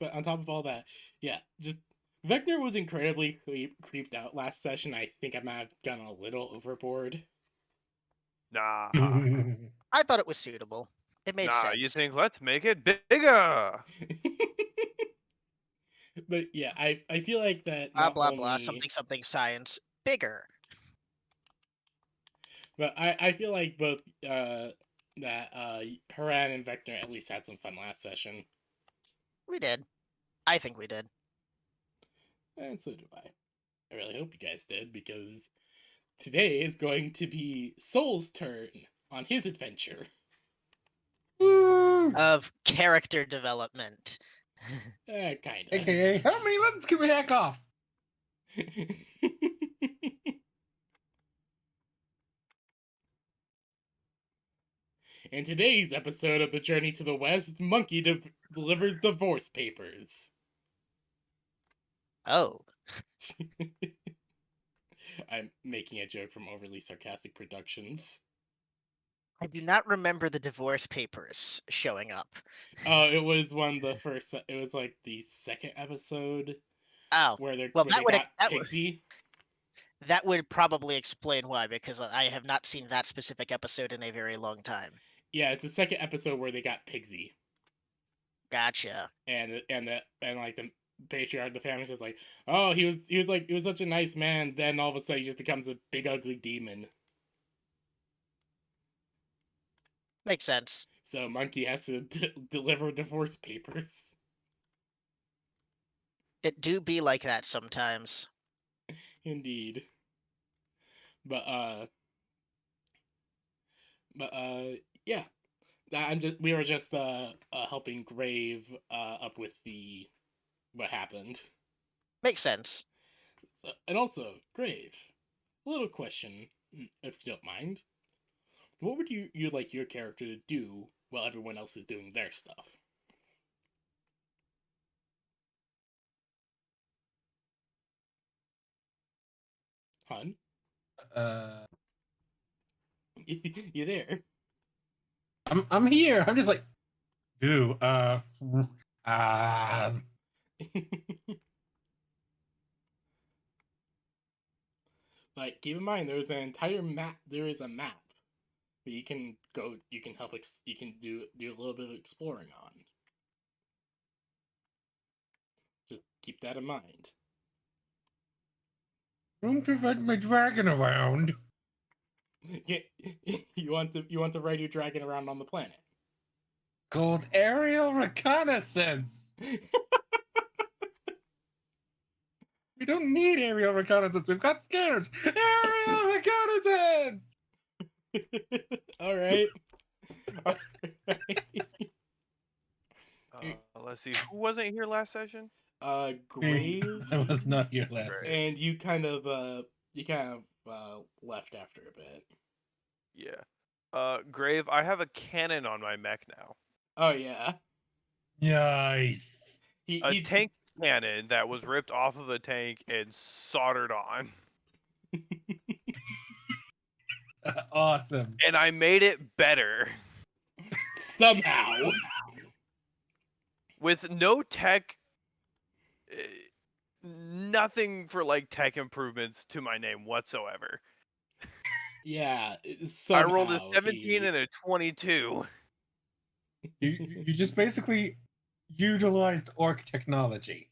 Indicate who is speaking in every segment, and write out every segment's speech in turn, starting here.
Speaker 1: but on top of all that, yeah, just Vector was incredibly creeped out last session. I think I might have gone a little overboard.
Speaker 2: Nah.
Speaker 3: I thought it was suitable. It made
Speaker 2: Nah,
Speaker 3: sense.
Speaker 2: you think, let's make it bigger.
Speaker 1: But yeah, I feel like that
Speaker 3: Blah
Speaker 1: not
Speaker 3: blah
Speaker 1: only,
Speaker 3: blah. Something something science bigger.
Speaker 1: but I feel like both that Haran and Vector at least had some fun last session,
Speaker 3: We did. I think we did.
Speaker 1: and so do I. I really hope you guys did, because today is going to be Soul's turn on his adventure.
Speaker 3: Of character development.
Speaker 1: Kind of.
Speaker 4: AKA, how many lemons can we hack off?
Speaker 1: In today's episode of The Journey to the West, Monkey delivers divorce papers.
Speaker 3: Oh.
Speaker 1: I'm making a joke from Overly Sarcastic Productions.
Speaker 3: I do not remember the divorce papers showing up.
Speaker 1: Oh, it was one of the first. It was like the second episode
Speaker 3: Oh,
Speaker 1: where they
Speaker 3: well,
Speaker 1: got Pigsy.
Speaker 3: That would probably explain why, because I have not seen that specific episode in a very long time.
Speaker 1: Yeah, it's the second episode where they got Pigsy,
Speaker 3: Gotcha.
Speaker 1: and like the patriarch of the family is just like, oh, he was such a nice man. Then all of a sudden he just becomes a big ugly demon.
Speaker 3: Makes sense.
Speaker 1: So Monkey has to deliver divorce papers.
Speaker 3: It do be like that sometimes.
Speaker 1: Indeed. But yeah. We were just helping Grave up with the what happened.
Speaker 3: Makes sense.
Speaker 1: So, and also, Grave, a little question, if you don't mind. What would you like your character to do while everyone else is doing their stuff? Hun? You there?
Speaker 4: I'm here. I'm just like, dude,
Speaker 1: Like, keep in mind, there's an entire map. There is a map that you can go. You can help. You can do a little bit of exploring on. Just keep that in mind.
Speaker 4: don't you let my dragon around.
Speaker 1: Yeah, you want to ride your dragon around on the planet.
Speaker 4: Called aerial reconnaissance. We don't need aerial reconnaissance. We've got scanners. Aerial reconnaissance.
Speaker 1: All right.
Speaker 2: Let's see. Who wasn't here last session?
Speaker 1: Grave.
Speaker 4: I was not here last.
Speaker 2: Right.
Speaker 1: And you kind of left after a bit.
Speaker 2: Yeah. Grave, I have a cannon on my mech now.
Speaker 1: Oh yeah.
Speaker 4: Nice.
Speaker 2: A tank cannon that was ripped off of a tank and soldered on.
Speaker 4: Awesome.
Speaker 2: And I made it better.
Speaker 1: Somehow.
Speaker 2: With no tech, nothing for like tech improvements to my name whatsoever.
Speaker 1: Yeah.
Speaker 2: I rolled a 17 and a 22.
Speaker 4: You just basically utilized orc technology.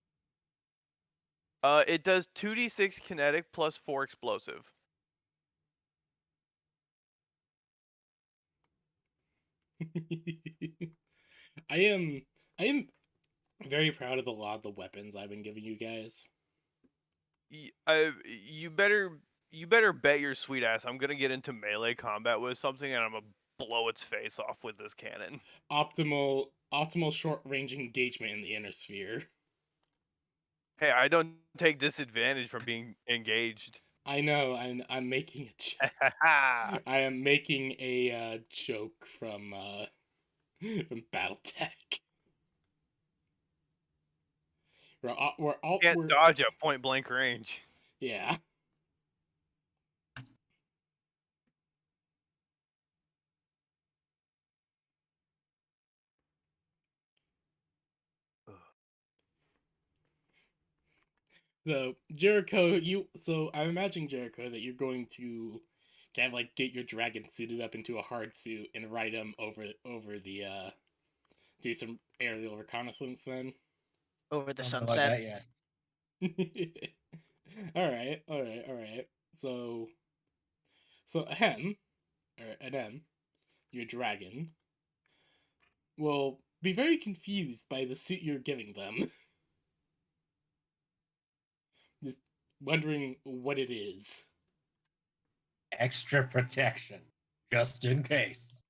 Speaker 2: It does 2d6 kinetic plus 4 explosive.
Speaker 1: I am very proud of a lot of the weapons I've been giving you guys.
Speaker 2: You better bet your sweet ass I'm gonna get into melee combat with something and I'm gonna blow its face off with this cannon.
Speaker 1: Optimal short range engagement in the inner sphere.
Speaker 2: Hey, I don't take disadvantage from being engaged.
Speaker 1: I know. I'm making a I am making a joke from BattleTech.
Speaker 2: Can't dodge at point blank range.
Speaker 1: Yeah. So Jericho, so I'm imagining Jericho that you're going to kind of like get your dragon suited up into a hard suit and ride him over the do some aerial reconnaissance then.
Speaker 3: Over the
Speaker 4: Something like
Speaker 3: sunset.
Speaker 4: that, yes.
Speaker 1: All right. So Ahem, or Adem, your dragon, will be very confused by the suit you're giving them. Just wondering what it is.
Speaker 4: Extra protection, just in case.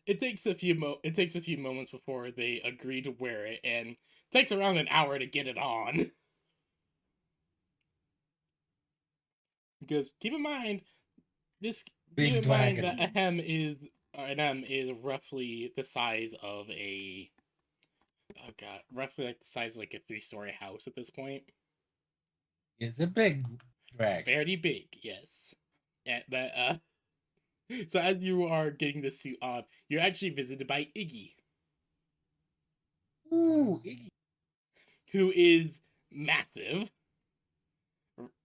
Speaker 1: It takes a few moments before they agree to wear it, and it takes around an hour to get it on. Because keep in mind, this
Speaker 4: Big
Speaker 1: keep in mind
Speaker 4: dragon.
Speaker 1: that an M is roughly the size of a roughly like the size of like a 3-story house at this point.
Speaker 4: It's a big dragon.
Speaker 1: Very big, yes. But so as you are getting the suit on, you're actually visited by Iggy,
Speaker 4: Ooh, Iggy.
Speaker 1: who is massive,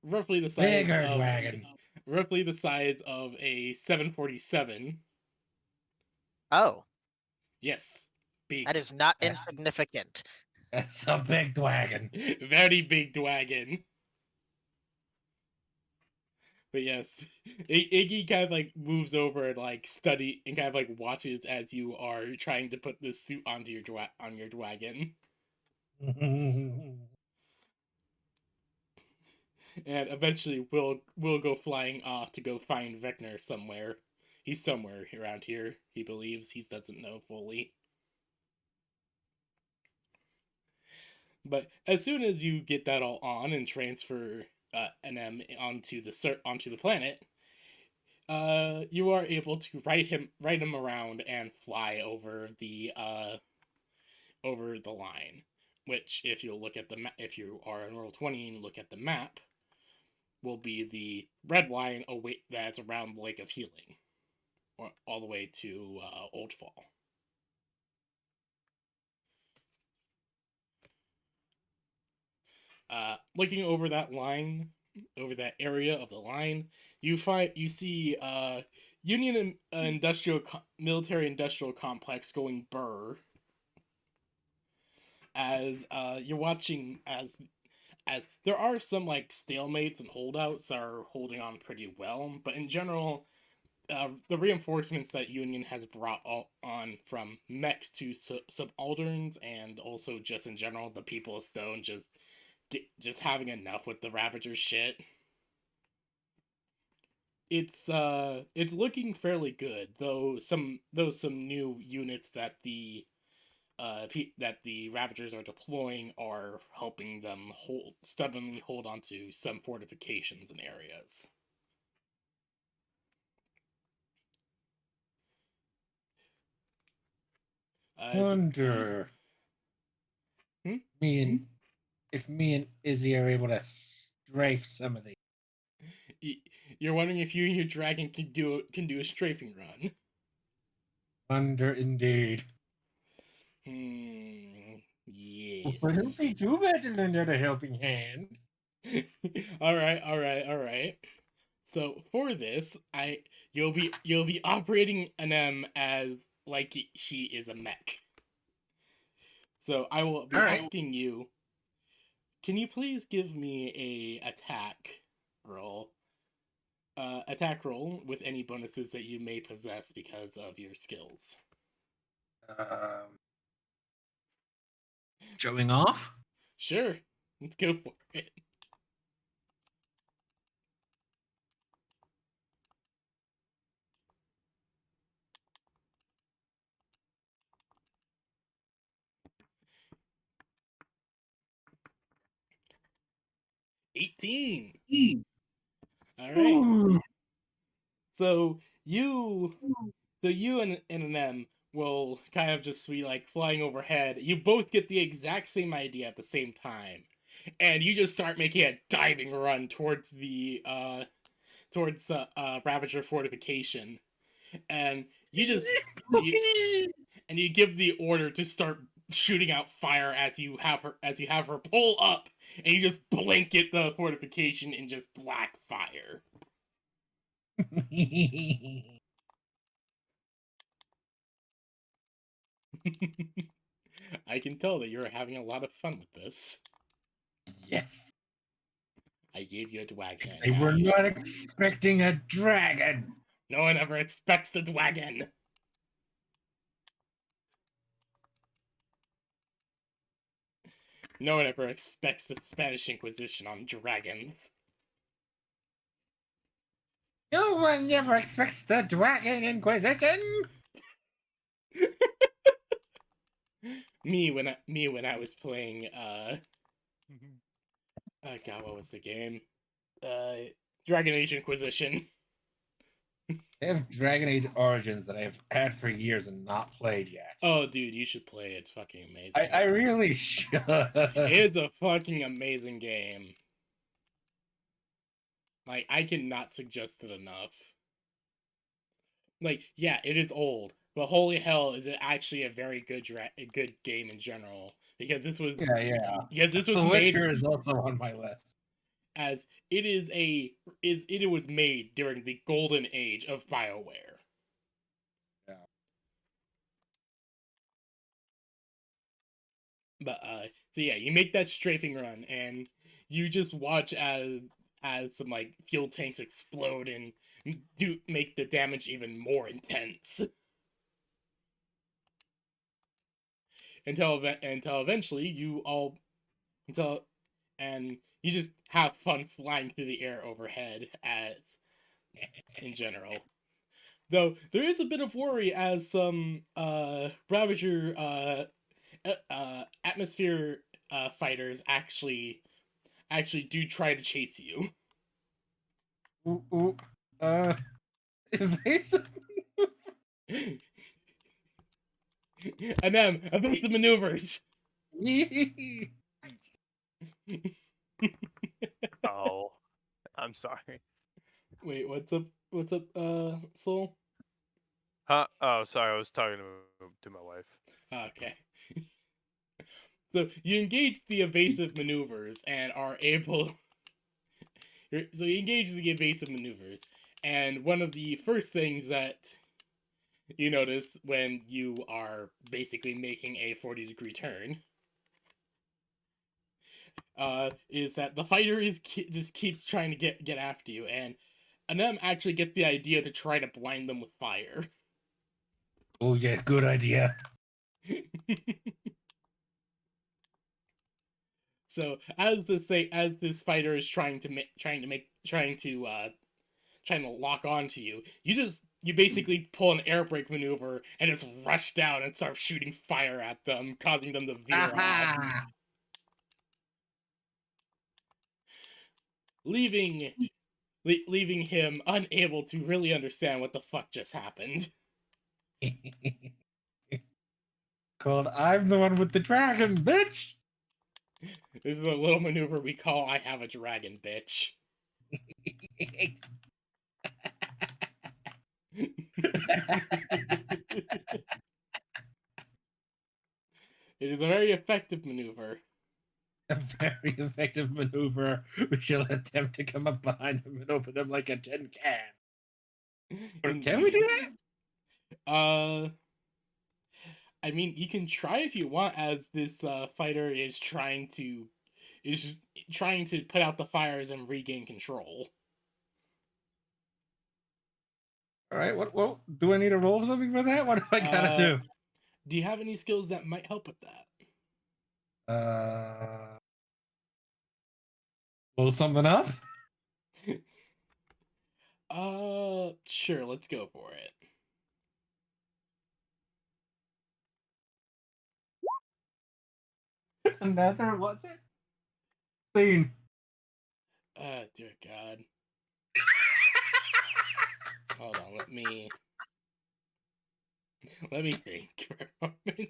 Speaker 1: roughly the size
Speaker 4: Bigger
Speaker 1: of
Speaker 4: dragon.
Speaker 1: roughly the size of a 747.
Speaker 3: Oh,
Speaker 1: Yes, big,
Speaker 3: that is not
Speaker 4: Yes.
Speaker 3: insignificant.
Speaker 4: It's a big dragon.
Speaker 1: very big dragon. But yes, Iggy kind of like moves over and like study and kind of like watches as you are trying to put this suit onto your on your dragon, and eventually will go flying off to go find Vecna somewhere. He's somewhere around here. He believes he doesn't know fully. But as soon as you get that all on and transfer NM onto the planet, you are able to ride him around and fly over the line. Which, if you look at if you are in Roll20 and look at the map, will be the red line away that's around the Lake of Healing, or all the way to Old Fall. Looking over that line, over that area of the line, you see Union military industrial complex going burr as you're watching as there are some like stalemates and holdouts that are holding on pretty well, but in general, the reinforcements that Union has brought on from mechs to subalterns, and also just in general, the people of Stone just having enough with the Ravager shit. It's looking fairly good, though some new units that the Ravagers are deploying are helping them stubbornly hold onto some fortifications and areas.
Speaker 4: Wonder.
Speaker 1: Hmm?
Speaker 4: If me and Izzy are able to strafe some of these.
Speaker 1: You're wondering if you and your dragon can do a strafing run.
Speaker 4: Wonder indeed.
Speaker 1: Yes.
Speaker 4: Well, it'll be too bad to lend out a helping hand.
Speaker 1: all right. So for this, you'll be operating an M as like she is a mech. So I will be asking you, can you please give me a attack roll? Attack roll with any bonuses that you may possess because of your skills.
Speaker 4: Showing off?
Speaker 1: Sure, let's go for it. $18. All right.
Speaker 4: Ooh.
Speaker 1: So you and an M will kind of just be like flying overhead. You both get the exact same idea at the same time, and you just start making a diving run towards the Ravager fortification, and you just and you give the order to start shooting out fire as you have her pull up, and you just blanket the fortification in just black fire. I can tell that you're having a lot of fun with this.
Speaker 4: Yes.
Speaker 1: I gave you a dragon.
Speaker 4: They were not expecting a dragon.
Speaker 1: No one ever expects the dragon. No one ever expects the Spanish Inquisition on dragons.
Speaker 4: No one ever expects the Dragon Inquisition.
Speaker 1: Me when I was playing oh god, what was the game? Dragon Age Inquisition.
Speaker 4: They have Dragon Age Origins that I've had for years and not played yet.
Speaker 1: Oh dude, you should play it. It's fucking amazing.
Speaker 4: I really should.
Speaker 1: It's a fucking amazing game. Like, I cannot suggest it enough. Like, yeah, it is old, but holy hell, is it actually a very good good game in general? Because this was because this was
Speaker 4: The
Speaker 1: made
Speaker 4: Witcher is also on my list.
Speaker 1: as it was made during the golden age of BioWare.
Speaker 4: Yeah.
Speaker 1: But so yeah, you make that strafing run and you just watch as some like fuel tanks explode and make the damage even more intense. Until eventually you just have fun flying through the air overhead as in general. Though there is a bit of worry as some Ravager atmosphere fighters actually do try to chase you.
Speaker 4: Evasive.
Speaker 1: And then evasive maneuvers.
Speaker 2: Oh, I'm sorry.
Speaker 1: Wait, what's up? What's up, Soul?
Speaker 2: Huh? Oh, sorry. I was talking to my wife.
Speaker 1: Okay. So you engage the evasive maneuvers and are able. So you engage the evasive maneuvers, and one of the first things that you notice when you are basically making a 40-degree turn is that the fighter just keeps trying to get after you, and Anem actually gets the idea to try to blind them with fire.
Speaker 4: Oh yeah, good idea.
Speaker 1: So as this fighter is trying to lock onto you, you basically pull an air brake maneuver and just rush down and start shooting fire at them, causing them to veer off, leaving him unable to really understand what the fuck just happened.
Speaker 4: Called I'm the one with the dragon, bitch.
Speaker 1: This is a little maneuver we call "I have a dragon, bitch." It is a very effective maneuver.
Speaker 4: A very effective maneuver. We shall attempt to come up behind him and open him like a tin can. Or can we do that?
Speaker 1: I mean, you can try if you want, as this fighter is trying to put out the fires and regain control.
Speaker 4: All right. What do I need to roll something for that? What do I gotta do?
Speaker 1: Do you have any skills that might help with that?
Speaker 4: Blow something up?
Speaker 1: Sure, let's go for it.
Speaker 4: Another, what's it? Scene.
Speaker 1: Dear God. Hold on, let me think for a moment.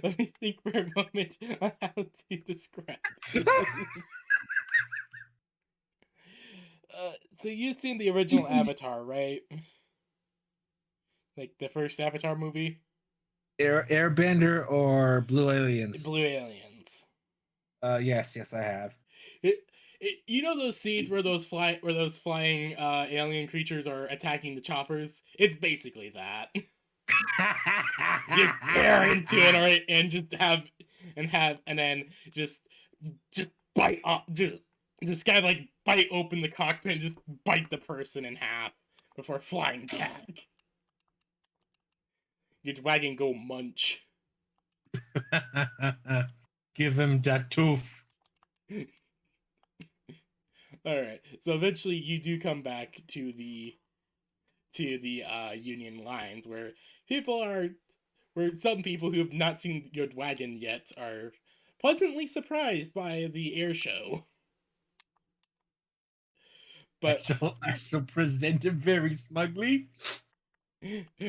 Speaker 1: Let me think for a moment on how to describe this. So you've seen the original Avatar, right? Like the first Avatar movie?
Speaker 4: Airbender or Blue Aliens?
Speaker 1: Blue aliens.
Speaker 4: Yes, I have.
Speaker 1: You know those scenes where those flying alien creatures are attacking the choppers? It's basically that. Just tear into it, alright, and then just bite off, just kind of like bite open the cockpit and just bite the person in half before flying back. Your wagon go munch.
Speaker 4: Give him that tooth.
Speaker 1: All right. So eventually, you do come back to the Union lines, where some people who have not seen your wagon yet are pleasantly surprised by the air show. But
Speaker 4: I shall present him very smugly.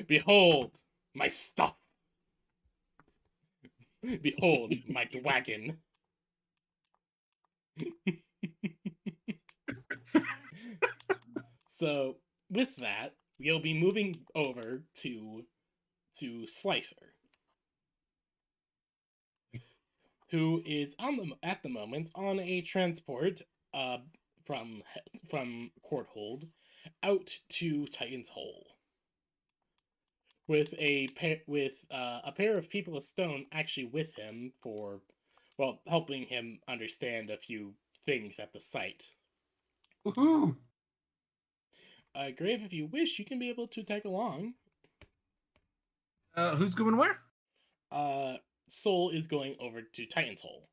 Speaker 1: behold my stuff. Behold my wagon. So with that, we'll be moving over to Slicer, who is at the moment on a transport from Courthold out to Titan's Hole, with a pair of people of stone actually with him for, well, helping him understand a few things at the site.
Speaker 4: Woohoo!
Speaker 1: Grave, if you wish, you can be able to tag along.
Speaker 4: Who's going where?
Speaker 1: Soul is going over to Titan's Hole.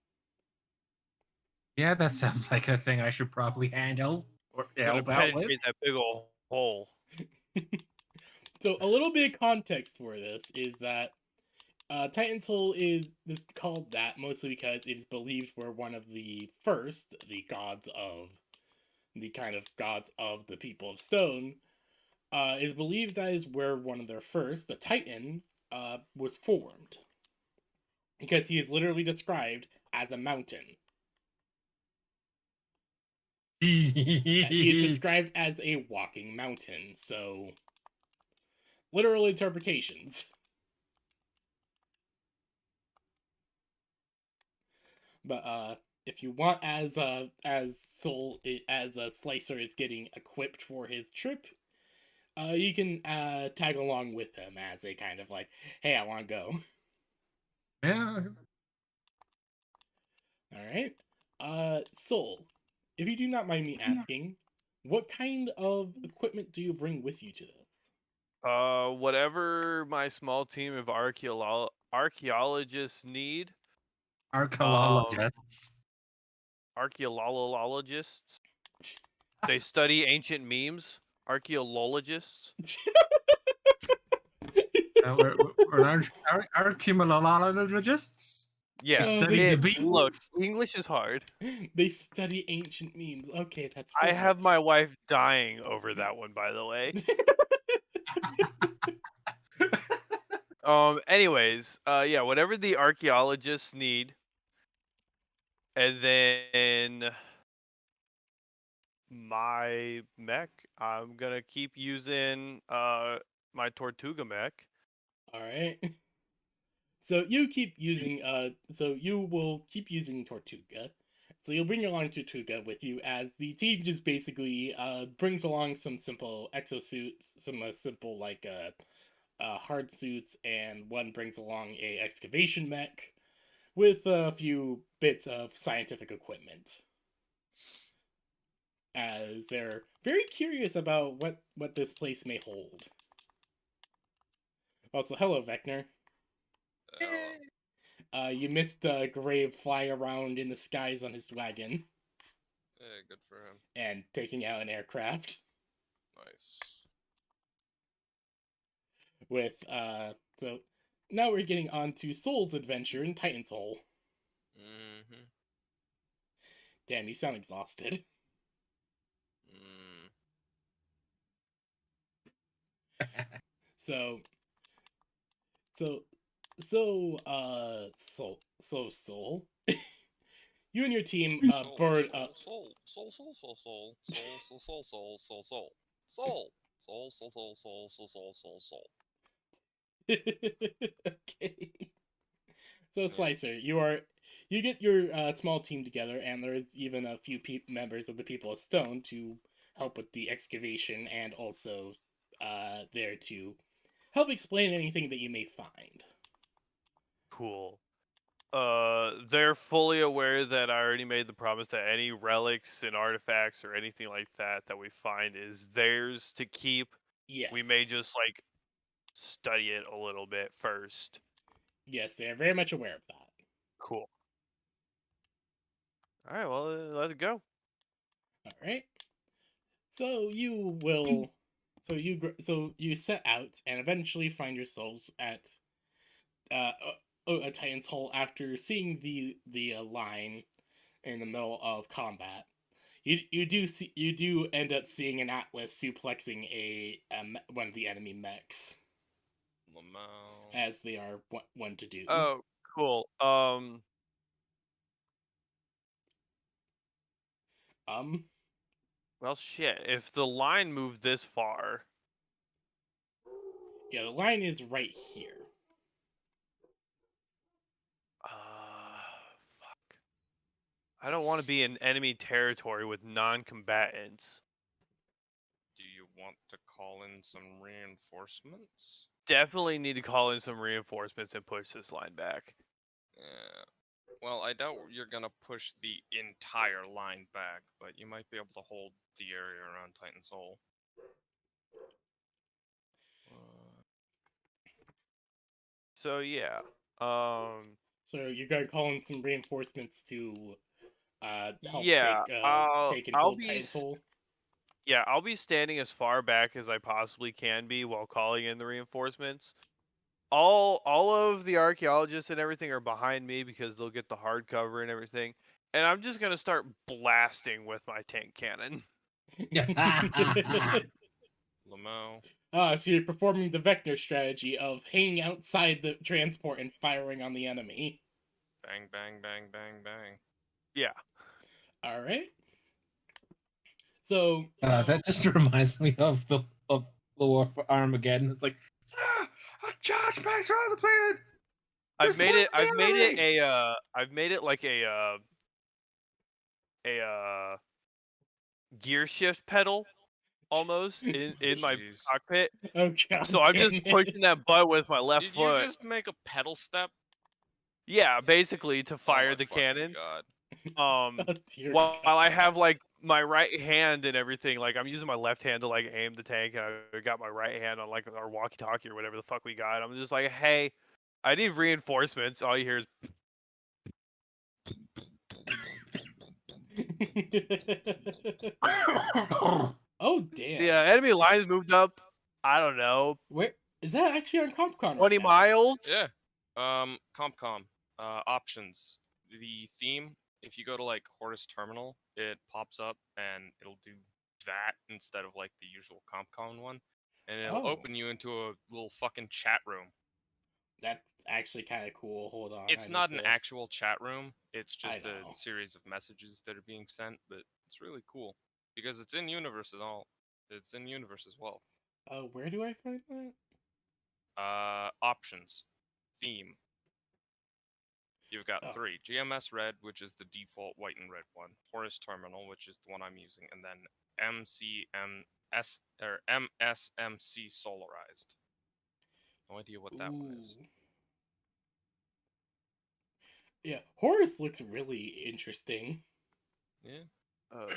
Speaker 4: Yeah, that sounds like a thing I should probably handle or
Speaker 2: Gonna
Speaker 4: help out with.
Speaker 2: penetrate that big old hole.
Speaker 1: So a little bit of context for this is that Titan's Hole is called that mostly because it is believed we're one of the first, the gods of the people of stone. Is believed that is where one of their first, the Titan, was formed. Because he is literally described as a mountain. He is described as a walking mountain, so literal interpretations. But if you want, as Slicer is getting equipped for his trip, you can tag along with him as a kind of like, hey, I want to go.
Speaker 4: Yeah.
Speaker 1: All right. Soul, if you do not mind me asking, what kind of equipment do you bring with you to this?
Speaker 2: Whatever my small team of archaeologists need.
Speaker 4: Archaeologists.
Speaker 2: Archaeologists. They study ancient memes. Archaeologists.
Speaker 4: We're archaeologists.
Speaker 2: Yeah.
Speaker 4: Study the beats.
Speaker 2: Look, English is hard.
Speaker 1: They study ancient memes. Okay, that's
Speaker 2: I have
Speaker 1: perfect.
Speaker 2: my wife dying over that one, by the way. Anyways, yeah, whatever the archaeologists need. And then my mech, I'm gonna keep using my Tortuga mech.
Speaker 1: All right. So you will keep using Tortuga. So you'll bring along Tortuga with you as the team just basically brings along some simple exosuits, some simple like hard suits, and one brings along a excavation mech with a few bits of scientific equipment. As they're very curious about what this place may hold. Also, hello, Vector. You missed Grave flying around in the skies on his wagon.
Speaker 5: Yeah, good for him.
Speaker 1: And taking out an aircraft.
Speaker 5: Nice.
Speaker 1: With, so now we're getting on to Soul's adventure in Titan's Hole.
Speaker 5: Mm-hmm.
Speaker 1: Damn, you sound exhausted. So, Soul, you and your team board up.
Speaker 5: Soul.
Speaker 1: Okay. So
Speaker 5: Yeah.
Speaker 1: Slicer, you get your small team together, and there's even a few members of the People of Stone to help with the excavation, and also there to help explain anything that you may find.
Speaker 2: Cool. They're fully aware that I already made the promise that any relics and artifacts or anything like that that we find is theirs to keep.
Speaker 1: Yes.
Speaker 2: We may just like study it a little bit first.
Speaker 1: Yes, they are very much aware of that.
Speaker 2: Cool. All right, well, let's go.
Speaker 1: All right. So you will, so you set out and eventually find yourselves at a Titan's Hole after seeing the line in the middle of combat. You do end up seeing an Atlas suplexing one of the enemy mechs,
Speaker 5: Lamau.
Speaker 1: as they are one to do.
Speaker 2: Oh, cool. Well, shit. If the line moved this far,
Speaker 1: Yeah, the line is right here.
Speaker 2: fuck. I don't want to be in enemy territory with non-combatants.
Speaker 5: Do you want to call in some reinforcements?
Speaker 2: Definitely need to call in some reinforcements and push this line back.
Speaker 5: Yeah. Well, I doubt you're gonna push the entire line back, but you might be able to hold the area around Titan's Hole.
Speaker 2: So yeah.
Speaker 1: So you're gonna call in some reinforcements to help
Speaker 2: Yeah.
Speaker 1: take and
Speaker 2: I'll
Speaker 1: hold
Speaker 2: be
Speaker 1: Titan's Hole.
Speaker 2: Yeah, I'll be standing as far back as I possibly can be while calling in the reinforcements. All of the archaeologists and everything are behind me because they'll get the hard cover and everything. And I'm just gonna start blasting with my tank cannon.
Speaker 5: Lamau.
Speaker 1: So you're performing the Vector strategy of hanging outside the transport and firing on the enemy.
Speaker 5: Bang, bang, bang, bang, bang.
Speaker 2: Yeah.
Speaker 1: All right. So
Speaker 4: That just reminds me of the war for Armageddon. It's like, a charge pass around the planet.
Speaker 2: I've made it
Speaker 4: enemy!
Speaker 2: I've made it like a gear shift pedal almost in my
Speaker 5: Jeez.
Speaker 2: cockpit.
Speaker 1: oh god,
Speaker 2: So I'm
Speaker 1: damn
Speaker 2: just
Speaker 1: it.
Speaker 2: pushing that butt with my left
Speaker 5: Did
Speaker 2: foot.
Speaker 5: you just make a pedal step?
Speaker 2: Yeah, basically to
Speaker 5: Oh
Speaker 2: fire
Speaker 5: my
Speaker 2: the
Speaker 5: fucking
Speaker 2: cannon.
Speaker 5: God.
Speaker 1: Oh dear
Speaker 2: While I
Speaker 1: God.
Speaker 2: have like my right hand and everything, like I'm using my left hand to like aim the tank, and I got my right hand on like our walkie-talkie or whatever the fuck we got. I'm just like, hey, I need reinforcements. All you hear is
Speaker 1: oh damn.
Speaker 2: yeah, enemy lines moved up. I don't know,
Speaker 1: Where is that actually on CompCon?
Speaker 2: 20
Speaker 1: right now?
Speaker 2: miles.
Speaker 5: Yeah. Compcom. Options. The theme, if you go to like Horus Terminal, it pops up and it'll do that instead of like the usual Compcom one. And it'll
Speaker 1: Oh.
Speaker 5: open you into a little fucking chat room.
Speaker 1: That's actually kind of cool. Hold on.
Speaker 5: It's
Speaker 1: I
Speaker 5: not
Speaker 1: need
Speaker 5: an
Speaker 1: to-
Speaker 5: actual chat room. It's just
Speaker 1: know.
Speaker 5: a series of messages that are being sent, but it's really cool because it's in universe and all. It's in universe as well.
Speaker 1: Where do I find that?
Speaker 5: Options, theme. You've got
Speaker 1: Oh.
Speaker 5: 3: GMS Red, which is the default white and red one; Horus Terminal, which is the one I'm using; and then MSMC Solarized. No idea what that one is.
Speaker 1: Ooh. Yeah, Horus looks really interesting.
Speaker 5: Yeah.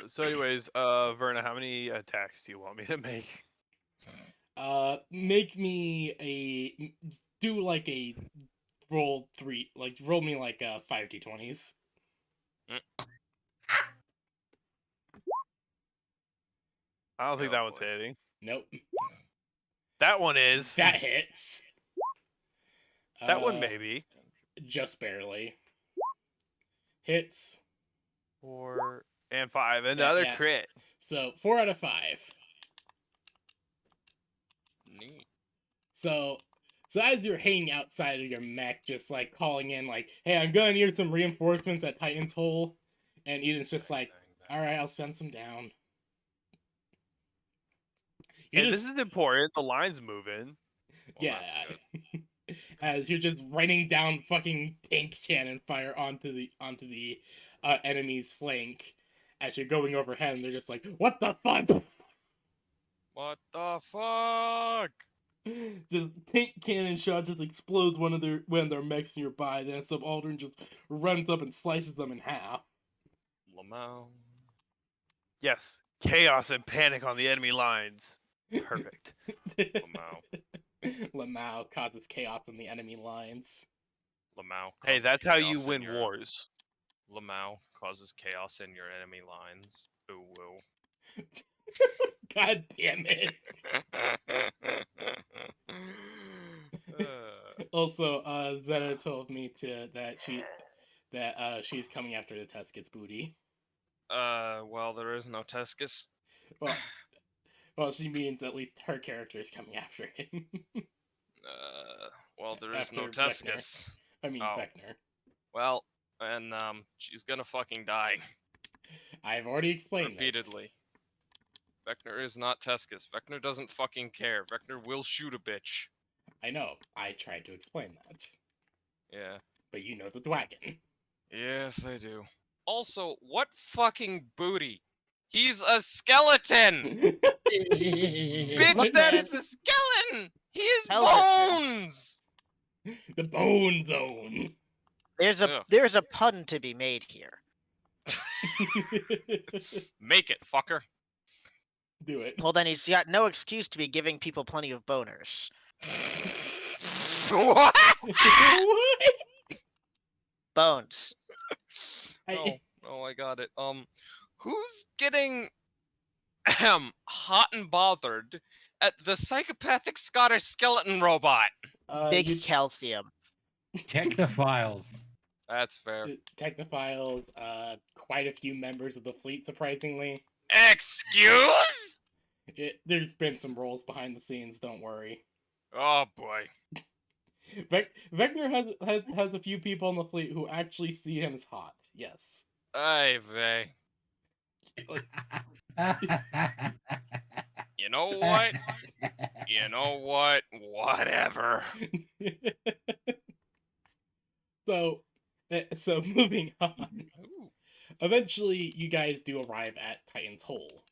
Speaker 2: So, anyways, Verna, how many attacks do you want me to make?
Speaker 1: Make me do like a roll me like 5d20s.
Speaker 2: I don't think
Speaker 5: Oh,
Speaker 2: that one's
Speaker 5: boy.
Speaker 2: hitting.
Speaker 1: Nope.
Speaker 2: That one is.
Speaker 1: That hits.
Speaker 2: That one maybe.
Speaker 1: Just barely. Hits.
Speaker 2: 4 and 5. Another
Speaker 1: yeah.
Speaker 2: crit.
Speaker 1: So 4 out of 5.
Speaker 5: Neat.
Speaker 1: So as you're hanging outside of your mech, just like calling in, like, "Hey, I'm gonna need some reinforcements at Titan's Hole," and Eden's just like, "All right, I'll send some down."
Speaker 2: And this is important. The line's moving.
Speaker 5: Well, that's good.
Speaker 1: As you're just raining down fucking tank cannon fire onto the enemy's flank as you're going overhead, and they're just like, "What the fuck?"
Speaker 5: What the fuck?
Speaker 1: Just tank cannon shot just explodes one of their mechs nearby. Then a subaltern just runs up and slices them in half.
Speaker 5: Lamau.
Speaker 2: Yes, chaos and panic on the enemy lines. Perfect.
Speaker 5: Lamau.
Speaker 1: Lamau causes chaos in the enemy lines.
Speaker 5: Lamau.
Speaker 2: Hey,
Speaker 5: causes
Speaker 2: that's how you
Speaker 5: chaos in
Speaker 2: win
Speaker 5: your-
Speaker 2: wars.
Speaker 5: Lamau causes chaos in your enemy lines. Ooh, woo.
Speaker 1: God damn it. Also, Zeta told me that she's coming after the Tuscus booty.
Speaker 5: Well, there is no Tuscus.
Speaker 1: Well, she means at least her character is coming after him.
Speaker 5: Well, there is no
Speaker 1: After Vecna.
Speaker 5: Tuscus.
Speaker 1: I mean,
Speaker 5: Oh.
Speaker 1: Vecna.
Speaker 5: Well, and she's gonna fucking die
Speaker 1: I've already explained
Speaker 5: repeatedly. Vecna is not Tuscus. Vecna doesn't fucking care. Vecna will shoot a bitch.
Speaker 1: this. I know. I tried to explain that.
Speaker 5: Yeah.
Speaker 1: But you know the dragon.
Speaker 5: Yes, I do. Also, what fucking booty? He's a skeleton! Bitch,
Speaker 3: Look,
Speaker 5: that
Speaker 3: man.
Speaker 5: is a skeleton! He is
Speaker 3: Skeleton.
Speaker 5: bones!
Speaker 1: The Bone Zone.
Speaker 5: Ugh.
Speaker 3: There's a pun to be made here.
Speaker 5: Make it, fucker.
Speaker 1: Do it.
Speaker 3: Well, then he's got no excuse to be giving people plenty of boners.
Speaker 5: What?
Speaker 1: What?
Speaker 3: Bones.
Speaker 5: No, I got it. Who's getting hot and bothered at the psychopathic Scottish skeleton robot?
Speaker 3: Big
Speaker 1: You-
Speaker 3: calcium.
Speaker 4: Technophiles.
Speaker 5: That's fair.
Speaker 1: Technophiles, quite a few members of the fleet, surprisingly.
Speaker 5: Excuse?
Speaker 1: There's been some roles behind the scenes, don't worry.
Speaker 5: Oh boy.
Speaker 1: Vecna has a few people in the fleet who actually see him as hot. Yes.
Speaker 5: Ay vey. You know what? You know what? Whatever.
Speaker 1: So moving on.
Speaker 5: Ooh,
Speaker 1: Eventually, you guys do arrive at Titan's Hole.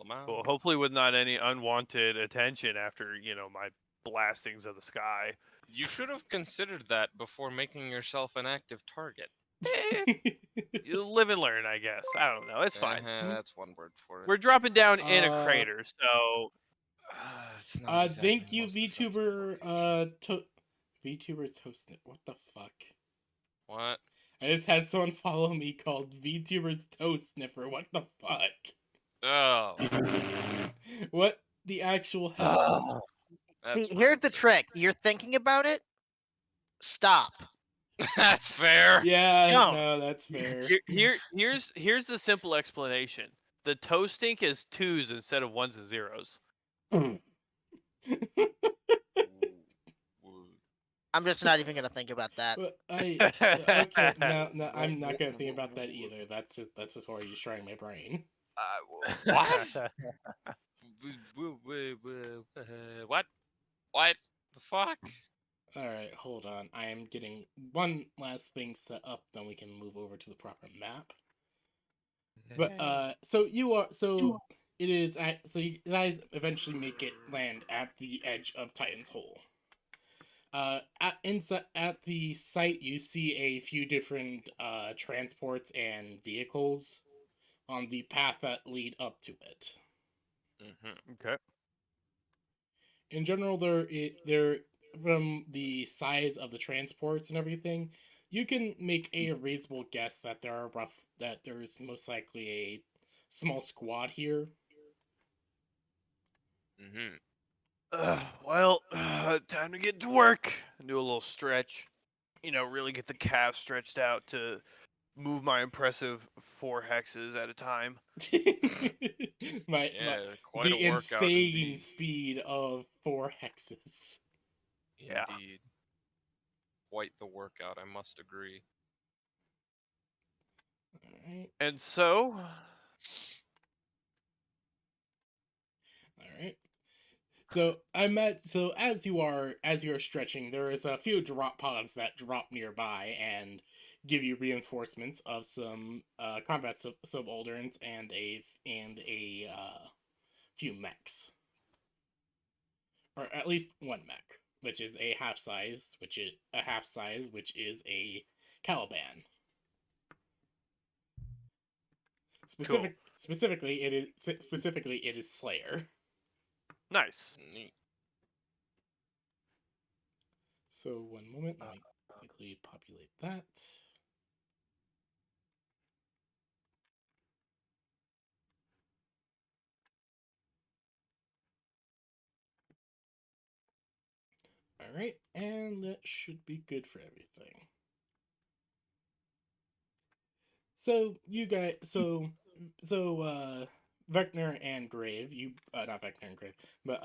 Speaker 5: Lamau.
Speaker 2: Well, hopefully with not any unwanted attention after, my blastings of the sky.
Speaker 5: You should have considered that before making yourself an active target.
Speaker 2: You live and learn, I guess. I don't know. It's fine.
Speaker 5: That's one word for it.
Speaker 2: We're dropping down in a
Speaker 1: Uh,
Speaker 2: crater, so
Speaker 5: It's not exactly
Speaker 1: Thank
Speaker 5: the
Speaker 1: you,
Speaker 5: most defensible
Speaker 1: VTuber.
Speaker 5: location.
Speaker 1: VTuber Toastnet. What the fuck?
Speaker 5: What?
Speaker 1: I just had someone follow me called VTuber's Toast Sniffer. What the fuck?
Speaker 5: Oh,
Speaker 1: What the actual hell?
Speaker 5: that's
Speaker 3: See, here's the
Speaker 5: rude.
Speaker 3: trick. You're thinking about it. Stop.
Speaker 5: That's fair.
Speaker 1: Yeah,
Speaker 3: No.
Speaker 1: no, that's fair.
Speaker 2: here's the simple explanation. The toe stink is 2s instead of 1s and 0s.
Speaker 5: Ooh.
Speaker 3: I'm just not even gonna think about that.
Speaker 1: But okay, no, I'm not gonna think about that either. That's just why you're destroying my brain.
Speaker 5: What? What? What the fuck?
Speaker 1: All right, hold on. I am getting one last thing set up, then we can move over to the proper map. But so it is so you guys eventually make it land at the edge of Titan's Hole. At the site, you see a few different transports and vehicles on the path that lead up to it.
Speaker 2: Okay.
Speaker 1: In general, they're from the size of the transports and everything, you can make a reasonable guess that there's most likely a small squad here.
Speaker 2: Time to get to work. Do a little stretch. Really get the calf stretched out to move my impressive 4 hexes at a time.
Speaker 5: Yeah, quite
Speaker 1: The
Speaker 5: a workout
Speaker 1: insane
Speaker 5: indeed.
Speaker 1: speed of 4 hexes.
Speaker 2: Yeah.
Speaker 5: Indeed. Quite the workout, I must agree.
Speaker 1: Alright.
Speaker 2: And so,
Speaker 1: Alright. So as you're stretching, there is a few drop pods that drop nearby and give you reinforcements of some combat subalterns and a few mechs, or at least one mech, which is a half size, which is a Caliban. Specifically, it is Slayer.
Speaker 2: Nice.
Speaker 5: Neat.
Speaker 1: So 1 moment, let me quickly populate that. Alright, and that should be good for everything. So you guys, Vector and Grave, not Vector and Grave, but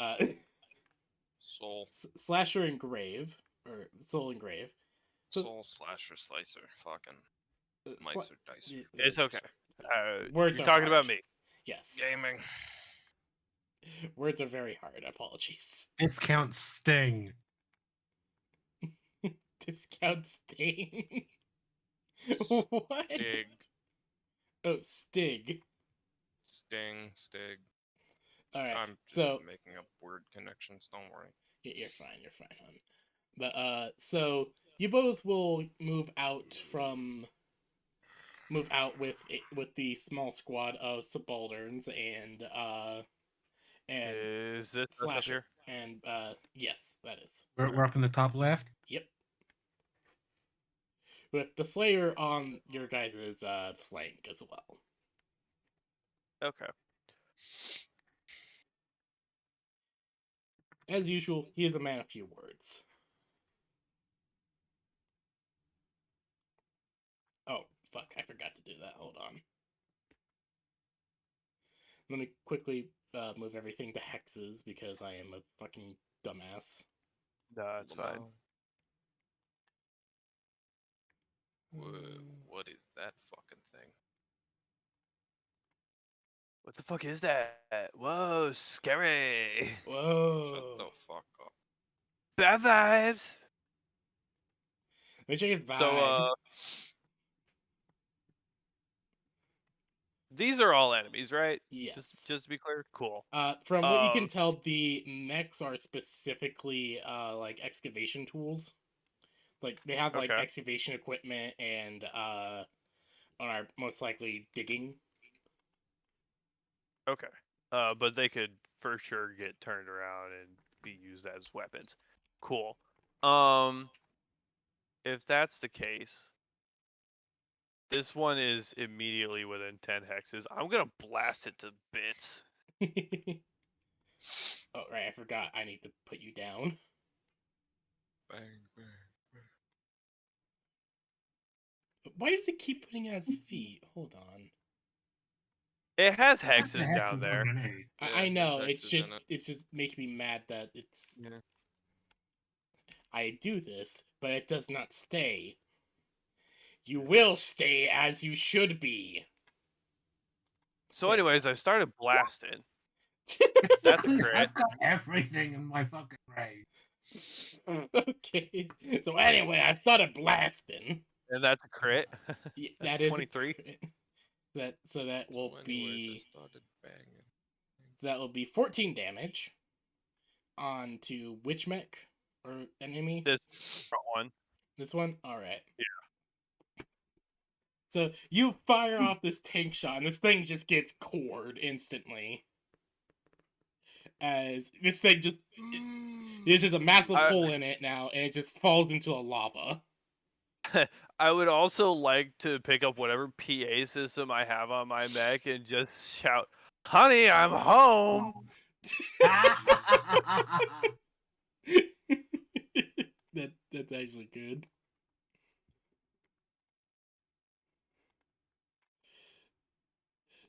Speaker 5: Soul.
Speaker 1: Slasher and Grave, or Soul and Grave. So-
Speaker 5: Soul slasher slicer. Fucking mice
Speaker 1: Sla-
Speaker 5: or dice.
Speaker 2: It's okay.
Speaker 1: Words
Speaker 2: You're
Speaker 1: are
Speaker 2: talking about
Speaker 1: hard.
Speaker 2: me.
Speaker 1: Yes,
Speaker 5: Gaming.
Speaker 1: words are very hard. Apologies.
Speaker 4: Discount Sting.
Speaker 1: Discount Sting. What?
Speaker 5: Stig.
Speaker 1: Oh, Stig.
Speaker 5: Sting. Stig.
Speaker 1: All right.
Speaker 5: I'm just
Speaker 1: So
Speaker 5: making up word connections. Don't worry.
Speaker 1: you're fine. You're fine, hon. But so you both will move out with the small squad of subalterns and
Speaker 2: Is this us up
Speaker 1: Slasher
Speaker 2: here?
Speaker 1: and yes, that is.
Speaker 4: We're up in the top left.
Speaker 1: Yep. With the Slayer on your guys' flank as well.
Speaker 2: Okay.
Speaker 1: As usual, he is a man of few words. Oh, fuck, I forgot to do that. Hold on. Let me quickly move everything to hexes because I am a fucking dumbass.
Speaker 2: No, it's fine.
Speaker 5: What is that fucking thing?
Speaker 2: What the fuck is that? Whoa, scary.
Speaker 1: Whoa.
Speaker 5: Shut the fuck up.
Speaker 2: Bad vibes.
Speaker 1: Let me check his vibe.
Speaker 2: So, these are all enemies, right?
Speaker 1: yes.
Speaker 2: Just to be clear. Cool.
Speaker 1: From what you can tell, the mechs are specifically like excavation tools. Like they have like
Speaker 2: Okay.
Speaker 1: excavation equipment and are most likely digging.
Speaker 2: Okay. But they could for sure get turned around and be used as weapons. Cool. If that's the case, this one is immediately within 10 hexes. I'm gonna blast it to bits.
Speaker 1: Oh right, I forgot. I need to put you down.
Speaker 5: Bang, bang.
Speaker 1: Why does it keep putting out his feet? Hold on.
Speaker 2: It has
Speaker 4: The
Speaker 2: hexes
Speaker 4: hexes
Speaker 2: down there.
Speaker 4: underneath.
Speaker 5: Yeah,
Speaker 1: I know.
Speaker 5: there's
Speaker 1: It's
Speaker 5: hexes in
Speaker 1: just
Speaker 5: it.
Speaker 1: it's just making me mad that it's.
Speaker 5: Yeah.
Speaker 1: I do this, but it does not stay. You will stay as you should be.
Speaker 2: So,
Speaker 1: There we
Speaker 2: anyways, I started blasting. That's a
Speaker 4: I've
Speaker 2: crit.
Speaker 4: got everything in my fucking raid.
Speaker 1: Okay. So anyway, I started blasting.
Speaker 2: And that's a crit.
Speaker 1: Yeah,
Speaker 2: That's
Speaker 1: that is
Speaker 2: 23.
Speaker 1: that will
Speaker 5: So anyways,
Speaker 1: be
Speaker 5: I started banging.
Speaker 1: that will be 14 damage onto which mech or enemy?
Speaker 2: This front one.
Speaker 1: This one? Alright.
Speaker 2: Yeah.
Speaker 1: So you fire off this tank shot and this thing just gets cored instantly. As this thing just there's just a massive hole in it now and it just falls into a lava.
Speaker 2: I would also like to pick up whatever PA system I have on my mech and just shout, "Honey, I'm home!"
Speaker 1: That's actually good.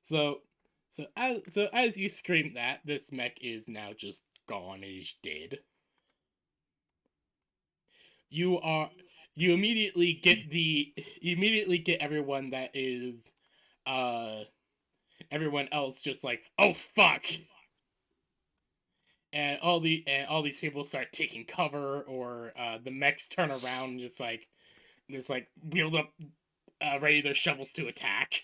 Speaker 1: So as you scream that, this mech is now just gone. It is dead. You immediately get everyone that is everyone else just like, oh fuck. and all these people start taking cover, or the mechs turn around and just wheeled up, ready their shovels to attack.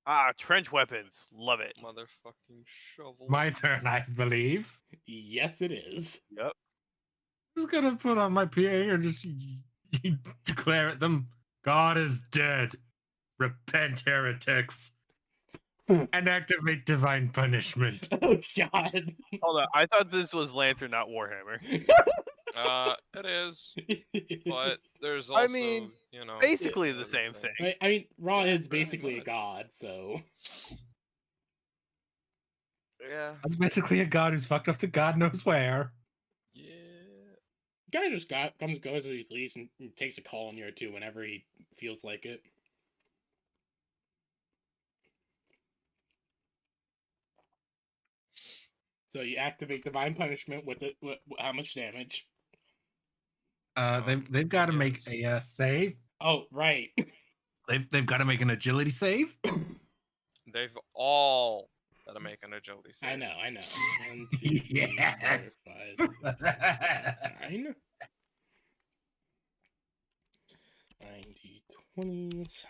Speaker 2: Ah, trench weapons. Love it.
Speaker 5: Motherfucking shovel.
Speaker 4: My turn, I believe.
Speaker 1: Yes, it is.
Speaker 2: Yep.
Speaker 4: I'm just gonna put on my PA and just declare at them, God is dead. Repent, heretics. And activate divine punishment.
Speaker 1: Oh God.
Speaker 2: Hold on. I thought this was Lantern, not Warhammer.
Speaker 5: It is, but there's
Speaker 2: I
Speaker 5: also,
Speaker 2: mean,
Speaker 5: you know,
Speaker 2: Basically the
Speaker 5: other
Speaker 2: same
Speaker 5: things.
Speaker 2: thing.
Speaker 1: I mean, Ra
Speaker 5: Yeah,
Speaker 1: is
Speaker 5: pretty
Speaker 1: basically a
Speaker 5: much.
Speaker 1: god, so
Speaker 5: Yeah.
Speaker 4: That's basically a god who's fucked up to God knows where.
Speaker 5: Yeah.
Speaker 1: guy just comes, goes as he please, and takes a colony or two whenever he feels like it. So you activate divine punishment with it. How much damage?
Speaker 4: They've got to make
Speaker 5: yes.
Speaker 4: a save.
Speaker 1: Oh, right.
Speaker 4: They've got to make an agility save.
Speaker 5: They've all got to make an agility save.
Speaker 1: I know. 1, 2, 3,
Speaker 4: Yes.
Speaker 1: 4, 5, 6, 7, 9. 90, 20s.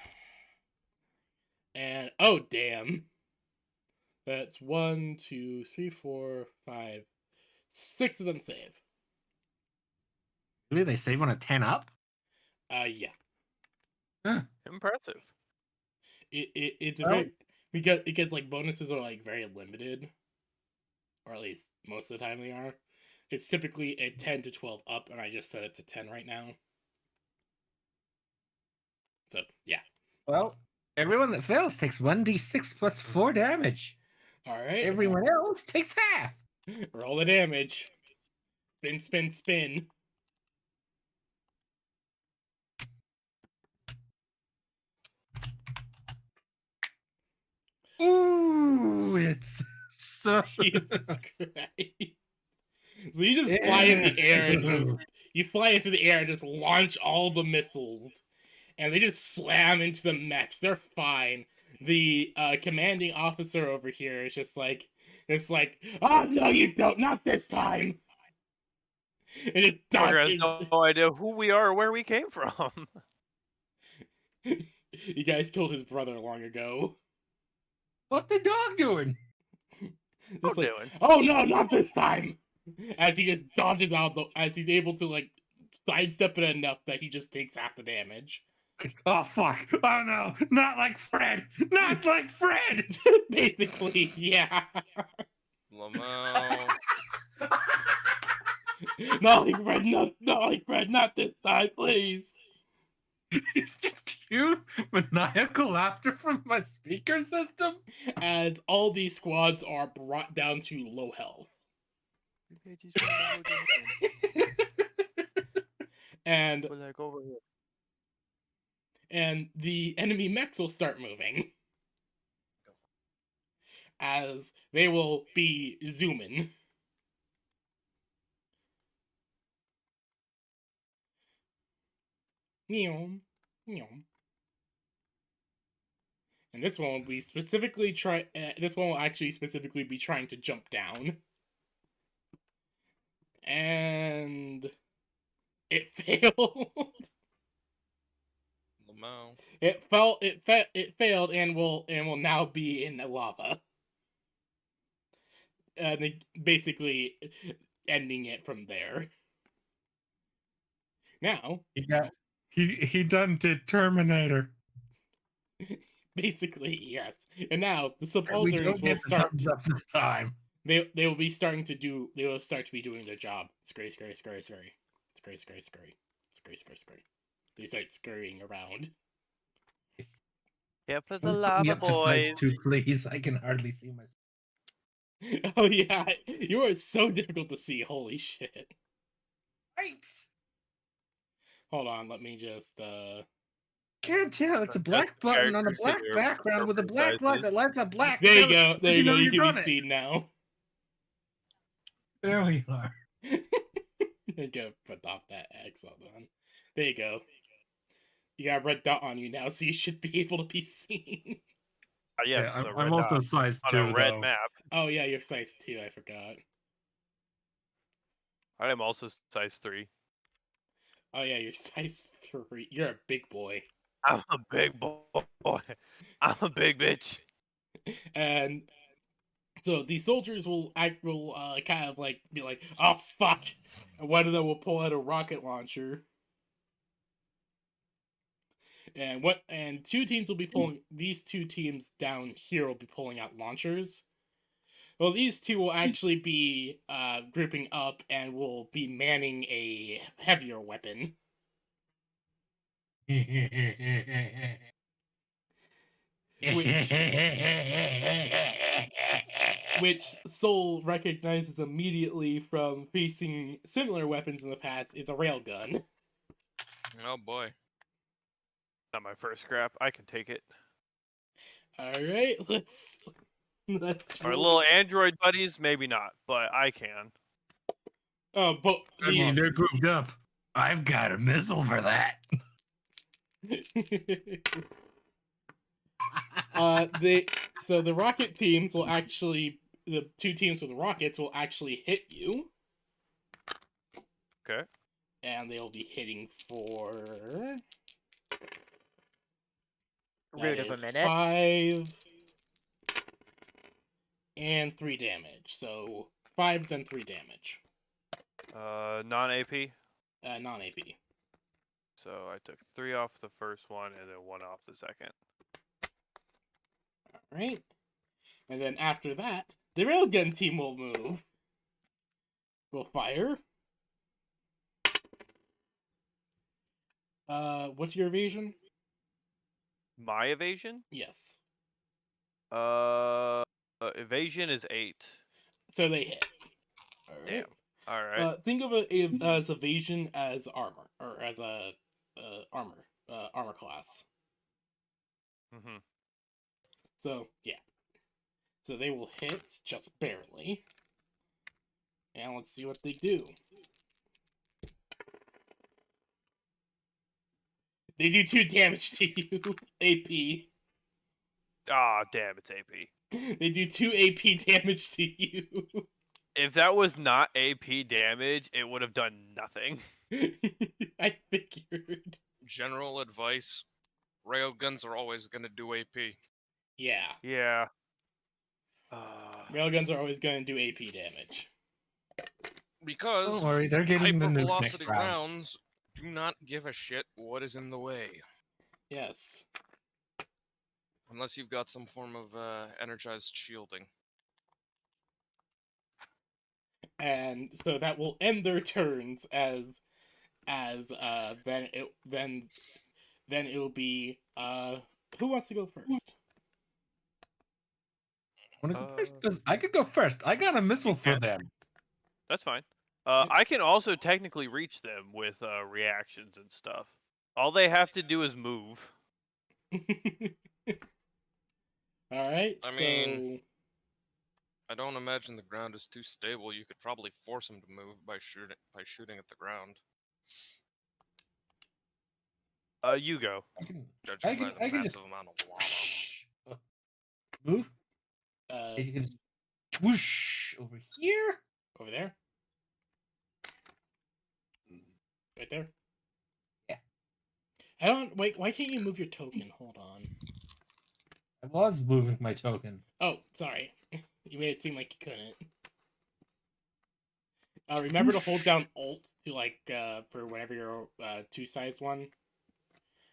Speaker 1: And oh damn. That's 1, 2, 3, 4, 5, 6 of them save.
Speaker 4: Really, they save on a 10 up?
Speaker 1: Yeah.
Speaker 2: Impressive.
Speaker 1: It's a
Speaker 4: Well-
Speaker 1: very because like bonuses are like very limited, or at least most of the time they are. It's typically a 10 to 12 up, and I just set it to 10 right now. So yeah.
Speaker 4: Well, everyone that fails takes 1d6 plus 4 damage.
Speaker 1: All right.
Speaker 4: Everyone else takes half.
Speaker 1: Roll the damage. Spin, spin, spin.
Speaker 4: Ooh, it's so.
Speaker 1: Jesus Christ. So you just fly in the air and you fly into the air and just launch all the missiles, and they just slam into the mechs. They're fine. The commanding officer over here is just like, oh no, you don't, not this time. And it
Speaker 2: Fucker has
Speaker 1: dodges.
Speaker 2: no idea who we are or where we came from.
Speaker 1: You guys killed his brother long ago.
Speaker 4: What the dog doing?
Speaker 1: Just like,
Speaker 2: doing?
Speaker 1: oh no, not this time! As he just dodges out, as he's able to like sidestep it enough that he just takes half the damage.
Speaker 4: Oh fuck! Oh no! Not like Fred! Not like Fred!
Speaker 1: Basically, yeah.
Speaker 5: Lamau.
Speaker 1: Not like Fred, not like Fred, not this time, please.
Speaker 4: It's just cute maniacal laughter from my speaker system.
Speaker 1: As all these squads are brought down to low health. And the enemy mechs will start moving. As they will be zooming. Neom. And this one will be specifically this one will actually specifically be trying to jump down. And it failed.
Speaker 5: Lamau.
Speaker 1: It failed and will now be in the lava. And basically ending it from there. Now
Speaker 4: He done did Terminator.
Speaker 1: Basically, yes. And now the
Speaker 4: We
Speaker 1: subalterns
Speaker 4: don't
Speaker 1: will
Speaker 4: get the
Speaker 1: start.
Speaker 4: thumbs up this time.
Speaker 1: They will be starting to do. They will start to be doing their job. Scurry. They start scurrying around.
Speaker 2: Yeah, for the
Speaker 4: Put me
Speaker 2: lava
Speaker 4: up to size
Speaker 2: boys.
Speaker 4: 2, please. I can hardly see myself.
Speaker 1: Oh yeah, you are so difficult to see. Holy shit!
Speaker 4: Right.
Speaker 1: Hold on, let me just.
Speaker 4: Can't tell. It's a black button on a
Speaker 2: characters
Speaker 4: black
Speaker 2: figure
Speaker 4: background with a black
Speaker 2: sizes.
Speaker 4: light that lights up black.
Speaker 1: There you
Speaker 4: Now-
Speaker 1: go.
Speaker 4: now
Speaker 1: There you go.
Speaker 4: know
Speaker 1: You
Speaker 4: you've
Speaker 1: can
Speaker 4: done
Speaker 1: be
Speaker 4: it.
Speaker 1: seen now.
Speaker 4: There we are.
Speaker 1: You gotta put off that X. Hold on. There you go. You got a red dot on you now, so you should be able to be seen.
Speaker 2: Yes,
Speaker 4: Yeah,
Speaker 2: a
Speaker 4: I'm
Speaker 2: red
Speaker 4: also
Speaker 2: dot
Speaker 4: size 2,
Speaker 2: on a red
Speaker 4: though.
Speaker 2: map.
Speaker 1: Oh yeah, you're size 2. I forgot.
Speaker 2: I am also size 3.
Speaker 1: Oh yeah, you're size 3. You're a big boy.
Speaker 2: I'm a big boy. I'm a big bitch.
Speaker 1: And so these soldiers will kind of like be like, oh fuck, and one of them will pull out a rocket launcher. And two teams will be pulling, these two teams down here will be pulling out launchers. Well, these two will actually be grouping up and will be manning a heavier weapon. Which Soul recognizes immediately from facing similar weapons in the past is a railgun.
Speaker 5: Oh boy.
Speaker 2: Not my first scrap. I can take it.
Speaker 1: Alright, let's
Speaker 2: Our
Speaker 1: roll.
Speaker 2: little android buddies, maybe not, but I can.
Speaker 1: Oh, but
Speaker 4: I mean, they're grouped up. I've got a missile for that.
Speaker 1: the rocket teams will actually, the two teams with the rockets will actually hit you.
Speaker 2: Okay.
Speaker 1: And they'll be hitting for
Speaker 3: Root of a minute.
Speaker 1: 5 and 3 damage. So 5 then 3 damage.
Speaker 2: Non-AP.
Speaker 1: Non-AP.
Speaker 2: So I took 3 off the first one and then 1 off the second.
Speaker 1: Alright. And then after that, the railgun team will move. Will fire. What's your evasion?
Speaker 2: My evasion?
Speaker 1: Yes.
Speaker 2: Evasion is 8.
Speaker 1: So they hit.
Speaker 2: Damn. All right.
Speaker 1: Think of it as evasion as armor, or as a armor class.
Speaker 2: Mm-hmm.
Speaker 1: So yeah. So they will hit just barely. And let's see what they do. They do 2 damage to you, AP.
Speaker 2: Ah, damn, it's AP.
Speaker 1: They do 2 AP damage to you.
Speaker 2: If that was not AP damage, it would have done nothing.
Speaker 1: I figured.
Speaker 5: General advice: railguns are always gonna do AP.
Speaker 1: Yeah.
Speaker 2: Yeah.
Speaker 1: Railguns are always going to do AP damage.
Speaker 5: Because
Speaker 4: Don't worry, they're getting the nuke
Speaker 5: hypervelocity
Speaker 4: next round.
Speaker 5: rounds do not give a shit what is in the way.
Speaker 1: Yes.
Speaker 5: Unless you've got some form of energized shielding.
Speaker 1: And so that will end their turns as then it'll be who wants to go first?
Speaker 4: Wanna go first? 'Cause I could go first. I got a missile for them.
Speaker 2: That's fine. I can also technically reach them with reactions and stuff. All they have to do is move.
Speaker 1: Alright,
Speaker 5: I mean, I don't imagine the ground is too stable. You could probably force them to move by shooting at the ground.
Speaker 2: You go.
Speaker 5: Judging by the massive amount of lava.
Speaker 4: Move.
Speaker 1: you
Speaker 4: can swoosh over here.
Speaker 1: over there? Right there?
Speaker 4: Yeah.
Speaker 1: I don't wait, why can't you move your token? Hold on.
Speaker 4: I was moving my token.
Speaker 1: Oh, sorry. You made it seem like you couldn't. Remember to hold down Alt to for whenever you're 2-sized one,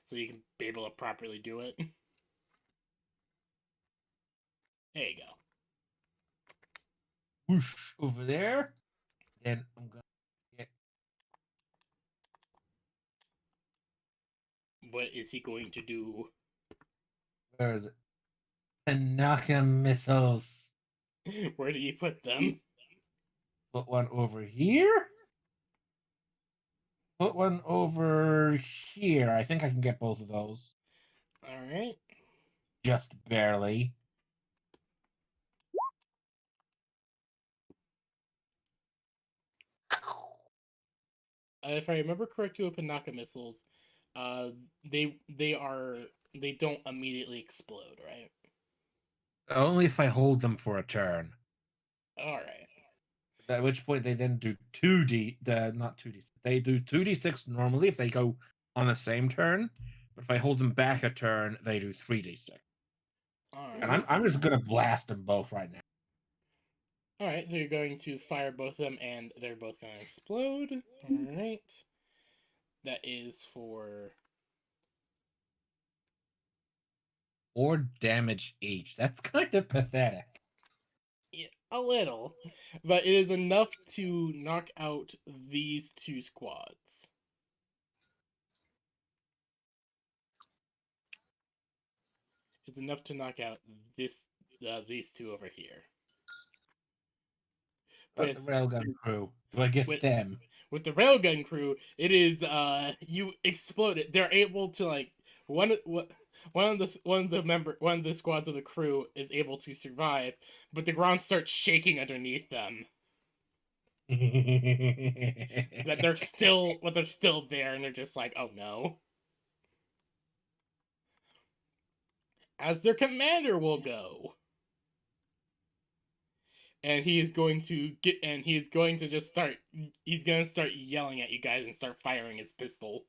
Speaker 1: so you can be able to properly do it. There you go.
Speaker 4: Whoosh over there. Then I'm gonna get.
Speaker 1: What is he going to do?
Speaker 4: Where is it? Tanaka missiles.
Speaker 1: Where do you put them?
Speaker 4: Put one over here. Put one over here. I think I can get both of those.
Speaker 1: Alright.
Speaker 4: Just barely.
Speaker 1: If I remember correctly with Panaka missiles, they don't immediately explode, right?
Speaker 4: Only if I hold them for a turn.
Speaker 1: Alright.
Speaker 4: At which point they then do 2D, not 2D. They do 2d6 normally if they go on the same turn, but if I hold them back a turn, they do 3d6.
Speaker 1: All
Speaker 4: And
Speaker 1: right.
Speaker 4: I'm just gonna blast them both right now.
Speaker 1: All right. So you're going to fire both of them, and they're both going to explode. All right. That is for
Speaker 4: 4 damage each. That's kind of pathetic.
Speaker 1: yeah, a little, but it is enough to knock out these two squads. It's enough to knock out these two over here.
Speaker 4: But the
Speaker 1: With
Speaker 4: railgun crew, do I get
Speaker 1: with-
Speaker 4: them?
Speaker 1: with the railgun crew, it is you explode it. They're able to like one of the squads of the crew is able to survive, but the ground starts shaking underneath them. That they're still there, and they're just like, oh no. As their commander will go. And he's going to start yelling at you guys and start firing his pistol.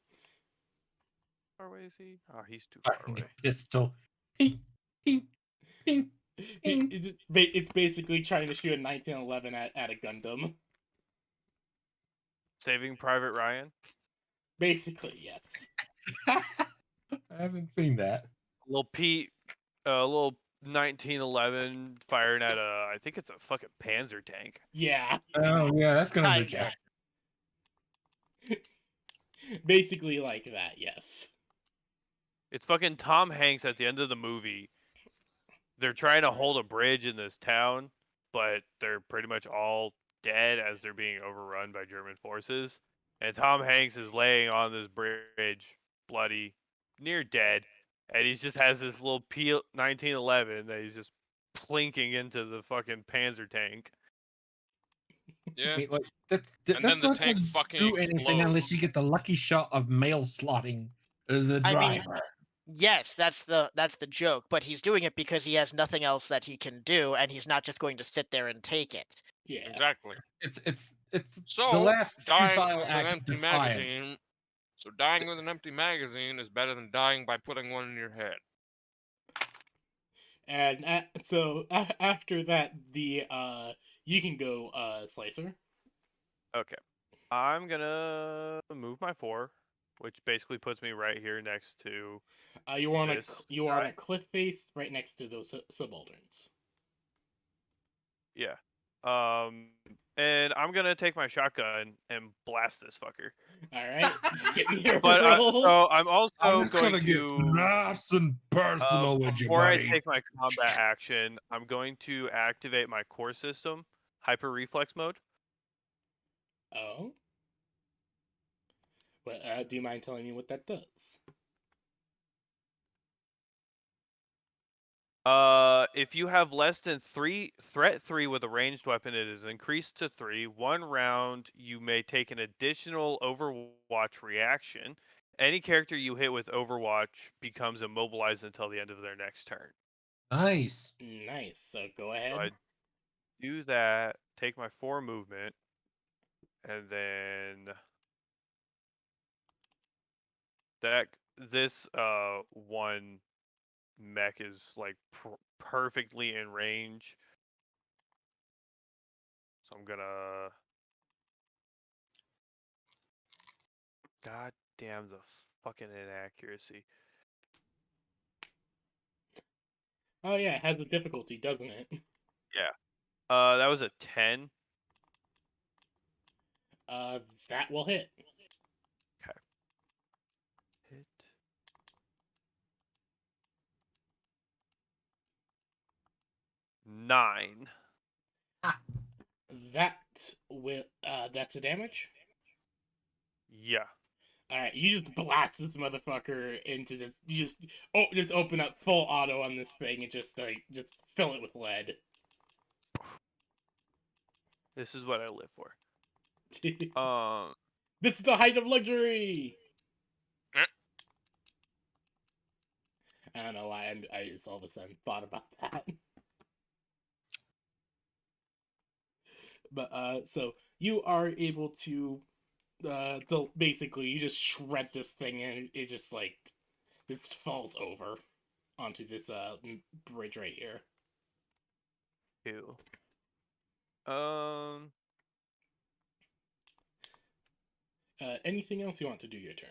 Speaker 2: How far away is he? Oh, he's too far
Speaker 4: Fucking
Speaker 2: away.
Speaker 4: pistol. Ping, ping, ping.
Speaker 1: It's basically trying to shoot a 1911 at a Gundam.
Speaker 2: Saving Private Ryan.
Speaker 1: Basically, yes.
Speaker 4: I haven't seen that.
Speaker 2: Little Pete, little 1911 firing at I think it's a fucking Panzer tank.
Speaker 1: Yeah.
Speaker 4: Oh yeah, that's gonna be
Speaker 3: Kinda.
Speaker 4: Jack.
Speaker 1: Basically like that, yes.
Speaker 2: It's fucking Tom Hanks at the end of the movie. They're trying to hold a bridge in this town, but they're pretty much all dead as they're being overrun by German forces. And Tom Hanks is laying on this bridge, bloody, near dead, and he just has this little 1911 that he's just plinking into the fucking Panzer tank.
Speaker 5: Yeah.
Speaker 4: I mean, like, that's
Speaker 5: And then the
Speaker 4: not
Speaker 5: tank
Speaker 4: gonna
Speaker 5: fucking
Speaker 4: do anything unless
Speaker 5: explodes.
Speaker 4: you get the lucky shot of mail slotting the
Speaker 3: I mean,
Speaker 4: driver.
Speaker 3: Yes, that's the joke, but he's doing it because he has nothing else that he can do, and he's not just going to sit there and take it.
Speaker 1: Yeah.
Speaker 5: Exactly.
Speaker 4: It's
Speaker 5: So
Speaker 4: the last
Speaker 5: dying
Speaker 4: futile
Speaker 5: with an
Speaker 4: act of
Speaker 5: empty
Speaker 4: defiance.
Speaker 5: magazine. So dying with an empty magazine is better than dying by putting one in your head.
Speaker 1: And after that, the you can go Slicer.
Speaker 2: Okay. I'm gonna move my 4, which basically puts me right here next to.
Speaker 1: You are
Speaker 2: This
Speaker 1: on
Speaker 2: guy?
Speaker 1: a cliff face right next to those subalterns.
Speaker 2: Yeah. And I'm gonna take my shotgun and blast this fucker.
Speaker 1: All right, just get me a
Speaker 2: But
Speaker 1: roll.
Speaker 2: so I'm also
Speaker 4: I'm just
Speaker 2: going
Speaker 4: gonna get
Speaker 2: to.
Speaker 4: nice and personal with you,
Speaker 2: Before I
Speaker 4: buddy.
Speaker 2: take my combat action, I'm going to activate my core system, hyper reflex mode.
Speaker 1: Oh. But do you mind telling me what that does?
Speaker 2: If you have less than 3 with a ranged weapon, it is increased to 3. 1 round, you may take an additional Overwatch reaction. Any character you hit with Overwatch becomes immobilized until the end of their next turn.
Speaker 4: Nice.
Speaker 1: Nice. So go
Speaker 2: So
Speaker 1: ahead.
Speaker 2: I do that, take my 4 movement, and then this one mech is like perfectly in range. So I'm gonna. God damn the fucking inaccuracy.
Speaker 1: Oh yeah, it has a difficulty, doesn't it?
Speaker 2: That was a 10.
Speaker 1: That will hit.
Speaker 2: Hit. Nine.
Speaker 1: That will. That's a damage.
Speaker 2: Yeah.
Speaker 1: All right, you just blast this motherfucker into this. You just open up full auto on this thing and just fill it with lead.
Speaker 2: This is what I live for. Um.
Speaker 1: This is the height of luxury. I don't know why I just all of a sudden thought about that. But so you are able to basically you just shred this thing and it just like this falls over onto this bridge right here.
Speaker 2: Ew.
Speaker 1: Anything else you want to do your turn?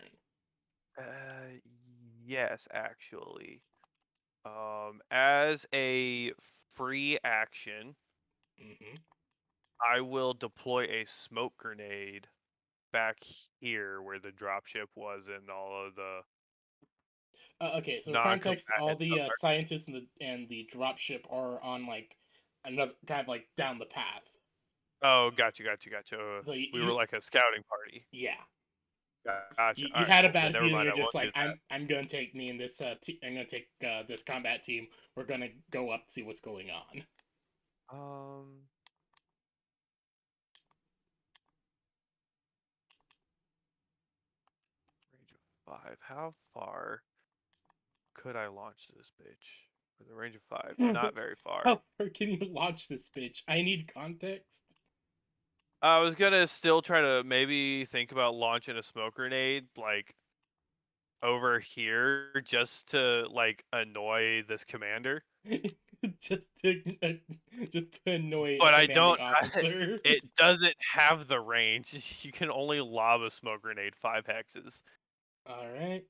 Speaker 2: Yes, actually. As a free action,
Speaker 1: Mm-hmm.
Speaker 2: I will deploy a smoke grenade back here where the dropship was and all of the
Speaker 1: Okay, so for context, all
Speaker 2: non-combatants
Speaker 1: the
Speaker 2: up there.
Speaker 1: scientists and the dropship are on like another kind of like down the path.
Speaker 2: Oh, gotcha.
Speaker 1: So
Speaker 2: We were like a scouting party.
Speaker 1: yeah,
Speaker 2: Gotcha.
Speaker 1: you
Speaker 2: All right,
Speaker 1: had a
Speaker 2: cool. Then
Speaker 1: bad
Speaker 2: never
Speaker 1: feeling.
Speaker 2: mind.
Speaker 1: You're
Speaker 2: I
Speaker 1: just
Speaker 2: won't
Speaker 1: like
Speaker 2: do that.
Speaker 1: I'm gonna take me and this I'm gonna take this combat team. We're gonna go up see what's going on.
Speaker 2: Range of 5. How far could I launch this bitch? With a range of 5, not very far.
Speaker 1: How far can you launch this bitch? I need context.
Speaker 2: I was gonna still try to maybe think about launching a smoke grenade, like over here, just to like annoy this commander.
Speaker 1: just to annoy
Speaker 2: But
Speaker 1: a
Speaker 2: I
Speaker 1: commanding
Speaker 2: don't.
Speaker 1: officer.
Speaker 2: It doesn't have the range. You can only lob a smoke grenade 5 hexes.
Speaker 1: All right.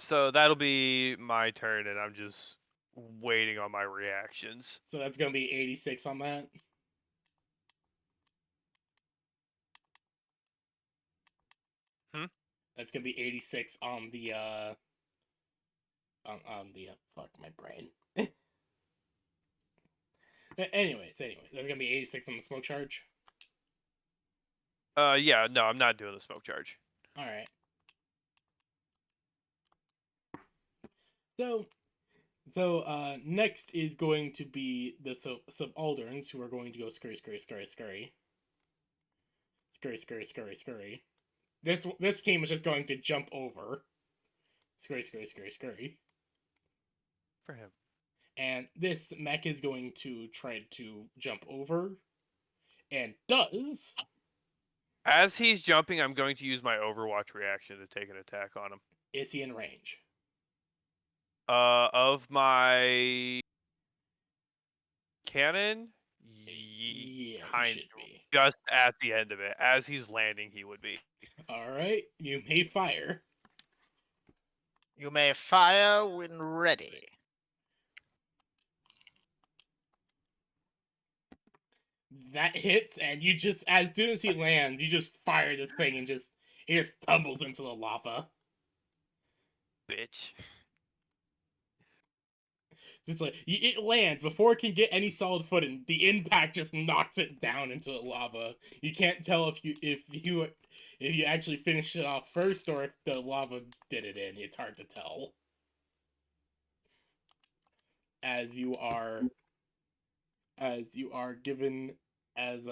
Speaker 2: So that'll be my turn, and I'm just waiting on my reactions.
Speaker 1: So that's gonna be 86 on that. That's gonna be 86 on the on the fuck my brain. Anyways, that's gonna be 86 on the smoke charge.
Speaker 2: Yeah, no, I'm not doing the smoke charge.
Speaker 1: All right. So next is going to be the subalterns who are going to go scurry. This team is just going to jump over. Scurry.
Speaker 2: For him.
Speaker 1: And this mech is going to try to jump over. And does.
Speaker 2: As he's jumping, I'm going to use my Overwatch reaction to take an attack on him.
Speaker 1: Is he in range?
Speaker 2: Of my cannon?
Speaker 1: Yeah,
Speaker 2: Kind
Speaker 1: he should be.
Speaker 2: just at the end of it. As he's landing, he would be.
Speaker 1: Alright, you may fire.
Speaker 3: You may fire when ready.
Speaker 1: That hits, and you just, as soon as he lands, you just fire this thing and it just tumbles into the lava.
Speaker 2: Bitch.
Speaker 1: Just like, it lands before it can get any solid footing. The impact just knocks it down into the lava. You can't tell if you actually finished it off first or if the lava did it in. It's hard to tell. As you are given as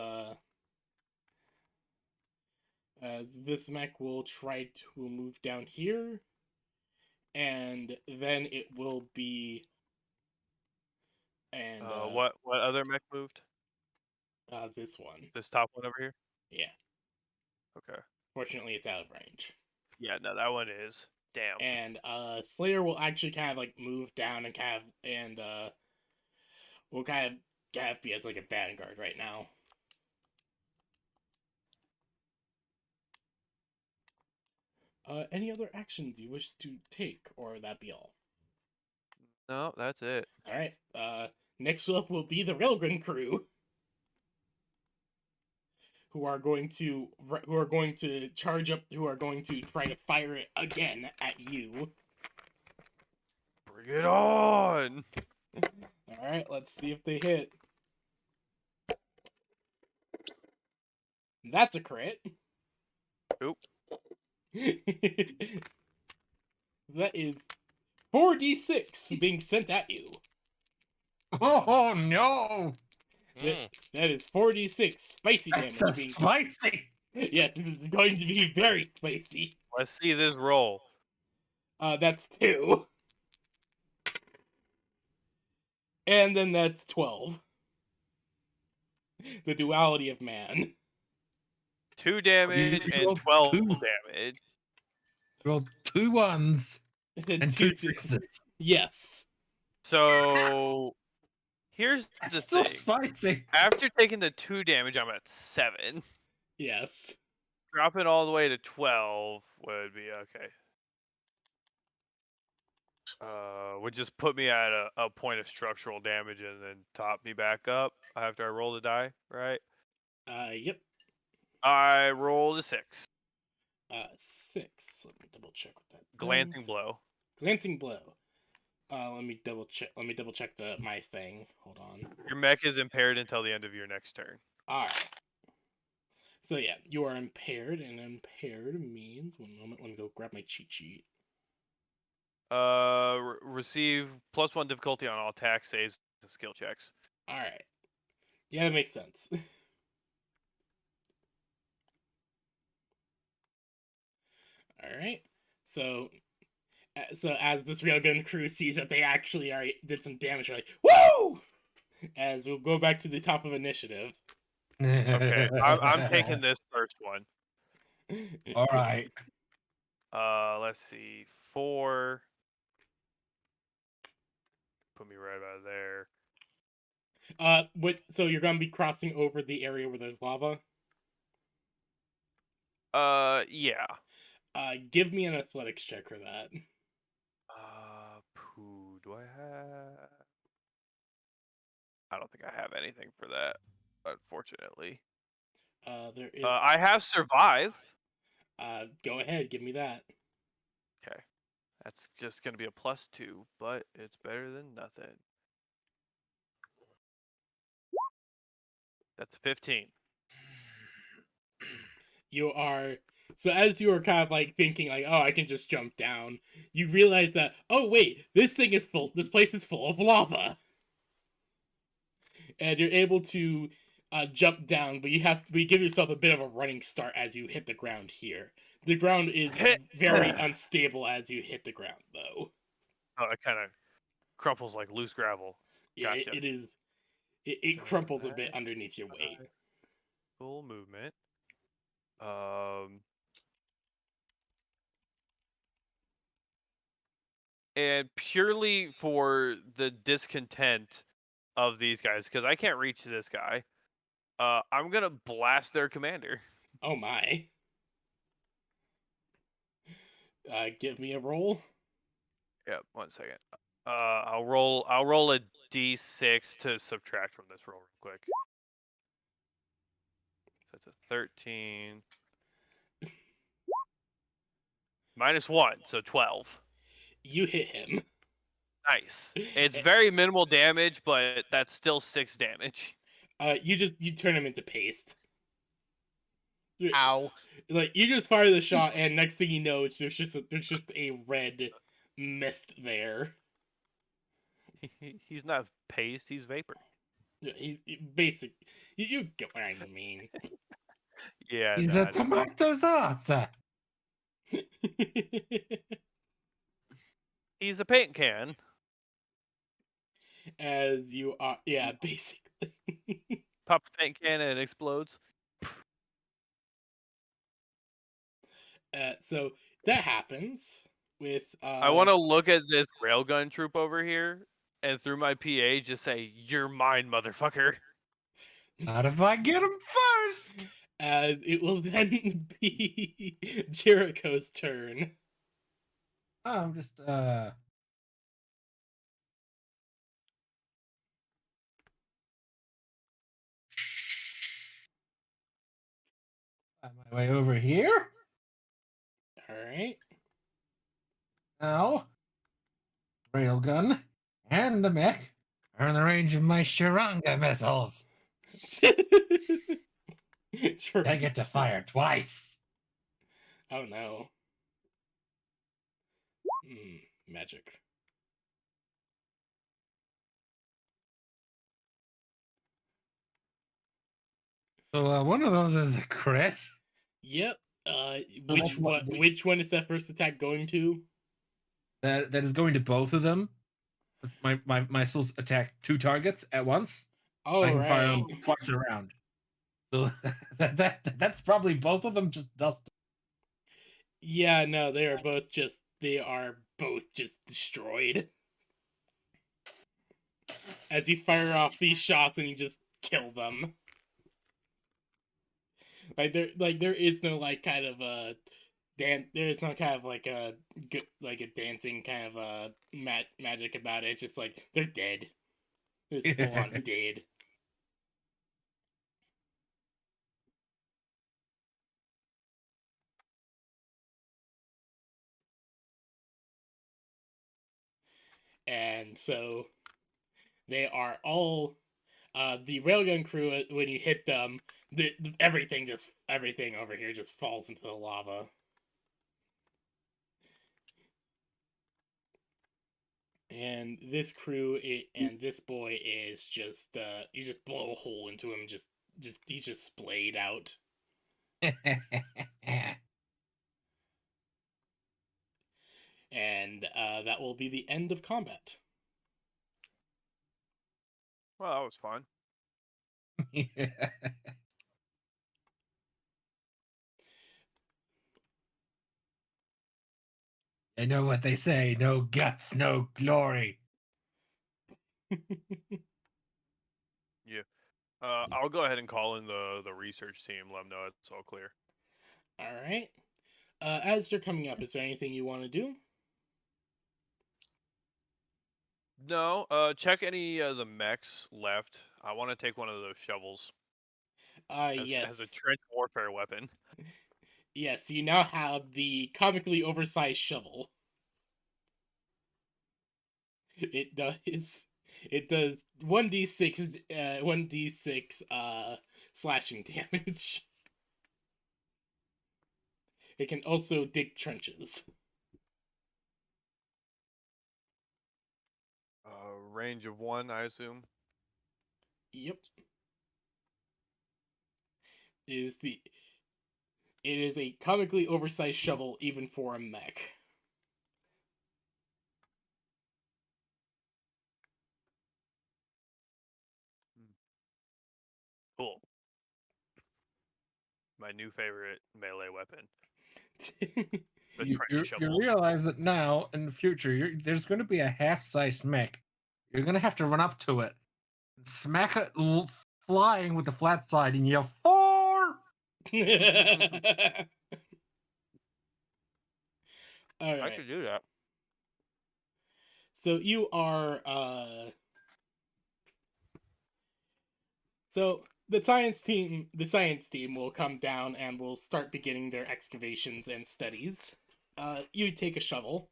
Speaker 1: this mech will try to move down here, and then it will be and
Speaker 2: what other mech moved?
Speaker 1: this one.
Speaker 2: This top one over here?
Speaker 1: Yeah.
Speaker 2: Okay.
Speaker 1: Fortunately, it's out of range.
Speaker 2: Yeah, no, that one is. Damn.
Speaker 1: And Slayer will actually kind of like move down and will kind of be as like a vanguard right now. Any other actions you wish to take, or that be all?
Speaker 2: No, that's it.
Speaker 1: All right. Next up will be the Railgun crew, who are going to charge up, who are going to try to fire it again at you.
Speaker 2: Bring it on!
Speaker 1: All right. Let's see if they hit. That's a crit.
Speaker 2: Oop.
Speaker 1: That is 4d6 being sent at you.
Speaker 4: Oh no!
Speaker 1: That is 4d6 spicy damage
Speaker 4: That's a
Speaker 1: being.
Speaker 4: spicy.
Speaker 1: Yes, this is going to be very spicy.
Speaker 2: Let's see this roll.
Speaker 1: That's 2. And then that's 12. The duality of man.
Speaker 2: 2 damage and
Speaker 4: rolled
Speaker 2: 12
Speaker 4: 2.
Speaker 2: damage.
Speaker 4: Rolled 2 1s and 2 6s.
Speaker 1: Yes.
Speaker 2: So here's
Speaker 4: That's
Speaker 2: the
Speaker 4: still
Speaker 2: thing.
Speaker 4: spicy.
Speaker 2: After taking the 2 damage, I'm at 7.
Speaker 1: Yes.
Speaker 2: Dropping all the way to 12 would be okay. Would just put me at a point of structural damage and then top me back up after I roll the die, right?
Speaker 1: Yep.
Speaker 2: I rolled a 6.
Speaker 1: 6. Let me double check what that
Speaker 2: Glancing
Speaker 1: does.
Speaker 2: blow.
Speaker 1: Glancing blow. Let me double check. Let me double check my thing. Hold on.
Speaker 2: Your mech is impaired until the end of your next turn.
Speaker 1: All right. So yeah, you are impaired, and impaired means 1 moment. Let me go grab my cheat sheet.
Speaker 2: Receive +1 difficulty on all attack saves and skill checks.
Speaker 1: All right. Yeah, that makes sense. All right. So as this railgun crew sees that they actually did some damage, they're like, "Woo!" As we'll go back to the top of initiative.
Speaker 2: Okay, I'm taking this first one.
Speaker 4: All right.
Speaker 2: Let's see, 4. Put me right about there.
Speaker 1: So you're gonna be crossing over the area where there's lava?
Speaker 2: Yeah.
Speaker 1: Give me an athletics check for that.
Speaker 2: Do I have? I don't think I have anything for that, unfortunately.
Speaker 1: There is.
Speaker 2: I have survive.
Speaker 1: Go ahead, give me that.
Speaker 2: Okay, that's just gonna be a +2, but it's better than nothing. That's a 15.
Speaker 1: You are. So as you are kind of like thinking like, oh, I can just jump down, you realize that, oh wait, this place is full of lava. And you're able to jump down, but you give yourself a bit of a running start as you hit the ground here. The ground is very unstable as you hit the ground, though.
Speaker 2: Oh, it kind of crumples like loose gravel.
Speaker 1: Yeah,
Speaker 2: Gotcha.
Speaker 1: it is. It
Speaker 2: So
Speaker 1: crumples a bit underneath your weight.
Speaker 2: Full movement. And purely for the discontent of these guys, because I can't reach this guy, I'm gonna blast their commander.
Speaker 1: Oh my. Give me a roll.
Speaker 2: Yep, 1 second. I'll roll a d6 to subtract from this roll real quick. So it's a 13. -1, so 12.
Speaker 1: You hit him.
Speaker 2: Nice. It's very minimal damage, but that's still 6 damage.
Speaker 1: You turn him into paste.
Speaker 3: Ow.
Speaker 1: Like you just fire the shot, and next thing you know, there's just a red mist there.
Speaker 2: He's not paste, he's vapor.
Speaker 1: Yeah, basic. You get what I mean.
Speaker 2: Yeah.
Speaker 4: He's
Speaker 2: no,
Speaker 4: a tomato sauce.
Speaker 2: He's a paint can.
Speaker 1: As you are, yeah, basically.
Speaker 2: Pop a paint can and it explodes.
Speaker 1: So that happens with.
Speaker 2: I want to look at this railgun troop over here, and through my PA, just say, "You're mine, motherfucker."
Speaker 4: Not if I get him first.
Speaker 1: As it will then be Jericho's turn.
Speaker 4: I'm just find my way over here.
Speaker 1: All right.
Speaker 4: Now, railgun and the mech are in the range of my Shuranga missiles.
Speaker 1: Sure.
Speaker 4: I get to fire twice.
Speaker 1: Oh no. Magic.
Speaker 4: So one of those is a crit.
Speaker 1: Yep.
Speaker 4: that's what-
Speaker 1: Which one is that first attack going to?
Speaker 4: That is going to both of them. My missiles attack 2 targets at once.
Speaker 1: All
Speaker 4: I can fire
Speaker 1: right.
Speaker 4: them twice around. So that's probably both of them just dust.
Speaker 1: Yeah, no, they are both just destroyed. As you fire off these shots and you just kill them. There is no like kind of a there is no kind of like a good like a dancing kind of magic about it. It's just like they're dead. They're just full on dead. And so they are all the railgun crew. When you hit them, everything over here just falls into the lava. And this crew and this boy is just you just blow a hole into him, just he's just splayed out. And that will be the end of combat.
Speaker 2: Well, that was fun.
Speaker 4: I know what they say: no guts, no glory.
Speaker 2: Yeah. I'll go ahead and call in the research team. Let them know it's all clear.
Speaker 1: All right. As they're coming up, is there anything you want to do?
Speaker 2: No. Check any of the mechs left. I want to take one of those shovels
Speaker 1: Yes.
Speaker 2: as a trench warfare weapon.
Speaker 1: Yes, you now have the comically oversized shovel. It does 1d6 slashing damage. It can also dig trenches.
Speaker 2: Range of 1, I assume.
Speaker 1: Yep. It is a comically oversized shovel even for a mech.
Speaker 2: Cool. My new favorite melee weapon. The
Speaker 4: You
Speaker 2: trench shovel.
Speaker 4: you realize that now in the future, there's going to be a half-sized mech. You're going to have to run up to it, smack it flying with the flat side, and yell "4!"
Speaker 1: All
Speaker 2: I
Speaker 1: right.
Speaker 2: could do that.
Speaker 1: So you are so the science team will come down and will start beginning their excavations and studies. You take a shovel.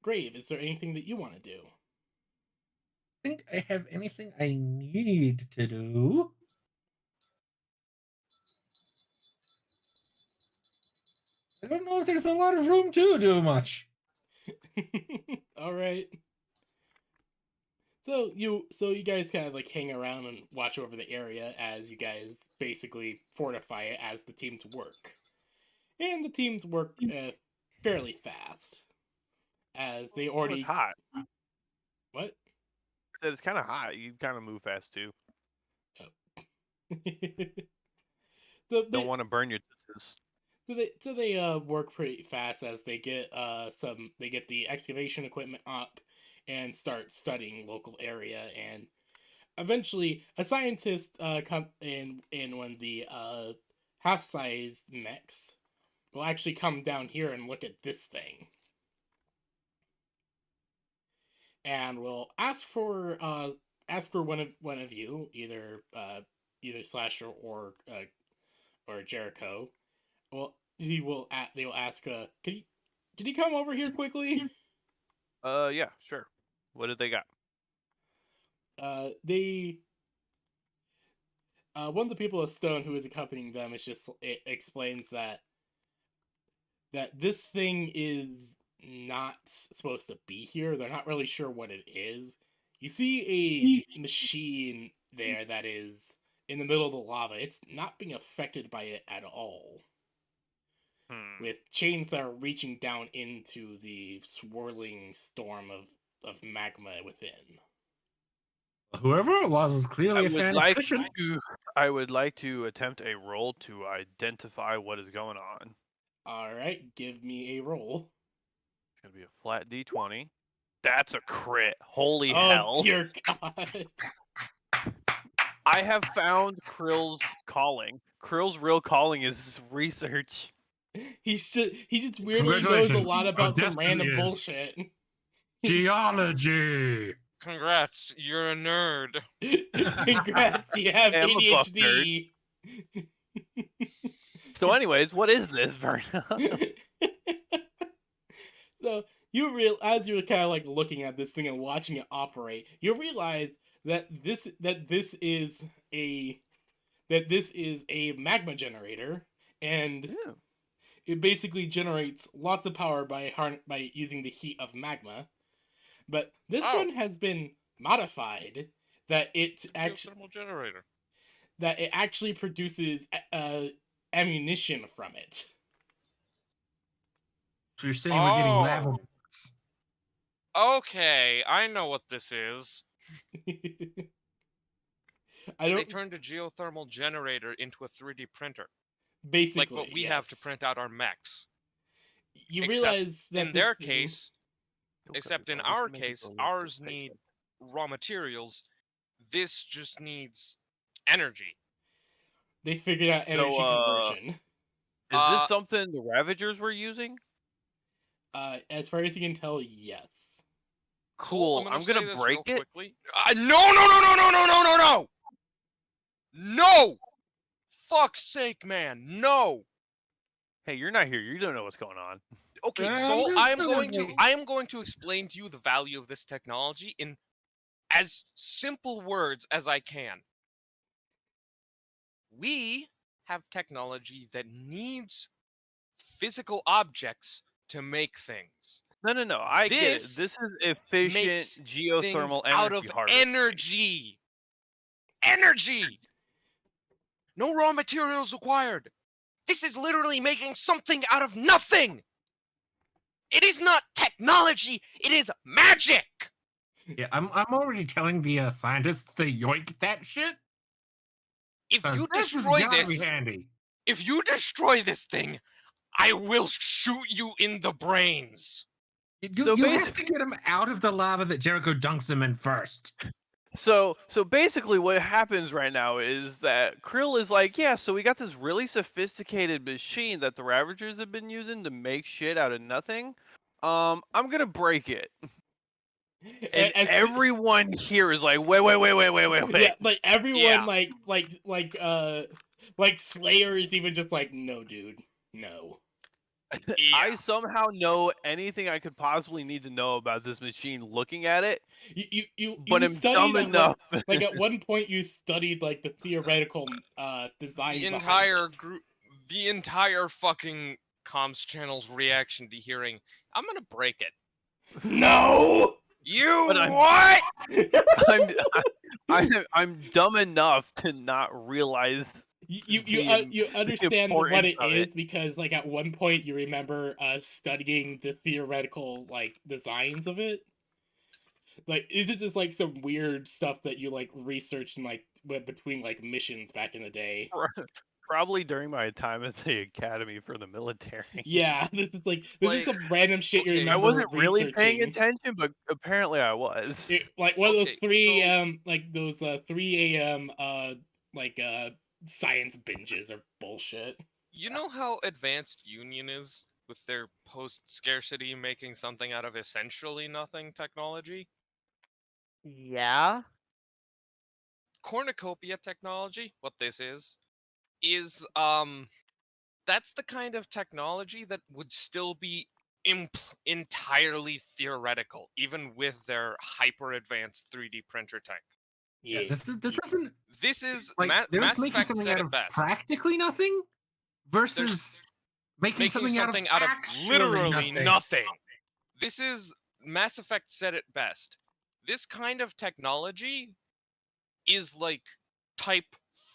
Speaker 1: Grave, is there anything that you want to do?
Speaker 4: Think I have anything I need to do? I don't know if there's a lot of room to do much.
Speaker 1: All right. So you guys kind of like hang around and watch over the area as you guys basically fortify it as the teams work, and the teams work fairly fast, as they
Speaker 2: Well,
Speaker 1: already
Speaker 2: it's hot.
Speaker 1: what?
Speaker 2: It's kind of hot. You kind of move fast too.
Speaker 1: so
Speaker 2: Don't want to burn your tootsies.
Speaker 1: they work pretty fast as they get the excavation equipment up and start studying local area, and eventually a scientist come in when the half-sized mechs will actually come down here and look at this thing, and will ask for one of you, either Slasher or Jericho. Well, they will ask, can you come over here quickly?
Speaker 2: Yeah, sure. What did they got?
Speaker 1: They one of the people of Stone who is accompanying them it explains that this thing is not supposed to be here. They're not really sure what it is. You see a machine there that is in the middle of the lava. It's not being affected by it at all, with chains that are reaching down into the swirling storm of magma within.
Speaker 4: Whoever it was is clearly a fan of fishing.
Speaker 2: I would like to attempt a roll to identify what is going on.
Speaker 1: All right, give me a roll.
Speaker 2: It's gonna be a flat D20. That's a crit. Holy
Speaker 1: Oh
Speaker 2: hell!
Speaker 1: dear God!
Speaker 2: I have found Krill's calling. Krill's real calling is research.
Speaker 1: He just weirdly knows a lot
Speaker 4: Congratulations.
Speaker 1: about
Speaker 4: Our
Speaker 1: some random
Speaker 4: destiny is-
Speaker 1: bullshit.
Speaker 4: Geology.
Speaker 5: Congrats, you're a nerd.
Speaker 1: Congrats, you have
Speaker 2: I'm a buff
Speaker 1: ADHD.
Speaker 2: So, anyways, what is this, Verna?
Speaker 1: So as you're kind of like looking at this thing and watching it operate, you realize that this is a magma generator, and
Speaker 2: Yeah.
Speaker 1: it basically generates lots of power by using the heat of magma. But this
Speaker 5: Oh.
Speaker 1: one has been modified that it
Speaker 5: Geothermal generator.
Speaker 1: actually produces ammunition from it.
Speaker 4: So you're saying we're getting lava?
Speaker 5: Oh. Okay, I know what this is.
Speaker 1: I
Speaker 5: They
Speaker 1: don't
Speaker 5: turned a geothermal generator into a 3D printer,
Speaker 1: basically
Speaker 5: like what we have to
Speaker 1: yes.
Speaker 5: print out our mechs.
Speaker 1: You
Speaker 5: except
Speaker 1: realize that
Speaker 5: In their
Speaker 1: this thing-
Speaker 5: case, except in our case, ours need raw materials. This just needs energy.
Speaker 1: they figured out energy conversion.
Speaker 2: Is this something the Ravagers were using?
Speaker 1: As far as you can tell, yes.
Speaker 2: Cool. I'm gonna
Speaker 5: say this
Speaker 2: break
Speaker 5: real
Speaker 2: it.
Speaker 5: quickly. No! No! Fuck's sake, man! No!
Speaker 2: Hey, you're not here. You don't know what's going on.
Speaker 5: Okay,
Speaker 4: I'm
Speaker 5: so
Speaker 4: just
Speaker 5: I
Speaker 4: gonna
Speaker 5: am going to explain to you the value of this technology in as simple words as I can. We have technology that needs physical objects to make things.
Speaker 2: No. I get it.
Speaker 5: This
Speaker 2: This is efficient
Speaker 5: makes
Speaker 2: geothermal
Speaker 5: things out
Speaker 2: energy
Speaker 5: of
Speaker 2: harvesting.
Speaker 5: energy. Energy. No raw materials required. This is literally making something out of nothing. It is not technology. It is magic.
Speaker 4: Yeah, I'm already telling the scientists to yoink that shit.
Speaker 5: If
Speaker 4: 'cause
Speaker 5: you
Speaker 4: this has
Speaker 5: destroy
Speaker 4: gotta be
Speaker 5: this,
Speaker 4: handy.
Speaker 5: if you destroy this thing, I will shoot you in the brains.
Speaker 4: You,
Speaker 2: So
Speaker 4: you have
Speaker 2: basi-
Speaker 4: to get him out of the lava that Jericho dunks him in first.
Speaker 2: So basically what happens right now is that Krill is like, yeah, so we got this really sophisticated machine that the Ravagers have been using to make shit out of nothing. I'm gonna break it. And
Speaker 1: As-
Speaker 2: everyone here is like, wait.
Speaker 1: yeah, like everyone,
Speaker 5: Yeah.
Speaker 1: like Slayer is even just like, no, dude, no.
Speaker 2: I somehow know anything I could possibly need to know about this machine looking at it,
Speaker 1: You
Speaker 2: but
Speaker 1: you
Speaker 2: I'm
Speaker 1: studied
Speaker 2: dumb
Speaker 1: at
Speaker 2: enough.
Speaker 1: like at one point you studied like the theoretical design.
Speaker 5: The
Speaker 1: behind
Speaker 5: entire
Speaker 1: it.
Speaker 5: group, the entire fucking comms channel's reaction to hearing, I'm gonna break it.
Speaker 1: No.
Speaker 5: You
Speaker 2: But I'm-
Speaker 5: what?
Speaker 2: I'm dumb enough to not realize.
Speaker 1: You understand what
Speaker 2: importance
Speaker 1: it
Speaker 2: of
Speaker 1: is
Speaker 2: it.
Speaker 1: because like at one point you remember studying the theoretical like designs of it. Like, is it just like some weird stuff that you like researched in like between like missions back in the day?
Speaker 2: Probably during my time at the academy for the military.
Speaker 1: Yeah, this is
Speaker 5: Like,
Speaker 1: some random shit you
Speaker 5: okay.
Speaker 1: remember
Speaker 2: I wasn't really paying
Speaker 1: researching.
Speaker 2: attention, but apparently I was.
Speaker 1: Like one of those
Speaker 5: Okay,
Speaker 1: 3
Speaker 5: so-
Speaker 1: a.m. like those 3 a.m. Science binges are bullshit.
Speaker 5: You know how advanced Union is with their post-scarcity making something out of essentially nothing technology?
Speaker 3: Yeah.
Speaker 5: Cornucopia technology, what this is that's the kind of technology that would still be entirely theoretical, even with their hyper advanced 3D printer tech.
Speaker 1: Yeah,
Speaker 4: This isn't
Speaker 5: This is
Speaker 4: like they're
Speaker 5: Mass
Speaker 4: just making
Speaker 5: Effect
Speaker 4: something
Speaker 5: said
Speaker 4: out
Speaker 5: it
Speaker 4: of
Speaker 5: best.
Speaker 4: practically nothing versus making something out of actually
Speaker 5: literally
Speaker 4: nothing.
Speaker 5: nothing. This is Mass Effect said it best. This kind of technology is like type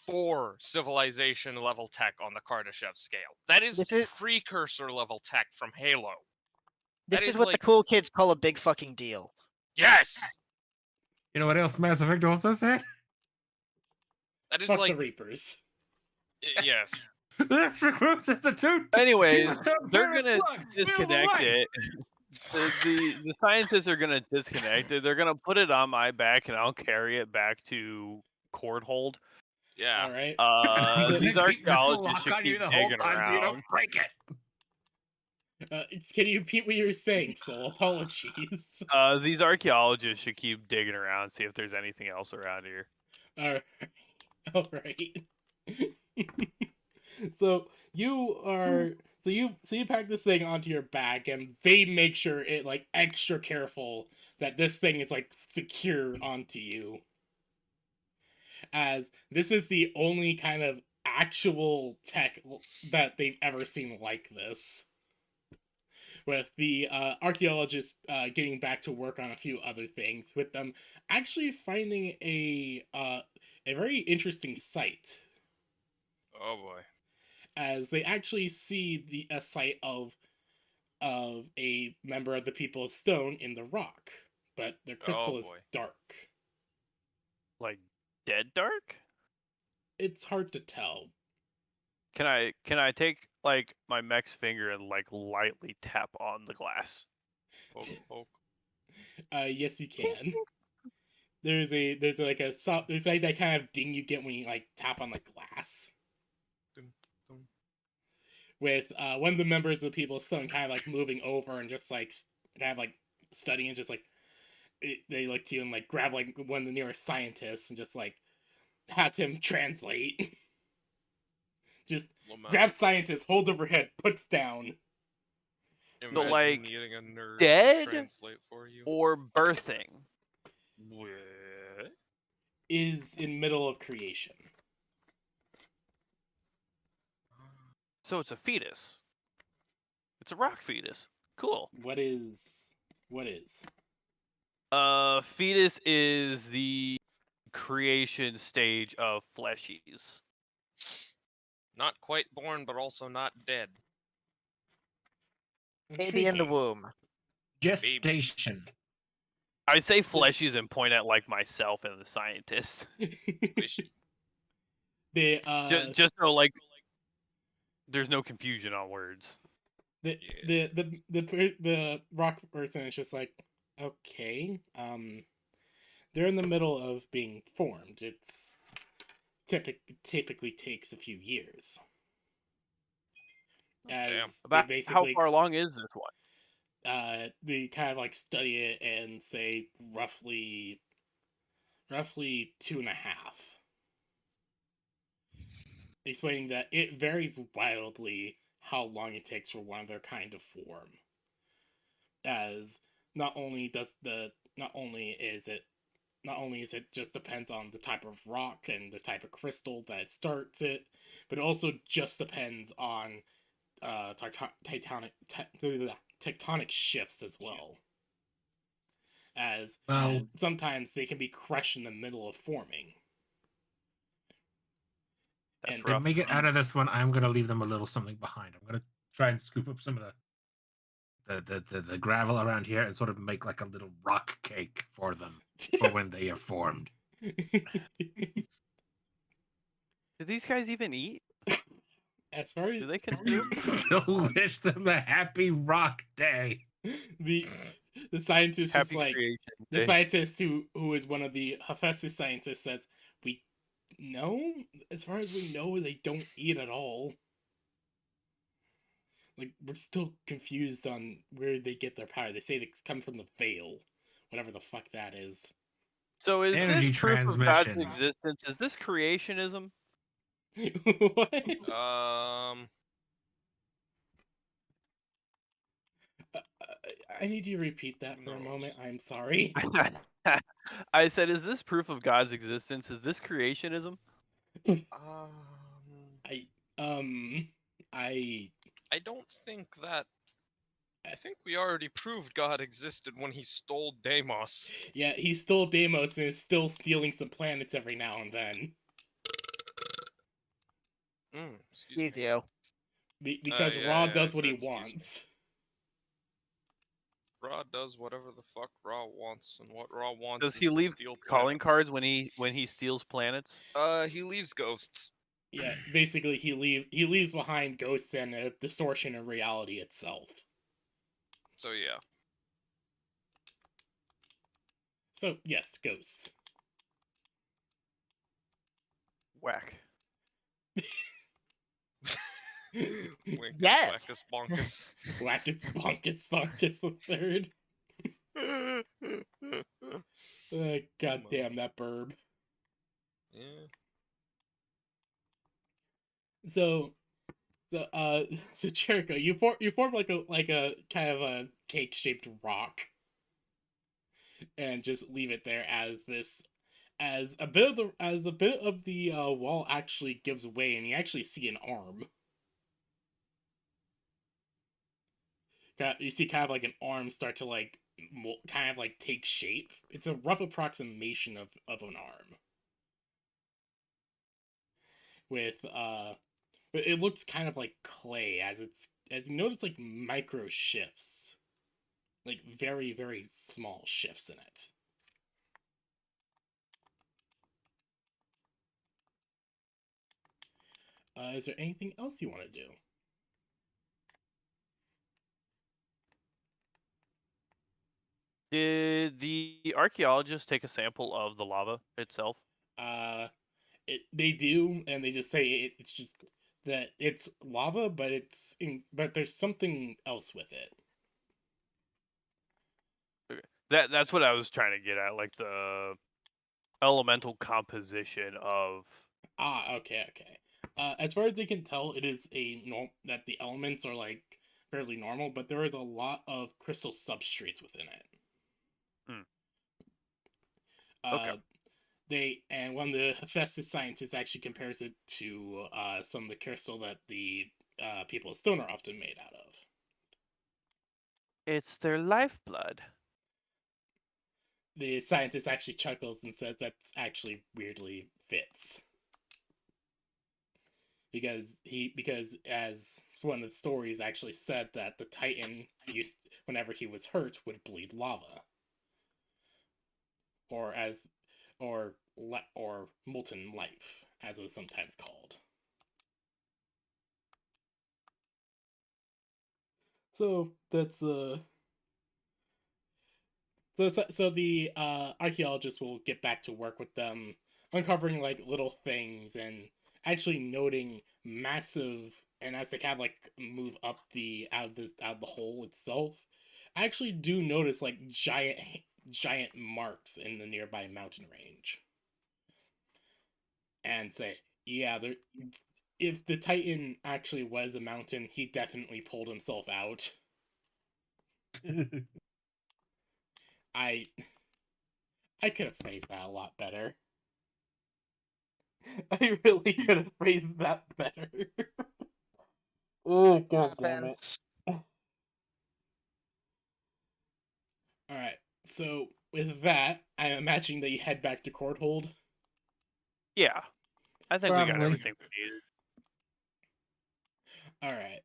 Speaker 5: 4 civilization level tech on the Kardashev scale. That is
Speaker 3: This is-
Speaker 5: precursor level tech from Halo.
Speaker 3: This
Speaker 5: That
Speaker 3: is
Speaker 5: is
Speaker 3: what
Speaker 5: like-
Speaker 3: the cool kids call a big fucking deal.
Speaker 5: Yes.
Speaker 4: You know what else Mass Effect also said?
Speaker 5: That is
Speaker 1: Fuck
Speaker 5: like
Speaker 1: the Reapers.
Speaker 5: yes.
Speaker 4: This recruits as a two.
Speaker 2: Anyways, they're
Speaker 4: Terra
Speaker 2: gonna
Speaker 4: slug, feel the
Speaker 2: disconnect
Speaker 4: light.
Speaker 2: it. The scientists are gonna disconnect it. They're gonna put it on my back, and I'll carry it back to Courthold.
Speaker 5: Yeah.
Speaker 1: All right.
Speaker 4: I'm
Speaker 1: So-
Speaker 2: These
Speaker 4: gonna keep this
Speaker 2: archaeologists
Speaker 4: lock
Speaker 2: should
Speaker 4: on you
Speaker 2: keep
Speaker 4: the whole
Speaker 2: digging
Speaker 4: time so you don't
Speaker 2: around.
Speaker 4: break it.
Speaker 1: Can you repeat what you were saying, Soul? Apologies.
Speaker 2: These archaeologists should keep digging around, see if there's anything else around here.
Speaker 1: All right. So you pack this thing onto your back, and they make sure it like extra careful that this thing is like secure onto you. As this is the only kind of actual tech that they've ever seen like this. With the archaeologists getting back to work on a few other things, with them actually finding a very interesting site,
Speaker 5: Oh boy.
Speaker 1: as they actually see a site of a member of the people of Stone in the rock, but their crystal is
Speaker 5: boy.
Speaker 1: dark.
Speaker 2: Like dead dark?
Speaker 1: It's hard to tell.
Speaker 2: Can I take like my mech's finger and like lightly tap on the glass?
Speaker 5: Poke, poke.
Speaker 1: Yes, you can. There's like that kind of ding you get when you like tap on the glass.
Speaker 5: Dum, dum.
Speaker 1: With one of the members of the people of Stone kind of like moving over and just like kind of like studying and just like they look to you and like grab like one of the nearest scientists and just like has him translate. Just
Speaker 5: Lament.
Speaker 1: grabs scientist, holds overhead, puts down.
Speaker 5: Imagine
Speaker 2: like,
Speaker 5: needing a nerd
Speaker 2: dead
Speaker 5: to translate for you.
Speaker 2: Or birthing?
Speaker 5: What?
Speaker 1: Is in middle of creation.
Speaker 2: So it's a fetus. It's a rock fetus. Cool.
Speaker 1: What is?
Speaker 2: Fetus is the creation stage of fleshies.
Speaker 5: Not quite born, but also not dead.
Speaker 3: Baby in the
Speaker 1: Intriguing.
Speaker 3: womb.
Speaker 4: Gestation.
Speaker 2: I say fleshies and point at like myself and the scientist.
Speaker 5: Squishy.
Speaker 1: the
Speaker 2: Just so like there's no confusion on words.
Speaker 1: the rock person is just like, okay, they're in the middle of being formed. It's typically takes a few years.
Speaker 5: Damn.
Speaker 1: As
Speaker 2: About
Speaker 1: they
Speaker 2: how
Speaker 1: basically
Speaker 2: far along is this one?
Speaker 1: they kind of like study it and say roughly 2.5. Explaining that it varies wildly how long it takes for one of their kind to form. As not only is it just depends on the type of rock and the type of crystal that starts it, but it also just depends on tectonic shifts as well. As
Speaker 4: Well,
Speaker 1: sometimes they can be crushed in the middle of forming.
Speaker 2: That's
Speaker 1: And-
Speaker 4: to
Speaker 2: rough.
Speaker 4: make it out of this one, I'm gonna leave them a little something behind. I'm gonna try and scoop up some of the gravel around here and sort of make like a little rock cake for them for when they are formed.
Speaker 2: Do these guys even eat?
Speaker 1: As far as
Speaker 2: Do they consume?
Speaker 4: Still wish them a happy rock day.
Speaker 1: the scientist just
Speaker 2: Happy
Speaker 1: like
Speaker 2: creation.
Speaker 1: the
Speaker 2: day.
Speaker 1: scientist who is one of the Hephaestus scientists says, as far as we know, they don't eat at all. Like, we're still confused on where they get their power. They say they come from the veil, whatever the fuck that is.
Speaker 2: So is
Speaker 4: Energy
Speaker 2: this proof of God's
Speaker 4: transmission.
Speaker 2: existence? Is this creationism?
Speaker 1: What? I need you to repeat that for a
Speaker 5: No.
Speaker 1: moment. I'm sorry.
Speaker 2: I said, is this proof of God's existence? Is this creationism?
Speaker 5: I don't think that. I think we already proved God existed when he stole Deimos.
Speaker 1: Yeah, he stole Deimos and is still stealing some planets every now and then.
Speaker 5: Excuse me.
Speaker 3: Excuse you.
Speaker 1: Because
Speaker 5: yeah,
Speaker 1: Ra
Speaker 5: yeah,
Speaker 1: does
Speaker 5: I
Speaker 1: what he
Speaker 5: said excuse me.
Speaker 1: wants.
Speaker 5: Ra does whatever the fuck Ra wants, and what Ra wants
Speaker 2: Does
Speaker 5: is
Speaker 2: he
Speaker 5: to
Speaker 2: leave
Speaker 5: steal
Speaker 2: calling
Speaker 5: planets.
Speaker 2: cards when he steals planets?
Speaker 5: He leaves ghosts.
Speaker 1: Yeah, basically he leaves behind ghosts and a distortion of reality itself.
Speaker 5: So yeah.
Speaker 1: So yes, ghosts.
Speaker 2: Whack.
Speaker 5: Wink,
Speaker 3: Yes.
Speaker 5: wackus bonkus.
Speaker 1: Wackus Bonkus Thunkus the third. God damn that burb.
Speaker 5: Yeah.
Speaker 1: So so Jericho, you form like a kind of a cake shaped rock, and just leave it there as this as a bit of the wall actually gives way, and you actually see an arm. You see kind of like an arm start to like kind of like take shape. It's a rough approximation of an arm. With but it looks kind of like clay as you notice like micro shifts. Like very, very small shifts in it. Is there anything else you want to do?
Speaker 2: Did the archaeologist take a sample of the lava itself?
Speaker 1: They do, and they just say it's just that it's lava, but but there's something else with it.
Speaker 2: Okay. That's what I was trying to get at, like the elemental composition of.
Speaker 1: Ah, okay. As far as they can tell, it is that the elements are like fairly normal, but there is a lot of crystal substrates within it.
Speaker 2: Okay.
Speaker 1: One of the Hephaestus scientists actually compares it to some of the crystal that the people of stone are often made out of.
Speaker 2: It's their lifeblood.
Speaker 1: The scientist actually chuckles and says that's actually weirdly fits. Because as one of the stories actually said that the Titan whenever he was hurt would bleed lava. Or molten life, as it was sometimes called. So that's so the archaeologists will get back to work with them, uncovering like little things and actually noting massive. And as they kind of like move up out of the hole itself, I actually do notice like giant marks in the nearby mountain range, and say, yeah, if the Titan actually was a mountain, he definitely pulled himself out. I could have phrased that a lot better. I really could have phrased that better. Oh, god damn it.
Speaker 3: Happens.
Speaker 1: Alright, so with that, I'm imagining that you head back to Courthold.
Speaker 2: Yeah, I think we got
Speaker 4: Probably.
Speaker 2: everything we needed.
Speaker 1: Alright,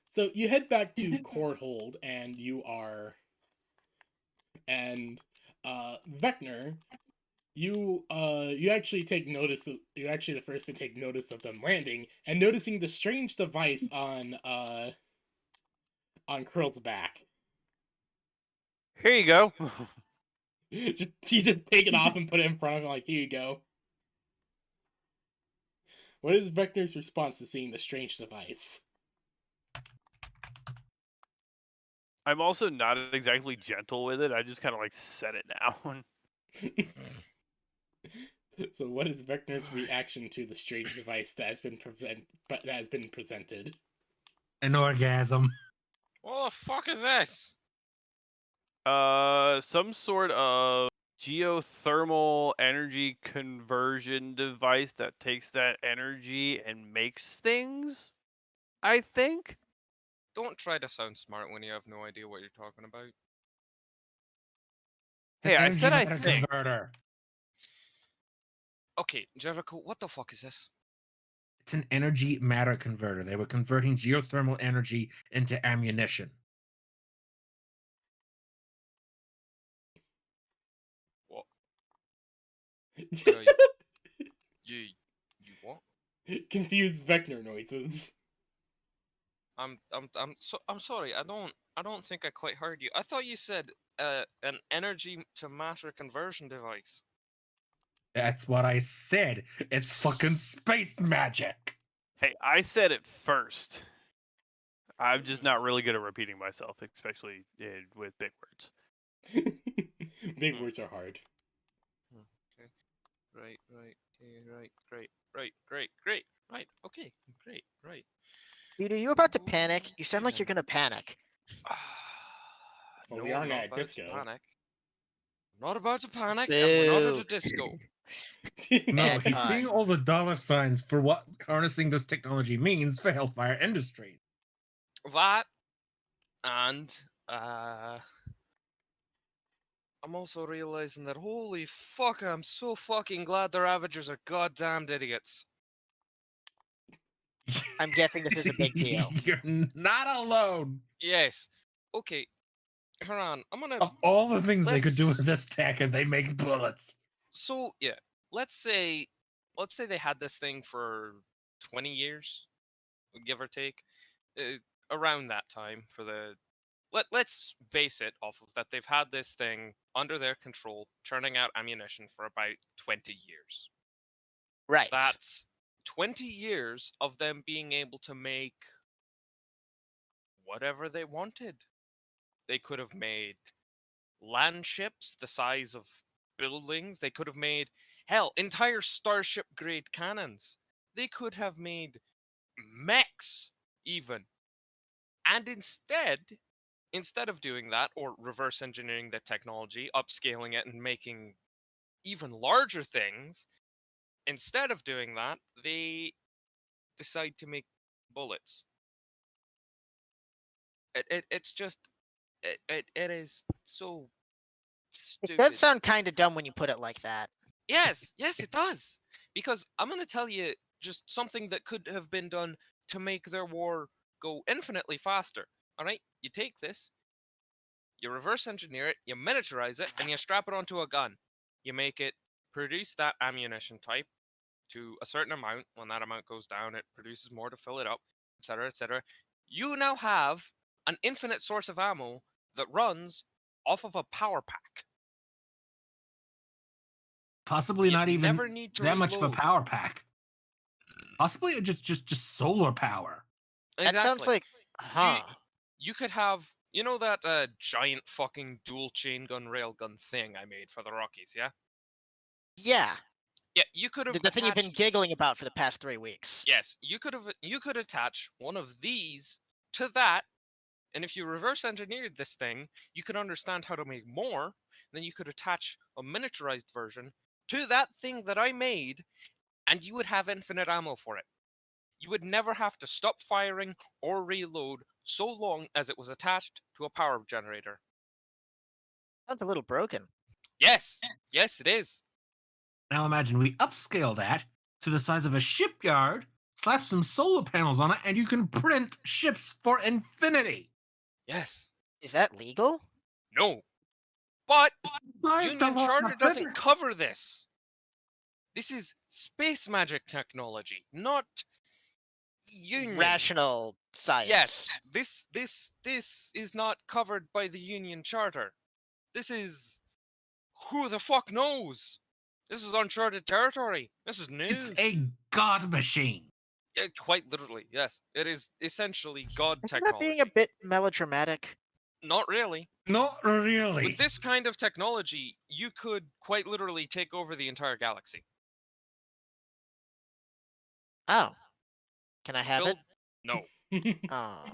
Speaker 1: so you head back to Courthold, and Vector, you actually take notice of, you're actually the first to take notice of them landing and noticing the strange device on Krill's back.
Speaker 2: Here you go.
Speaker 1: He just take it off and put it in front of him like, here you go. What is Vector's response to seeing the strange device?
Speaker 2: I'm also not exactly gentle with it. I just kind of like set it down.
Speaker 1: So what is Vector's reaction to the strange device that has been presented?
Speaker 4: An orgasm.
Speaker 5: What the fuck is this?
Speaker 2: Some sort of geothermal energy conversion device that takes that energy and makes things, I think.
Speaker 5: Don't try to sound smart when you have no idea what you're talking about.
Speaker 4: It's an
Speaker 2: Hey, I
Speaker 4: energy
Speaker 2: said I
Speaker 4: matter
Speaker 2: think.
Speaker 4: converter.
Speaker 5: Okay, Jericho, what the fuck is this?
Speaker 4: It's an energy matter converter. They were converting geothermal energy into ammunition.
Speaker 5: You what?
Speaker 1: Confused Vector noises.
Speaker 5: I'm sorry. I don't think I quite heard you. I thought you said an energy to matter conversion device.
Speaker 4: That's what I said. It's fucking space magic.
Speaker 2: Hey, I said it first. I'm just not really good at repeating myself, especially with big words.
Speaker 1: Big words are hard.
Speaker 5: Okay. Right. Right. Great. Right. Okay. Great. Right.
Speaker 3: Dude, are you about to panic? You sound like you're gonna panic.
Speaker 1: Well,
Speaker 5: No,
Speaker 1: we are
Speaker 5: I'm
Speaker 1: now
Speaker 5: not
Speaker 1: at
Speaker 5: about
Speaker 1: disco.
Speaker 5: to panic. I'm not about to panic, and we're not at
Speaker 3: Boo.
Speaker 5: a disco.
Speaker 4: No,
Speaker 3: Bad
Speaker 4: he's
Speaker 3: time.
Speaker 4: seeing all the dollar signs for what harnessing this technology means for Hellfire Industries.
Speaker 5: That, and I'm also realizing that holy fuck, I'm so fucking glad the Ravagers are goddamned idiots.
Speaker 3: I'm guessing this is a big deal.
Speaker 4: You're not alone.
Speaker 5: Yes. Okay. Haran, I'm gonna.
Speaker 4: Of all the things they could do with
Speaker 5: Let's-
Speaker 4: this tech, and they make bullets.
Speaker 5: So yeah, let's say they had this thing for 20 years, give or take, around that time for the. Let's base it off of that they've had this thing under their control, churning out ammunition for about 20 years.
Speaker 3: Right.
Speaker 5: That's 20 years of them being able to make whatever they wanted. They could have made land ships the size of buildings. They could have made, hell, entire starship grade cannons. They could have made mechs, even. And instead of doing that, or reverse engineering the technology, upscaling it, and making even larger things, instead of doing that, they decide to make bullets. It's just it is so
Speaker 3: It
Speaker 5: stupid.
Speaker 3: does sound kind of dumb when you put it like that.
Speaker 5: Yes, it does. Because I'm going to tell you just something that could have been done to make their war go infinitely faster. All right? You take this, you reverse engineer it, you miniaturize it, and you strap it onto a gun. You make it produce that ammunition type to a certain amount. When that amount goes down, it produces more to fill it up, etc., etc. You now have an infinite source of ammo that runs off of a power pack.
Speaker 4: Possibly
Speaker 5: You
Speaker 4: not even
Speaker 5: never need to
Speaker 4: that much of a
Speaker 5: reload.
Speaker 4: power pack. Possibly just solar power.
Speaker 3: That sounds like, huh?
Speaker 5: You could have, you know, that giant fucking dual chain gun railgun thing I made for the Rockies, yeah?
Speaker 3: Yeah,
Speaker 5: Yeah, you could have
Speaker 3: the thing you've been
Speaker 5: attached-
Speaker 3: giggling about for the past 3 weeks.
Speaker 5: Yes, you could attach one of these to that, and if you reverse engineered this thing, you could understand how to make more. Then you could attach a miniaturized version to that thing that I made, and you would have infinite ammo for it. You would never have to stop firing or reload so long as it was attached to a power generator.
Speaker 3: Sounds a little broken.
Speaker 5: Yes, it is.
Speaker 4: Now imagine we upscale that to the size of a shipyard, slap some solar panels on it, and you can print ships for infinity.
Speaker 5: Yes.
Speaker 3: Is that legal?
Speaker 5: No. But
Speaker 4: Why is the
Speaker 5: Union
Speaker 4: law
Speaker 5: Charter
Speaker 4: not
Speaker 5: doesn't
Speaker 4: printed?
Speaker 5: cover this. This is space magic technology, not Union.
Speaker 3: Rational science.
Speaker 5: Yes, this is not covered by the Union Charter. This is who the fuck knows. This is uncharted territory. This is new.
Speaker 4: It's a god machine.
Speaker 5: Yeah, quite literally, yes. It is essentially God
Speaker 3: Isn't that
Speaker 5: technology.
Speaker 3: being a bit melodramatic?
Speaker 5: Not really.
Speaker 4: Not really.
Speaker 5: With this kind of technology, you could quite literally take over the entire galaxy.
Speaker 3: Oh. Can I have it?
Speaker 5: No.
Speaker 3: Oh.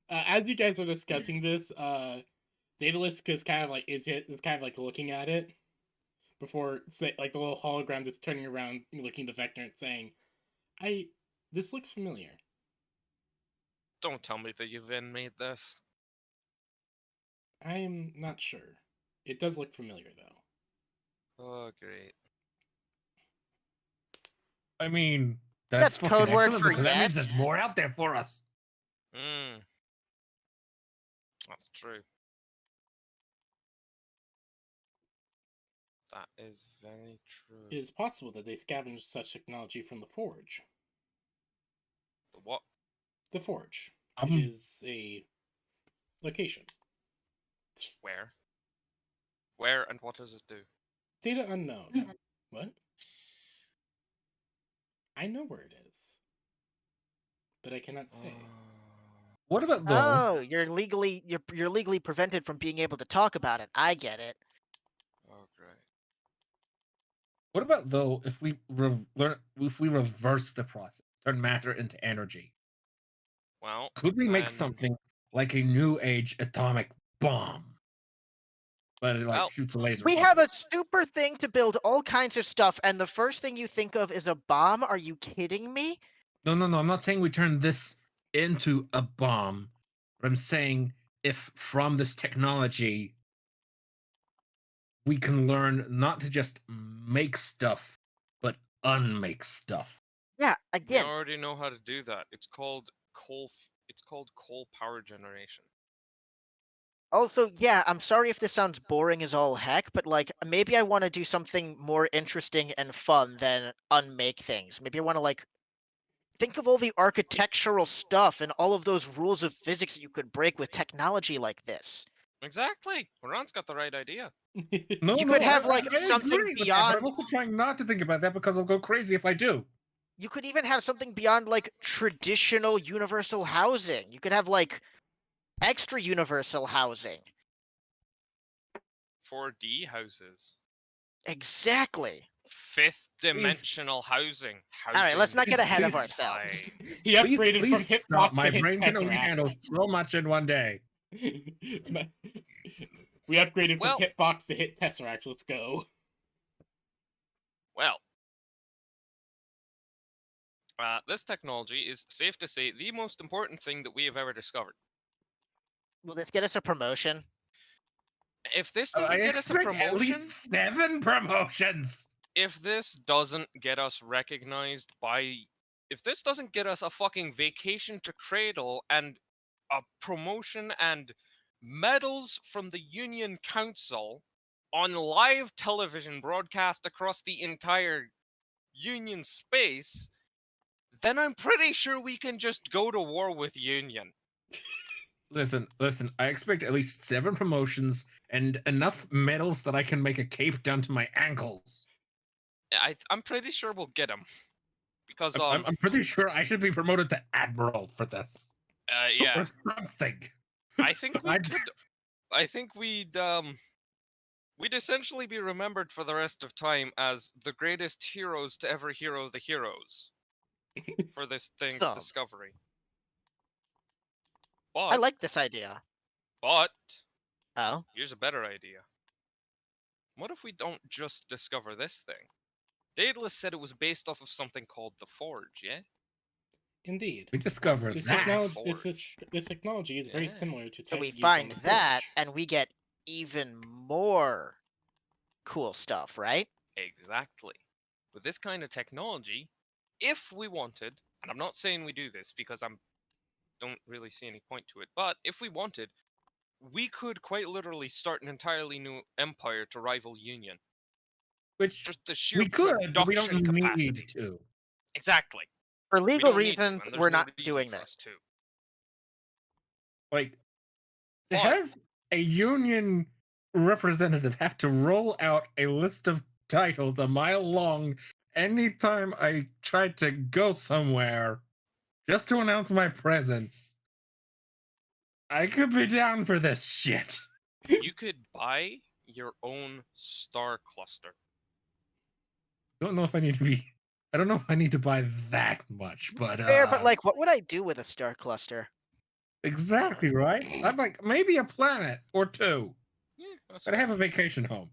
Speaker 1: As you guys are discussing this, Daedalus is kind of like looking at it before like the little hologram that's turning around, looking at the Vector and saying, this looks familiar."
Speaker 5: Don't tell me that you've made this.
Speaker 1: I'm not sure. It does look familiar though.
Speaker 5: Oh, great.
Speaker 4: I mean,
Speaker 3: That's
Speaker 4: fucking
Speaker 3: code word
Speaker 4: excellent
Speaker 3: for
Speaker 4: because that means
Speaker 3: yes.
Speaker 4: there's more out there for us.
Speaker 5: That's true. That is very true.
Speaker 1: It is possible that they scavenged such technology from the Forge.
Speaker 5: The what?
Speaker 1: The Forge.
Speaker 4: Um,
Speaker 1: It is a location.
Speaker 5: Where? Where and what does it do?
Speaker 1: Data unknown. What? I know where it is, but I cannot say.
Speaker 4: What about though?
Speaker 3: Oh, you're legally prevented from being able to talk about it. I get it.
Speaker 5: Oh, great.
Speaker 4: What about though if we reverse the process, turn matter into energy?
Speaker 5: Well,
Speaker 4: Could we make
Speaker 5: then-
Speaker 4: something like a new age atomic bomb? But it like
Speaker 5: Well,
Speaker 4: shoots a laser.
Speaker 3: We have a super thing to build all kinds of stuff, and the first thing you think of is a bomb? Are you kidding me?
Speaker 4: No. I'm not saying we turn this into a bomb, but I'm saying if from this technology we can learn not to just make stuff, but unmake stuff.
Speaker 3: Yeah,
Speaker 5: we
Speaker 3: again,
Speaker 5: already know how to do that. It's called It's called coal power generation.
Speaker 3: also, yeah, I'm sorry if this sounds boring as all heck, but like maybe I want to do something more interesting and fun than unmake things. Maybe I want to like think of all the architectural stuff and all of those rules of physics that you could break with technology like this.
Speaker 5: Exactly. Ron's got the right idea.
Speaker 4: No,
Speaker 3: You could have,
Speaker 4: I-
Speaker 3: like,
Speaker 4: I
Speaker 3: something
Speaker 4: agree with that, but I'm
Speaker 3: beyond-
Speaker 4: also trying not to think about that because I'll go crazy if I do.
Speaker 3: You could even have something beyond like traditional universal housing. You could have like extra universal housing.
Speaker 5: 4D houses.
Speaker 3: Exactly.
Speaker 5: Fifth dimensional housing.
Speaker 3: All right, let's not get
Speaker 4: Please-
Speaker 3: ahead of
Speaker 4: please-
Speaker 3: ourselves.
Speaker 1: He upgraded from
Speaker 4: please
Speaker 1: hitbox
Speaker 4: stop.
Speaker 1: to
Speaker 4: My
Speaker 1: hit
Speaker 4: brain can only
Speaker 1: Tesseract.
Speaker 4: handle so much in one day.
Speaker 1: We upgraded from
Speaker 5: Well-
Speaker 1: hitbox to hit Tesseract. Let's go.
Speaker 5: Well, this technology is safe to say the most important thing that we have ever discovered.
Speaker 3: Will this get us a promotion?
Speaker 5: If this
Speaker 4: I
Speaker 5: doesn't get us a
Speaker 4: expect at
Speaker 5: promotion,
Speaker 4: least 7 promotions.
Speaker 5: if this doesn't get us recognized by, if this doesn't get us a fucking vacation to Cradle and a promotion and medals from the Union Council on live television broadcast across the entire Union space, then I'm pretty sure we can just go to war with Union.
Speaker 4: Listen. I expect at least 7 promotions and enough medals that I can make a cape down to my ankles.
Speaker 5: I'm pretty sure we'll get them. Because,
Speaker 4: I'm pretty sure I should be promoted to admiral for this.
Speaker 5: yeah,
Speaker 4: Or something.
Speaker 5: I think we
Speaker 4: I'd-
Speaker 5: could. I think we'd essentially be remembered for the rest of time as the greatest heroes to ever hero the heroes for this thing's
Speaker 3: Some.
Speaker 5: discovery.
Speaker 3: I
Speaker 5: But,
Speaker 3: like this idea.
Speaker 5: but
Speaker 3: Oh,
Speaker 5: here's a better idea. What if we don't just discover this thing? Daedalus said it was based off of something called the Forge, yeah?
Speaker 1: Indeed.
Speaker 4: We discovered
Speaker 1: This
Speaker 4: that.
Speaker 1: technology is very
Speaker 5: Yeah.
Speaker 1: similar to
Speaker 3: so we
Speaker 1: tech used
Speaker 3: find
Speaker 1: on the
Speaker 3: that,
Speaker 1: Forge.
Speaker 3: and we get even more cool stuff, right?
Speaker 5: Exactly. With this kind of technology, if we wanted, and I'm not saying we do this because don't really see any point to it, but if we wanted, we could quite literally start an entirely new empire to rival Union.
Speaker 4: Which
Speaker 5: Just the sheer
Speaker 4: we could, but we don't
Speaker 5: production
Speaker 4: need
Speaker 5: capacity.
Speaker 4: to.
Speaker 5: Exactly.
Speaker 3: For
Speaker 5: We
Speaker 3: legal
Speaker 5: don't need to,
Speaker 3: reasons,
Speaker 5: and there's
Speaker 3: we're
Speaker 5: no
Speaker 3: not
Speaker 5: reason
Speaker 3: doing
Speaker 5: for
Speaker 3: this.
Speaker 5: us to.
Speaker 4: Like, to
Speaker 5: But-
Speaker 4: have a union representative have to roll out a list of titles a mile long anytime I tried to go somewhere just to announce my presence. I could be down for this shit.
Speaker 5: You could buy your own star cluster.
Speaker 4: Don't know if I need to be. I don't know if I need to buy that much, but
Speaker 3: Fair, but like, what would I do with a star cluster?
Speaker 4: exactly right. I'm like maybe a planet or 2.
Speaker 5: Yeah, that's
Speaker 4: But I have
Speaker 5: fair.
Speaker 4: a vacation home.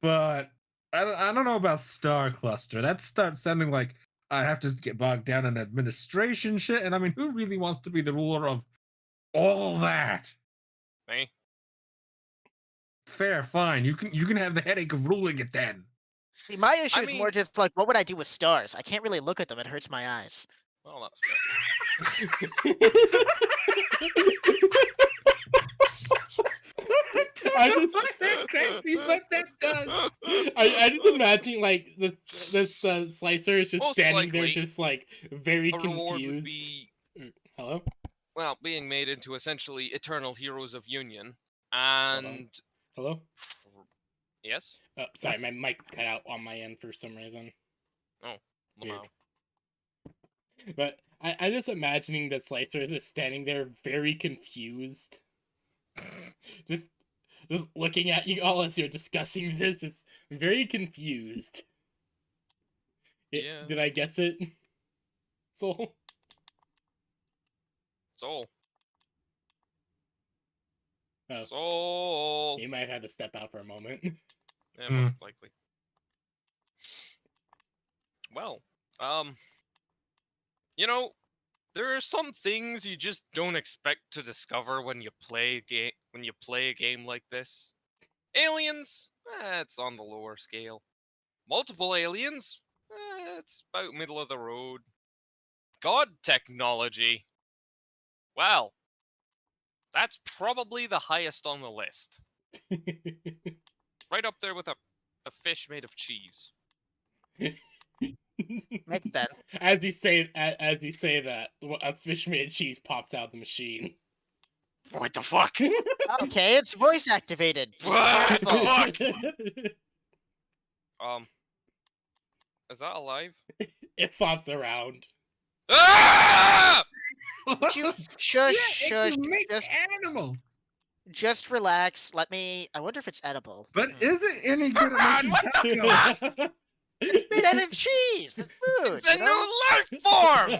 Speaker 4: But I don't know about Star Cluster. That starts sounding like I have to get bogged down in administration shit. And I mean, who really wants to be the ruler of all that?
Speaker 5: Me.
Speaker 4: Fair, fine. You can have the headache of ruling it then.
Speaker 3: See, my issue is more
Speaker 5: mean-
Speaker 3: just like, what would I do with stars? I can't really look at them; it hurts my eyes.
Speaker 5: Well, that's fair.
Speaker 1: I just-
Speaker 4: Exactly what that does.
Speaker 1: I just imagine like this Slicer is just
Speaker 5: Most
Speaker 1: standing there,
Speaker 5: likely,
Speaker 1: just like very
Speaker 5: A reward would
Speaker 1: confused.
Speaker 5: be,
Speaker 1: Hello.
Speaker 5: well, being made into essentially eternal heroes of Union,
Speaker 1: on.
Speaker 5: and
Speaker 1: Hello.
Speaker 5: yes,
Speaker 1: Sorry, my mic cut out on my end for some reason. Weird.
Speaker 5: Lamau.
Speaker 1: But I just imagining that Slicer is just standing there, very confused, just looking at you all as you're discussing this, just very confused.
Speaker 5: Yeah.
Speaker 1: Did I guess it? Soul.
Speaker 5: Soul.
Speaker 1: Oh.
Speaker 5: Soul.
Speaker 1: He might have had to step out for a moment.
Speaker 5: Yeah, most likely. Well, you know, there are some things you just don't expect to discover when you play a game like this. Aliens, it's on the lower scale. Multiple aliens, it's about middle of the road. God technology, well, that's probably the highest on the list. Right up there with a fish made of cheese.
Speaker 3: Makes sense.
Speaker 1: As you say that, a fish made cheese pops out of the machine.
Speaker 5: What the fuck?
Speaker 3: Okay, it's voice activated. Be
Speaker 5: What the
Speaker 3: careful.
Speaker 5: fuck? Is that alive?
Speaker 1: It flops around.
Speaker 5: Ah!
Speaker 3: You- shush, shush,
Speaker 4: You make
Speaker 3: just-
Speaker 4: animals.
Speaker 3: Just relax. Let me. I wonder if it's edible.
Speaker 4: But
Speaker 3: Hmm.
Speaker 4: is it any good at making
Speaker 5: What the
Speaker 4: tacos?
Speaker 3: It's made out of cheese. It's food.
Speaker 5: It's a
Speaker 3: you know?
Speaker 5: new life form!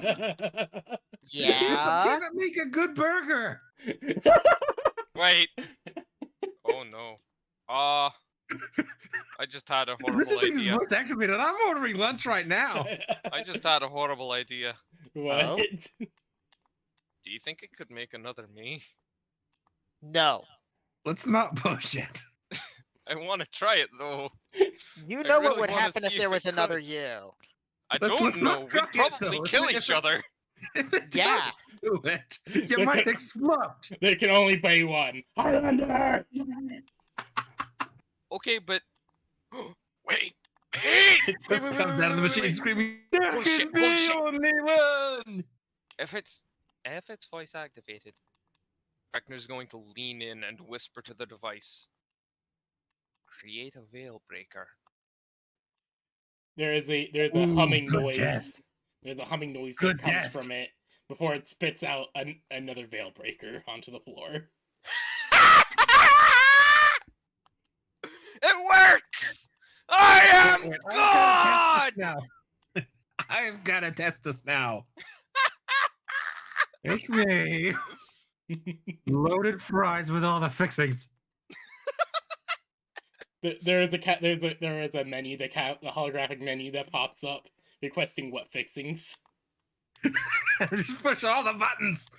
Speaker 3: Yeah.
Speaker 4: Can it make a good burger?
Speaker 5: Wait. Oh no. I just had a
Speaker 4: This
Speaker 5: horrible
Speaker 4: thing is
Speaker 5: idea.
Speaker 4: voice activated. I'm ordering lunch right now.
Speaker 5: I just had a horrible idea.
Speaker 1: What?
Speaker 3: Oh?
Speaker 5: Do you think it could make another me?
Speaker 3: No.
Speaker 4: Let's not push it.
Speaker 5: I want to try it though.
Speaker 3: You
Speaker 5: I
Speaker 3: know what
Speaker 5: really
Speaker 3: would
Speaker 5: wanna
Speaker 3: happen
Speaker 5: see
Speaker 3: if
Speaker 5: if
Speaker 3: there
Speaker 5: it
Speaker 3: was another
Speaker 5: could.
Speaker 3: you.
Speaker 5: I
Speaker 4: Let's
Speaker 5: don't
Speaker 4: not
Speaker 5: know.
Speaker 4: try
Speaker 5: We'd
Speaker 4: it,
Speaker 5: probably
Speaker 4: though.
Speaker 5: kill
Speaker 4: If
Speaker 5: each
Speaker 4: it-
Speaker 5: other.
Speaker 4: If it
Speaker 3: Yeah.
Speaker 4: does do it, you might explode.
Speaker 1: There can only be one. Highlander!
Speaker 5: Okay, but wait. Wait, wait, wait,
Speaker 4: Comes
Speaker 5: wait,
Speaker 4: out of the
Speaker 5: wait,
Speaker 4: machine
Speaker 5: wait.
Speaker 4: screaming, "There
Speaker 5: Holy
Speaker 4: can
Speaker 5: shit,
Speaker 4: be
Speaker 5: holy shit."
Speaker 4: only one!"
Speaker 5: If it's voice activated, Vecna's going to lean in and whisper to the device. Create a veil breaker.
Speaker 1: There's a
Speaker 4: Ooh,
Speaker 1: humming
Speaker 4: good
Speaker 1: noise.
Speaker 4: guess.
Speaker 1: There's a humming noise
Speaker 4: Good
Speaker 1: that comes
Speaker 4: guess.
Speaker 1: from it before it spits out another veil breaker onto the floor.
Speaker 5: It works! I am
Speaker 4: Wait,
Speaker 5: God!
Speaker 4: now. I've got to test this now. Make me loaded fries with all the fixings.
Speaker 1: There is a menu, the holographic menu that pops up requesting what fixings.
Speaker 4: Just push all the buttons.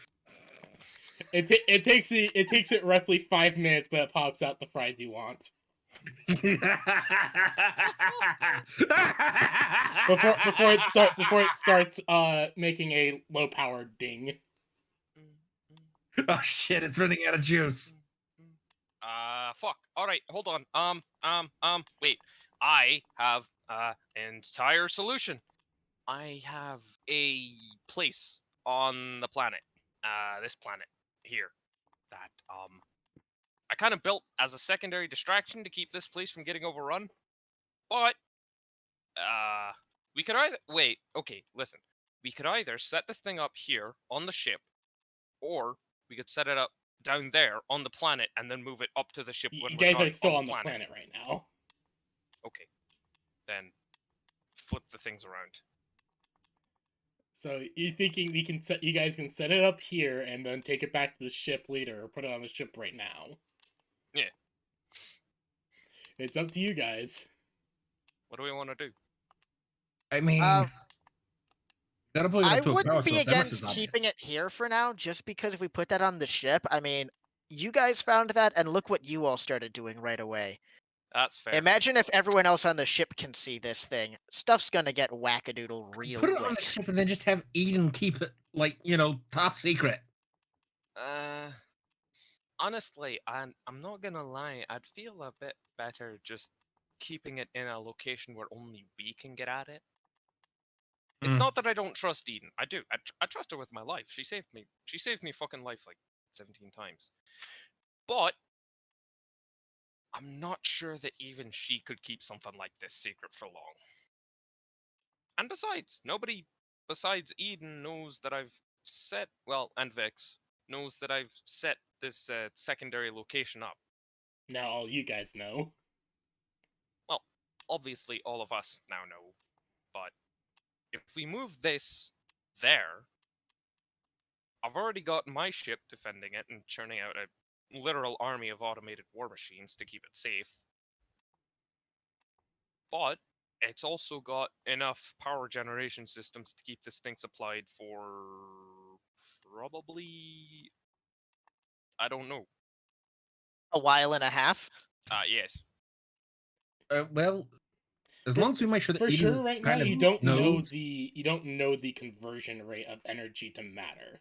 Speaker 1: It takes it roughly 5 minutes, but it pops out the fries you want before it starts making a low powered ding.
Speaker 4: Oh shit! It's running out of juice.
Speaker 5: Fuck. Alright, hold on. Wait. I have an entire solution. I have a place on the planet, this planet here, that, I kind of built as a secondary distraction to keep this place from getting overrun. But, we could either, wait, okay, listen. We could either set this thing up here on the ship, or we could set it up down there on the planet and then move it up to the ship when
Speaker 1: You
Speaker 5: we're
Speaker 1: guys
Speaker 5: not
Speaker 1: are still
Speaker 5: on
Speaker 1: on the planet right now.
Speaker 5: Okay. Then flip the things around.
Speaker 1: So you thinking you guys can set it up here and then take it back to the ship later, or put it on the ship right now?
Speaker 5: Yeah.
Speaker 1: It's up to you guys.
Speaker 5: What do we want to do?
Speaker 4: I mean,
Speaker 3: Um,
Speaker 4: gotta plug it
Speaker 3: I
Speaker 4: up to a power
Speaker 3: wouldn't be
Speaker 4: source. That much
Speaker 3: against
Speaker 4: is obvious.
Speaker 3: keeping it here for now, just because if we put that on the ship, I mean, you guys found that, and look what you all started doing right away.
Speaker 5: That's fair.
Speaker 3: Imagine if everyone else on the ship can see this thing. Stuff's gonna get wackadoodle real
Speaker 4: Put it on
Speaker 3: quick.
Speaker 4: the ship and then just have Eden keep it, like, top secret.
Speaker 5: Honestly, I'm not gonna lie. I'd feel a bit better just keeping it in a location where only we can get at it. It's
Speaker 4: Mm.
Speaker 5: not that I don't trust Eden. I do. I trust her with my life. She saved me. She saved me fucking life like 17 times. But I'm not sure that even she could keep something like this secret for long. And besides, nobody besides Eden knows that I've set, well, and Vix knows that I've set this secondary location up.
Speaker 1: Now all you guys know.
Speaker 5: Well, obviously all of us now know, but if we move this there, I've already got my ship defending it and churning out a literal army of automated war machines to keep it safe. But it's also got enough power generation systems to keep this thing supplied for probably, I don't know.
Speaker 3: A while and a half.
Speaker 5: Yes.
Speaker 4: Well, as
Speaker 1: For-
Speaker 4: long as we make sure that
Speaker 1: For
Speaker 4: Eden
Speaker 1: sure, right now
Speaker 4: kind of
Speaker 1: you don't know
Speaker 4: knows-
Speaker 1: the conversion rate of energy to matter.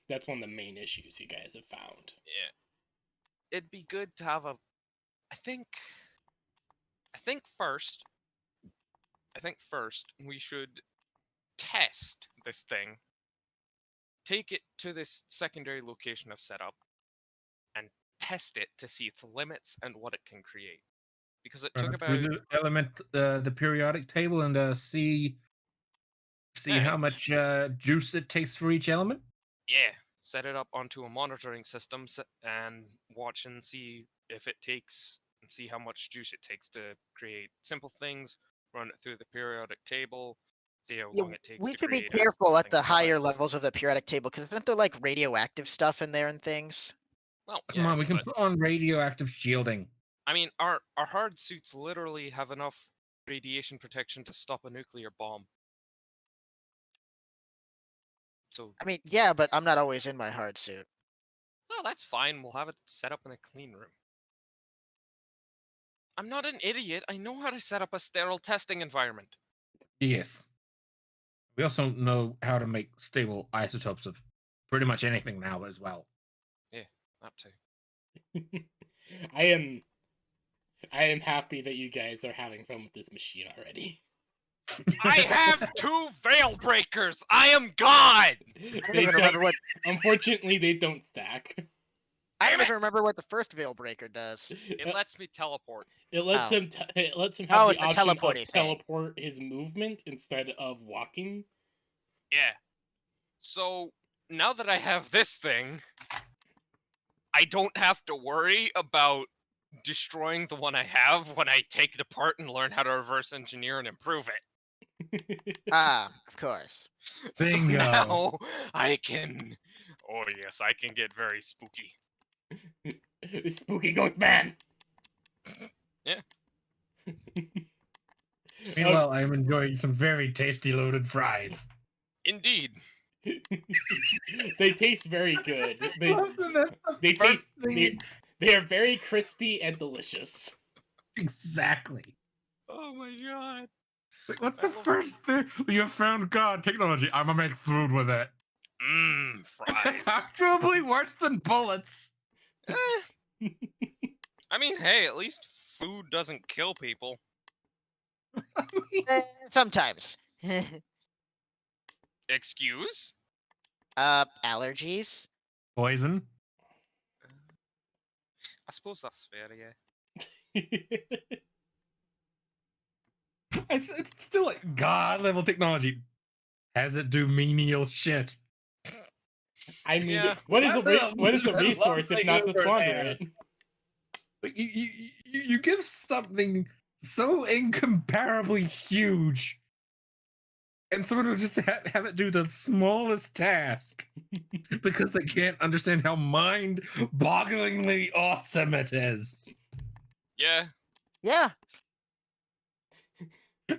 Speaker 1: That's one of the main issues you guys have found.
Speaker 5: Yeah. It'd be good to have a. I think first we should test this thing. Take it to this secondary location I've set up, and test it to see its limits and what it can create. Because it took
Speaker 4: through
Speaker 5: about
Speaker 4: the element, the periodic table, and see
Speaker 5: Yeah.
Speaker 4: how much juice it takes for each element.
Speaker 5: set it up onto a monitoring system and watch and see if it takes and see how much juice it takes to create simple things. Run it through the periodic table. See how
Speaker 3: Yeah,
Speaker 5: long it takes
Speaker 3: we
Speaker 5: to
Speaker 3: should be
Speaker 5: create
Speaker 3: careful at
Speaker 5: something
Speaker 3: the higher
Speaker 5: complex.
Speaker 3: levels of the periodic table, because isn't there like radioactive stuff in there and things?
Speaker 5: Well,
Speaker 4: Come on,
Speaker 5: yes,
Speaker 4: we can
Speaker 5: but,
Speaker 4: put on radioactive shielding.
Speaker 5: I mean, our hard suits literally have enough radiation protection to stop a nuclear bomb. So,
Speaker 3: I mean, yeah, but I'm not always in my hard suit.
Speaker 5: well, that's fine. We'll have it set up in a clean room. I'm not an idiot. I know how to set up a sterile testing environment.
Speaker 4: Yes. We also know how to make stable isotopes of pretty much anything now as well.
Speaker 5: That too.
Speaker 1: I am happy that you guys are having fun with this machine already.
Speaker 5: I have 2 veil breakers. I am God.
Speaker 3: I don't
Speaker 1: They
Speaker 3: even
Speaker 1: don't-
Speaker 3: remember what
Speaker 1: unfortunately, they don't stack.
Speaker 3: I
Speaker 5: Damn
Speaker 3: don't
Speaker 5: it!
Speaker 3: even remember what the first veil breaker does.
Speaker 5: It lets me teleport.
Speaker 1: It lets
Speaker 3: Oh.
Speaker 1: him. It lets him
Speaker 3: Oh,
Speaker 1: have
Speaker 3: it's
Speaker 1: the
Speaker 3: the
Speaker 1: option of
Speaker 3: teleporty thing.
Speaker 1: teleport his movement instead of walking.
Speaker 5: Yeah. So now that I have this thing, I don't have to worry about destroying the one I have when I take it apart and learn how to reverse engineer and improve it.
Speaker 3: Ah, of course.
Speaker 4: Bingo.
Speaker 5: So now I can. Oh yes, I can get very spooky.
Speaker 1: Spooky ghost man.
Speaker 5: Yeah.
Speaker 4: Meanwhile, I am enjoying some very tasty loaded fries.
Speaker 5: Indeed.
Speaker 1: They taste very good. They
Speaker 4: They
Speaker 1: taste. They are very crispy and delicious.
Speaker 4: exactly.
Speaker 5: Oh my god.
Speaker 4: Like, what's
Speaker 5: I
Speaker 4: the
Speaker 5: love-
Speaker 4: first thing you found? God, technology. I'm gonna make food with it.
Speaker 5: Fries.
Speaker 4: That's arguably worse than bullets.
Speaker 5: Eh. I mean, hey, at least food doesn't kill people.
Speaker 3: Sometimes.
Speaker 5: Excuse?
Speaker 3: Allergies.
Speaker 4: Poison.
Speaker 5: I suppose that's fair, yeah.
Speaker 4: It's still like God level technology. Has it do menial shit?
Speaker 1: I mean,
Speaker 5: Yeah.
Speaker 1: what is
Speaker 4: I
Speaker 1: a
Speaker 4: love
Speaker 1: resource if not to
Speaker 4: over
Speaker 1: squander
Speaker 4: there.
Speaker 1: it?
Speaker 4: Like you give something so incomparably huge, and someone will just have it do the smallest task because they can't understand how mind-bogglingly awesome it is.
Speaker 5: Yeah.
Speaker 3: Yeah.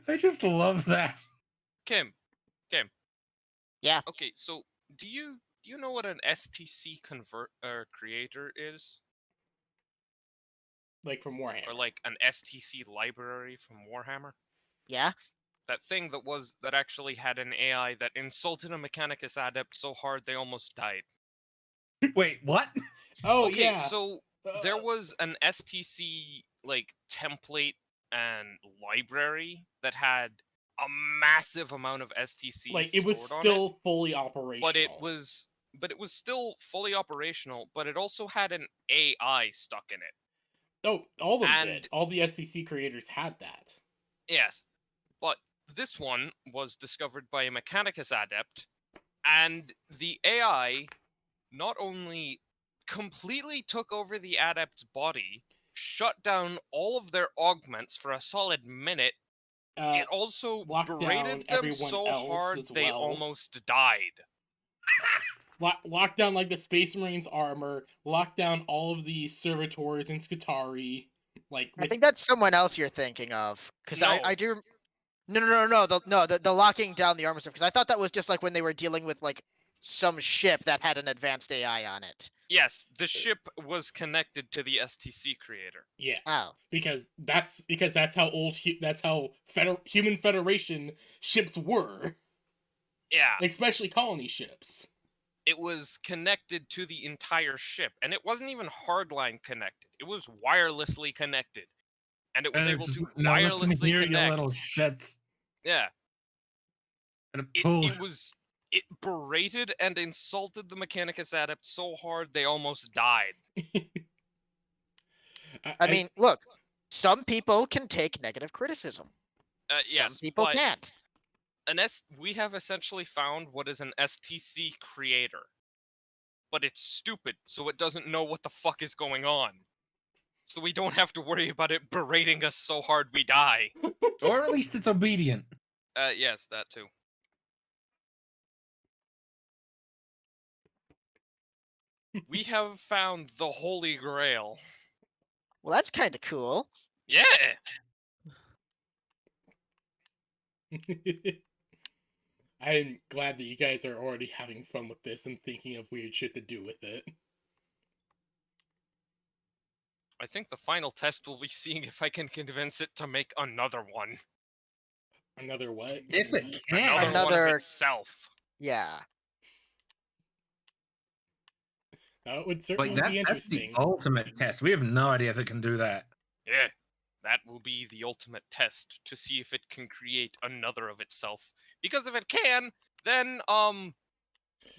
Speaker 4: I just love that.
Speaker 5: Kim.
Speaker 3: Yeah.
Speaker 5: Okay, so do you know what an STC creator is?
Speaker 1: Like from Warhammer.
Speaker 5: Or like an STC library from Warhammer?
Speaker 3: Yeah.
Speaker 5: That thing that actually had an AI that insulted a Mechanicus adept so hard they almost died.
Speaker 4: Wait, what?
Speaker 1: Oh
Speaker 5: Okay,
Speaker 1: yeah.
Speaker 5: so there was an STC like template and library that had a massive amount of STCs
Speaker 1: Like it was
Speaker 5: stored on
Speaker 1: still fully operational.
Speaker 5: but it was still fully operational, but it also had an AI stuck in it.
Speaker 1: Oh, all of them
Speaker 5: and-
Speaker 1: did. All the SCC creators had that.
Speaker 5: Yes. But this one was discovered by a Mechanicus adept, and the AI not only completely took over the adept's body, shut down all of their augments for a solid minute, it also
Speaker 1: locked
Speaker 5: berated
Speaker 1: down
Speaker 5: them
Speaker 1: everyone
Speaker 5: so
Speaker 1: else
Speaker 5: hard
Speaker 1: as
Speaker 5: they
Speaker 1: well.
Speaker 5: almost died.
Speaker 1: Locked down like the Space Marines armor, locked down all of the servitors in Skitarii. Like
Speaker 3: I think that's someone else you're thinking of, because
Speaker 5: No.
Speaker 3: I do. No. The locking down the armor stuff. Because I thought that was just like when they were dealing with like some ship that had an advanced AI on it.
Speaker 5: Yes, the ship was connected to the STC creator.
Speaker 1: yeah,
Speaker 3: Oh,
Speaker 1: because that's how that's how Human Federation ships were,
Speaker 5: Yeah,
Speaker 1: especially colony ships.
Speaker 5: it was connected to the entire ship, and it wasn't even hardline connected. It was wirelessly connected, and it was able to
Speaker 4: now listen
Speaker 5: wirelessly
Speaker 4: here,
Speaker 5: connect.
Speaker 4: you little shits.
Speaker 5: Yeah,
Speaker 4: And
Speaker 5: it berated and insulted the Mechanicus adept so hard they almost died.
Speaker 3: I mean, look, some people can take negative criticism. Some
Speaker 5: Yes,
Speaker 3: people
Speaker 5: but
Speaker 3: can't.
Speaker 5: we have essentially found what is an STC creator, but it's stupid, so it doesn't know what the fuck is going on. So we don't have to worry about it berating us so hard we die.
Speaker 4: or at least it's obedient.
Speaker 5: Yes, that too. We have found the Holy Grail.
Speaker 3: Well, that's kind of cool.
Speaker 5: Yeah!
Speaker 1: I'm glad that you guys are already having fun with this and thinking of weird shit to do with it.
Speaker 5: I think the final test will be seeing if I can convince it to make another one.
Speaker 1: Another what?
Speaker 4: If it can.
Speaker 5: Another one of
Speaker 3: Another-
Speaker 5: itself.
Speaker 3: Yeah.
Speaker 1: That would
Speaker 4: Like
Speaker 1: certainly be
Speaker 4: that's the
Speaker 1: interesting.
Speaker 4: ultimate test. We have no idea if it can do that.
Speaker 5: Yeah. That will be the ultimate test to see if it can create another of itself. Because if it can, then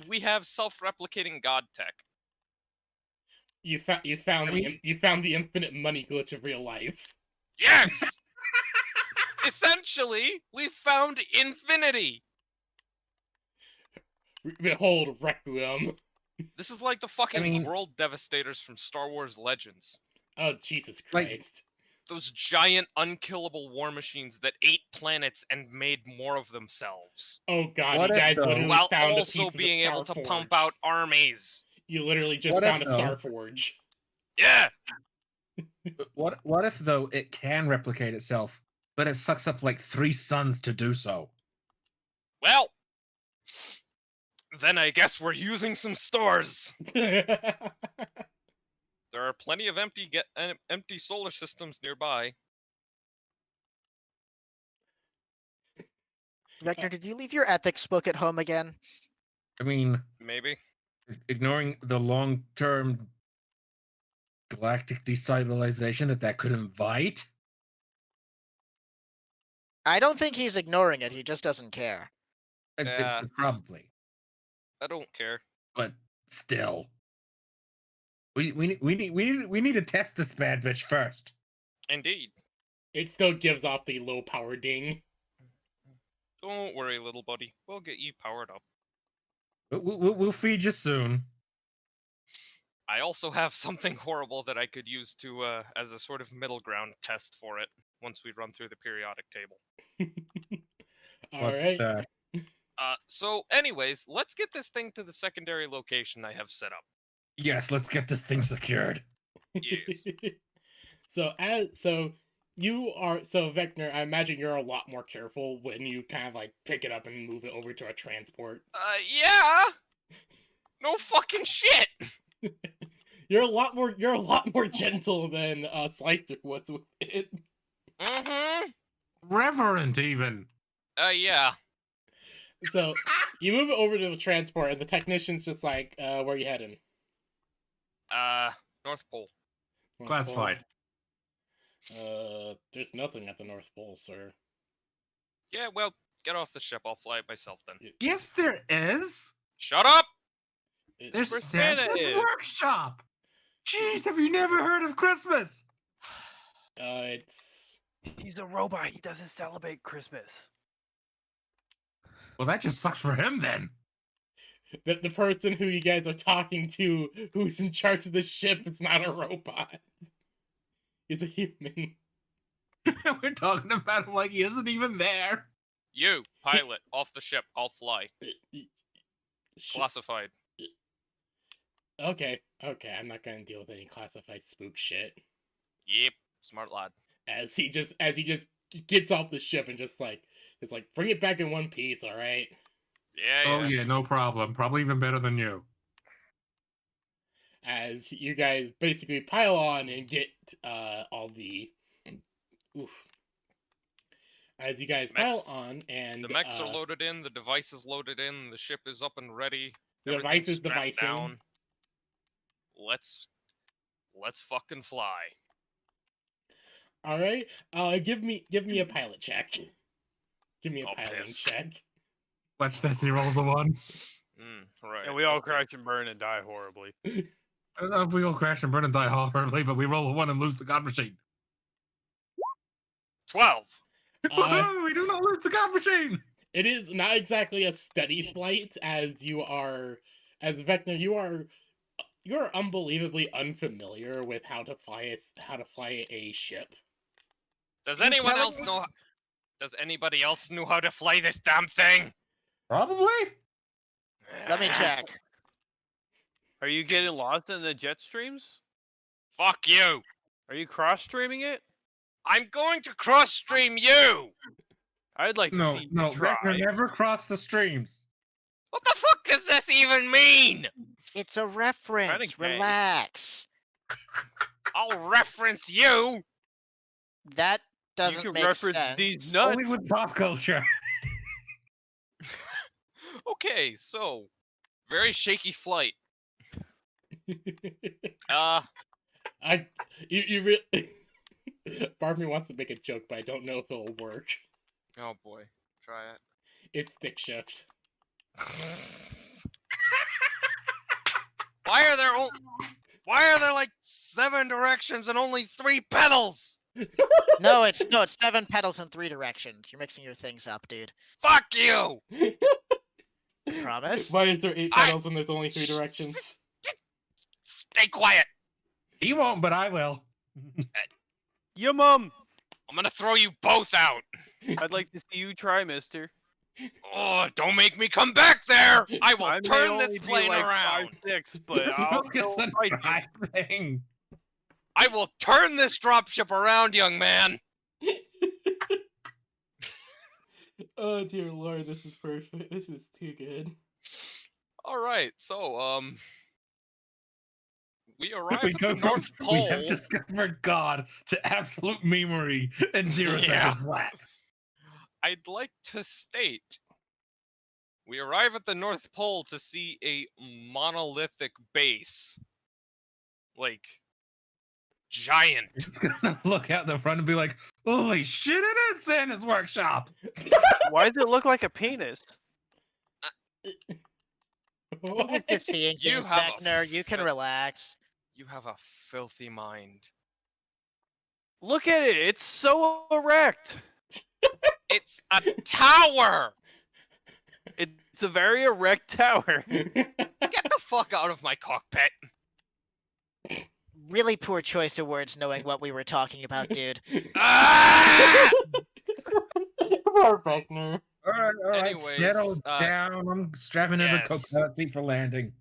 Speaker 5: we have self-replicating god tech.
Speaker 1: You found you found the infinite money glitch of real life.
Speaker 5: Yes! Essentially, we found infinity.
Speaker 1: Behold Requiem.
Speaker 5: This is like the fucking
Speaker 4: mean-
Speaker 5: world devastators from Star Wars Legends.
Speaker 1: Oh Jesus
Speaker 4: Like-
Speaker 1: Christ!
Speaker 5: Those giant unkillable war machines that ate planets and made more of themselves,
Speaker 1: Oh God!
Speaker 4: What
Speaker 1: you
Speaker 4: if
Speaker 1: guys
Speaker 4: so?
Speaker 1: literally
Speaker 5: while
Speaker 1: found a
Speaker 5: also
Speaker 1: piece of
Speaker 5: being
Speaker 1: the
Speaker 5: able to
Speaker 1: Starforge.
Speaker 5: pump out armies.
Speaker 1: You literally just
Speaker 4: What if
Speaker 1: found a
Speaker 4: so?
Speaker 1: Starforge.
Speaker 5: Yeah.
Speaker 4: What if though it can replicate itself, but it sucks up like 3 suns to do so?
Speaker 5: Well, then I guess we're using some stars. There are plenty of empty solar systems nearby.
Speaker 3: Vector, did you leave your ethics book at home again?
Speaker 4: I mean,
Speaker 5: Maybe.
Speaker 4: ignoring the long-term galactic destabilization that could invite.
Speaker 3: I don't think he's ignoring it. He just doesn't care.
Speaker 5: Yeah.
Speaker 4: Probably,
Speaker 5: I don't care.
Speaker 4: but still, we need to test this bad bitch first.
Speaker 5: Indeed.
Speaker 1: It still gives off the low power ding.
Speaker 5: Don't worry, little buddy. We'll get you powered up.
Speaker 4: We'll feed you soon.
Speaker 5: I also have something horrible that I could use to as a sort of middle ground test for it once we run through the periodic table.
Speaker 1: All
Speaker 4: What's
Speaker 1: right.
Speaker 4: that?
Speaker 5: So anyways, let's get this thing to the secondary location I have set up.
Speaker 4: Yes, let's get this thing secured.
Speaker 5: Yes.
Speaker 1: so Vector, I imagine you're a lot more careful when you kind of like pick it up and move it over to a transport.
Speaker 5: Yeah. No fucking shit.
Speaker 1: You're a lot more gentle than Slicer was with it.
Speaker 5: Mm-hmm.
Speaker 4: Reverent, even.
Speaker 5: Yeah.
Speaker 1: So you move it over to the transport, and the technician's just like, "Where are you heading?"
Speaker 5: North Pole.
Speaker 4: Classified.
Speaker 1: There's nothing at the North Pole, sir.
Speaker 5: Yeah, well, get off the ship. I'll fly it myself then.
Speaker 4: Yes, there is.
Speaker 5: Shut up!
Speaker 4: There's
Speaker 2: Where Santa
Speaker 4: Santa's
Speaker 2: is.
Speaker 4: workshop. Jeez, have you never heard of Christmas?
Speaker 1: It's
Speaker 2: He's a robot. He doesn't celebrate Christmas.
Speaker 4: Well, that just sucks for him then.
Speaker 1: the person who you guys are talking to, who's in charge of the ship, is not a robot. He's a human.
Speaker 4: We're talking about him like he isn't even there.
Speaker 5: You, pilot, off the ship. I'll fly.
Speaker 1: Sh-
Speaker 5: Classified.
Speaker 1: Okay, I'm not gonna deal with any classified spook shit.
Speaker 5: Yep, smart lad.
Speaker 1: As he just gets off the ship and just like bring it back in one piece, all right?
Speaker 5: Yeah,
Speaker 4: Oh yeah, no problem. Probably even better than you.
Speaker 1: As you guys basically pile on and get all the oof. As you guys
Speaker 5: Mechs-
Speaker 1: pile on and
Speaker 5: The mechs are loaded in, the device is loaded in, the ship is up and ready.
Speaker 1: the device is
Speaker 5: everything's strapped
Speaker 1: devicing.
Speaker 5: down. Let's fucking fly.
Speaker 1: All right, give me a pilot check. Give me a
Speaker 5: Oh,
Speaker 1: piloting
Speaker 5: piss.
Speaker 1: check.
Speaker 4: Watch this. He rolls a 1.
Speaker 5: Right.
Speaker 2: And we all
Speaker 5: okay.
Speaker 2: crash and burn and die horribly.
Speaker 4: I don't know if we all crash and burn and die horribly, but we roll a 1 and lose the god machine.
Speaker 5: 12.
Speaker 4: Woohoo! We do not lose the god machine.
Speaker 1: It is not exactly a steady flight, as Vecna, you're unbelievably unfamiliar with how to fly a ship.
Speaker 5: Does
Speaker 3: You
Speaker 5: anyone
Speaker 3: telling
Speaker 5: else
Speaker 3: me-
Speaker 5: know? Does anybody else know how to fly this damn thing?
Speaker 4: Probably.
Speaker 3: Let me check.
Speaker 2: Are you getting lost in the jet streams?
Speaker 5: Fuck you.
Speaker 2: Are you cross streaming it?
Speaker 5: I'm going to cross stream you.
Speaker 2: I'd like to
Speaker 4: No,
Speaker 2: see you
Speaker 4: no.
Speaker 2: try.
Speaker 4: Vecna never crossed the streams.
Speaker 5: What the fuck does this even mean?
Speaker 3: It's a reference.
Speaker 2: gay.
Speaker 3: Relax.
Speaker 5: I'll reference you.
Speaker 3: That
Speaker 2: You
Speaker 3: doesn't
Speaker 2: can
Speaker 3: make
Speaker 2: reference
Speaker 3: sense.
Speaker 2: these
Speaker 4: Only
Speaker 2: nuts.
Speaker 4: with pop culture.
Speaker 5: Okay, so very shaky flight.
Speaker 1: You really. Part of me wants to make a joke, but I don't know if it'll work.
Speaker 5: Oh boy, try it.
Speaker 1: It's stick shift.
Speaker 5: Why are there like 7 directions and only 3 pedals?
Speaker 3: No, it's 7 pedals in 3 directions. You're mixing your things up, dude.
Speaker 5: Fuck you!
Speaker 3: Promise?
Speaker 1: Why is there 8 pedals when there's only 3 directions?
Speaker 5: Stay quiet.
Speaker 4: He won't, but I will.
Speaker 2: Your mum.
Speaker 5: I'm gonna throw you both out.
Speaker 2: I'd like to see you try, mister.
Speaker 5: Oh, don't make me come back there! I will
Speaker 2: I may
Speaker 5: turn this
Speaker 2: only be
Speaker 5: plane
Speaker 2: like
Speaker 5: around.
Speaker 2: 5'6", but
Speaker 4: Just
Speaker 2: I'll
Speaker 4: focus
Speaker 2: still
Speaker 4: on
Speaker 2: fight you.
Speaker 4: driving.
Speaker 5: I will turn this dropship around, young man.
Speaker 1: Oh dear lord, this is perfect. This is too good.
Speaker 5: All right, so we arrive
Speaker 4: We
Speaker 5: at
Speaker 4: go
Speaker 5: the
Speaker 4: from
Speaker 5: North
Speaker 4: we
Speaker 5: Pole.
Speaker 4: have discovered God to absolute memery in 0
Speaker 5: Yeah.
Speaker 4: seconds flat.
Speaker 5: I'd like to state we arrive at the North Pole to see a monolithic base. Like, giant.
Speaker 4: It's gonna look out the front and be like, "Holy shit! It is Santa's workshop."
Speaker 2: Why does it look like a penis?
Speaker 1: What?
Speaker 3: You're seeing
Speaker 5: You
Speaker 3: things,
Speaker 5: have a
Speaker 3: Vecna. You can
Speaker 5: fil-
Speaker 3: relax.
Speaker 5: You have a filthy mind.
Speaker 2: Look at it. It's so erect.
Speaker 5: It's a tower!
Speaker 2: It's a very erect tower.
Speaker 5: Get the fuck out of my cockpit.
Speaker 3: Really poor choice of words knowing what we were talking about, dude.
Speaker 5: Ah!
Speaker 1: Poor Vecna.
Speaker 4: All right,
Speaker 5: Anyways,
Speaker 4: settle down. I'm strapping in the
Speaker 5: yes.
Speaker 4: coconut seat for landing.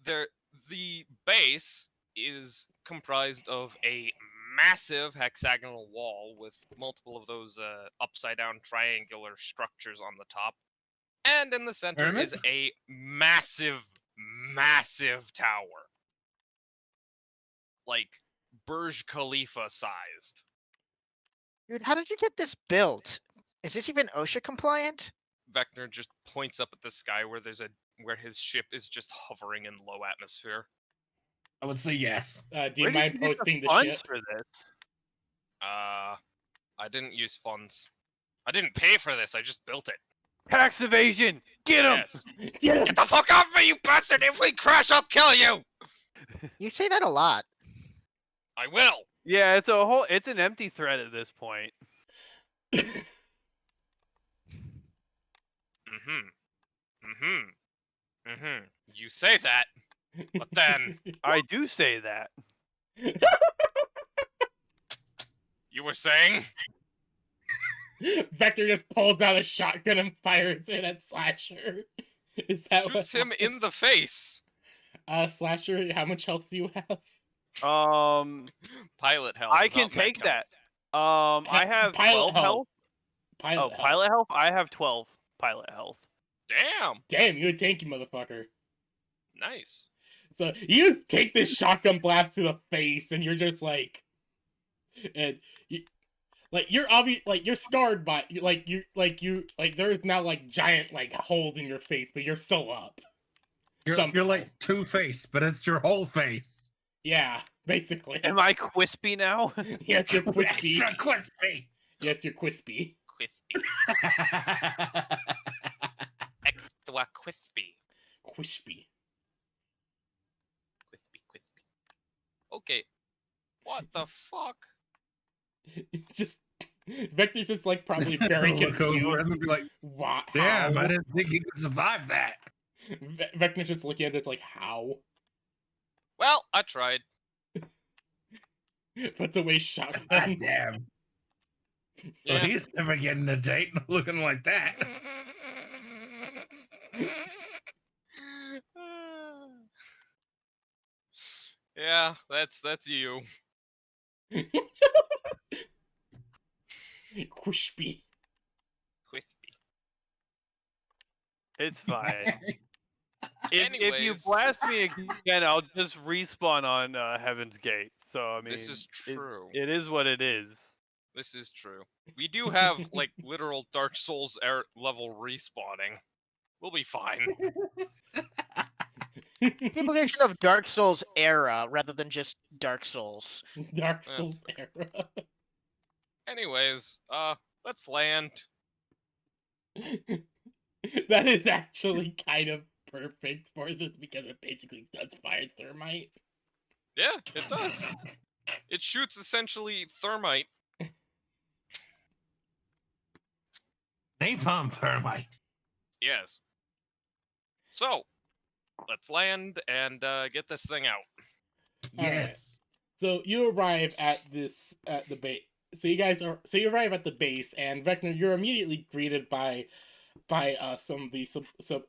Speaker 5: The base is comprised of a massive hexagonal wall with multiple of those upside down triangular structures on the top. And in the center
Speaker 4: Pyramids?
Speaker 5: is a massive, massive tower. Like Burj Khalifa sized.
Speaker 3: Dude, how did you get this built? Is this even OSHA compliant?
Speaker 5: Vecna just points up at the sky where his ship is just hovering in low atmosphere.
Speaker 4: I would say yes.
Speaker 1: Do you
Speaker 2: Where did
Speaker 1: mind
Speaker 2: you get
Speaker 1: posting the
Speaker 2: funds
Speaker 1: ship?
Speaker 2: for this?
Speaker 5: I didn't use funds. I didn't pay for this. I just built it.
Speaker 2: Tax evasion! Get him!
Speaker 5: Yes.
Speaker 1: Get him!
Speaker 5: Get the fuck off me, you bastard! If we crash, I'll kill you.
Speaker 3: You say that a lot.
Speaker 5: I will.
Speaker 2: Yeah, it's an empty threat at this point.
Speaker 5: You say that, but then
Speaker 2: I do say that.
Speaker 5: you were saying
Speaker 1: Vector just pulls out a shotgun and fires it at Slasher. Is that
Speaker 5: shoots
Speaker 1: what
Speaker 5: him in the face.
Speaker 1: Slasher, how much health do you have?
Speaker 5: Pilot health.
Speaker 2: I can
Speaker 5: not mech
Speaker 2: take
Speaker 5: health.
Speaker 2: that. I have
Speaker 1: Pilot
Speaker 2: 12 health.
Speaker 1: Pilot
Speaker 2: Oh,
Speaker 1: health.
Speaker 2: pilot health? I have 12 pilot health.
Speaker 5: Damn.
Speaker 1: Damn, you're a tanky motherfucker.
Speaker 5: Nice.
Speaker 1: So you just take this shotgun blast to the face, and you're just like, and you, like you're obvious, like you're scarred by, like there's now like giant like holes in your face, but you're still up.
Speaker 4: You're
Speaker 1: Somehow.
Speaker 4: like Two-Face, but it's your whole face.
Speaker 1: Yeah, basically.
Speaker 2: Am I Quispy now?
Speaker 1: Yes, you're Quispy.
Speaker 4: Extra crispy.
Speaker 1: Yes, you're Quispy.
Speaker 5: Quispy. Extra crispy.
Speaker 1: Quispy.
Speaker 5: Crispy. Okay. What the fuck?
Speaker 1: It's just Vector's just like probably very
Speaker 4: Look over him
Speaker 1: confused.
Speaker 4: and be like,
Speaker 1: Why?
Speaker 4: damn,
Speaker 1: how?
Speaker 4: I didn't think you could survive that.
Speaker 1: Vector's just looking at this like, how?
Speaker 5: Well, I tried.
Speaker 1: Puts away
Speaker 4: God
Speaker 1: shotgun.
Speaker 4: damn.
Speaker 5: Yeah.
Speaker 4: Well, he's never getting a date looking like that.
Speaker 5: Yeah, that's you.
Speaker 1: Quispy.
Speaker 5: Crispy.
Speaker 2: It's fine. If you
Speaker 5: Anyways.
Speaker 2: blast me again, I'll just respawn on Heaven's Gate. So I mean,
Speaker 5: This is true.
Speaker 2: It is what it is.
Speaker 5: This is true. We do have like literal Dark Souls level respawning. We'll be fine.
Speaker 3: The implication of Dark Souls era rather than just Dark Souls.
Speaker 1: Dark
Speaker 5: That's
Speaker 1: Souls era.
Speaker 5: Anyways, let's land.
Speaker 1: That is actually kind of perfect for this because it basically does fire thermite.
Speaker 5: Yeah, it does. It shoots essentially thermite.
Speaker 4: Napalm thermite.
Speaker 5: Yes. So, let's land and get this thing out.
Speaker 1: Alright.
Speaker 4: Yes.
Speaker 1: So you arrive at the base. So you arrive at the base, and Vector, you're immediately greeted by some of the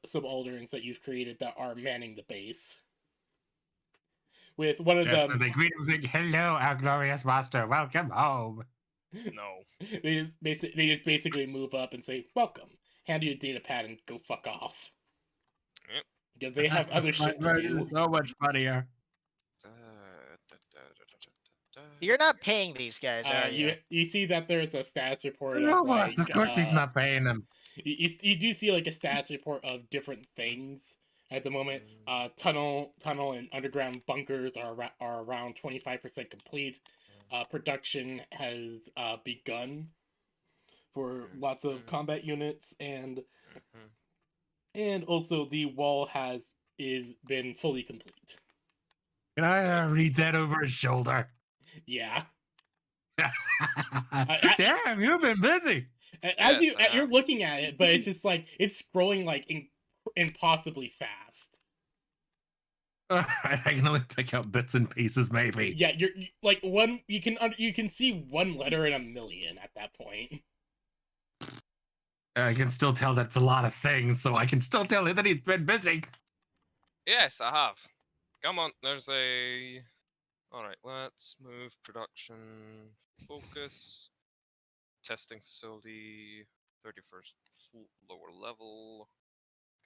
Speaker 1: subalterns that you've created that are manning the base. With one of
Speaker 4: Yes,
Speaker 1: them,
Speaker 4: and they greet him saying, hello, our glorious master. Welcome home.
Speaker 5: No.
Speaker 1: they just basically move up and say, "Welcome." Hand you a data pad and go fuck off.
Speaker 5: Yep.
Speaker 1: Because they have other shit to do.
Speaker 4: It's so much funnier.
Speaker 3: You're not paying these guys, are you?
Speaker 1: You see that there's a status report.
Speaker 4: No,
Speaker 1: Of,
Speaker 4: what? Of course he's not paying them.
Speaker 1: You do see like a status report of different things at the moment. Tunnel and underground bunkers are around 25% complete. Production has begun for lots of combat units, and also the wall is been fully complete.
Speaker 4: Can I read that over his shoulder?
Speaker 1: Yeah.
Speaker 4: Damn, you've been busy.
Speaker 1: As
Speaker 5: Yes,
Speaker 1: you're looking at it, but it's just like it's scrolling like impossibly fast.
Speaker 4: I can only pick out bits and pieces, maybe.
Speaker 1: Yeah, you're like you can see one letter in a million at that point.
Speaker 4: I can still tell that's a lot of things, so I can still tell that he's been busy.
Speaker 5: Yes, I have. Come on, there's a... Alright, let's move production, focus, testing facility, 31st lower level,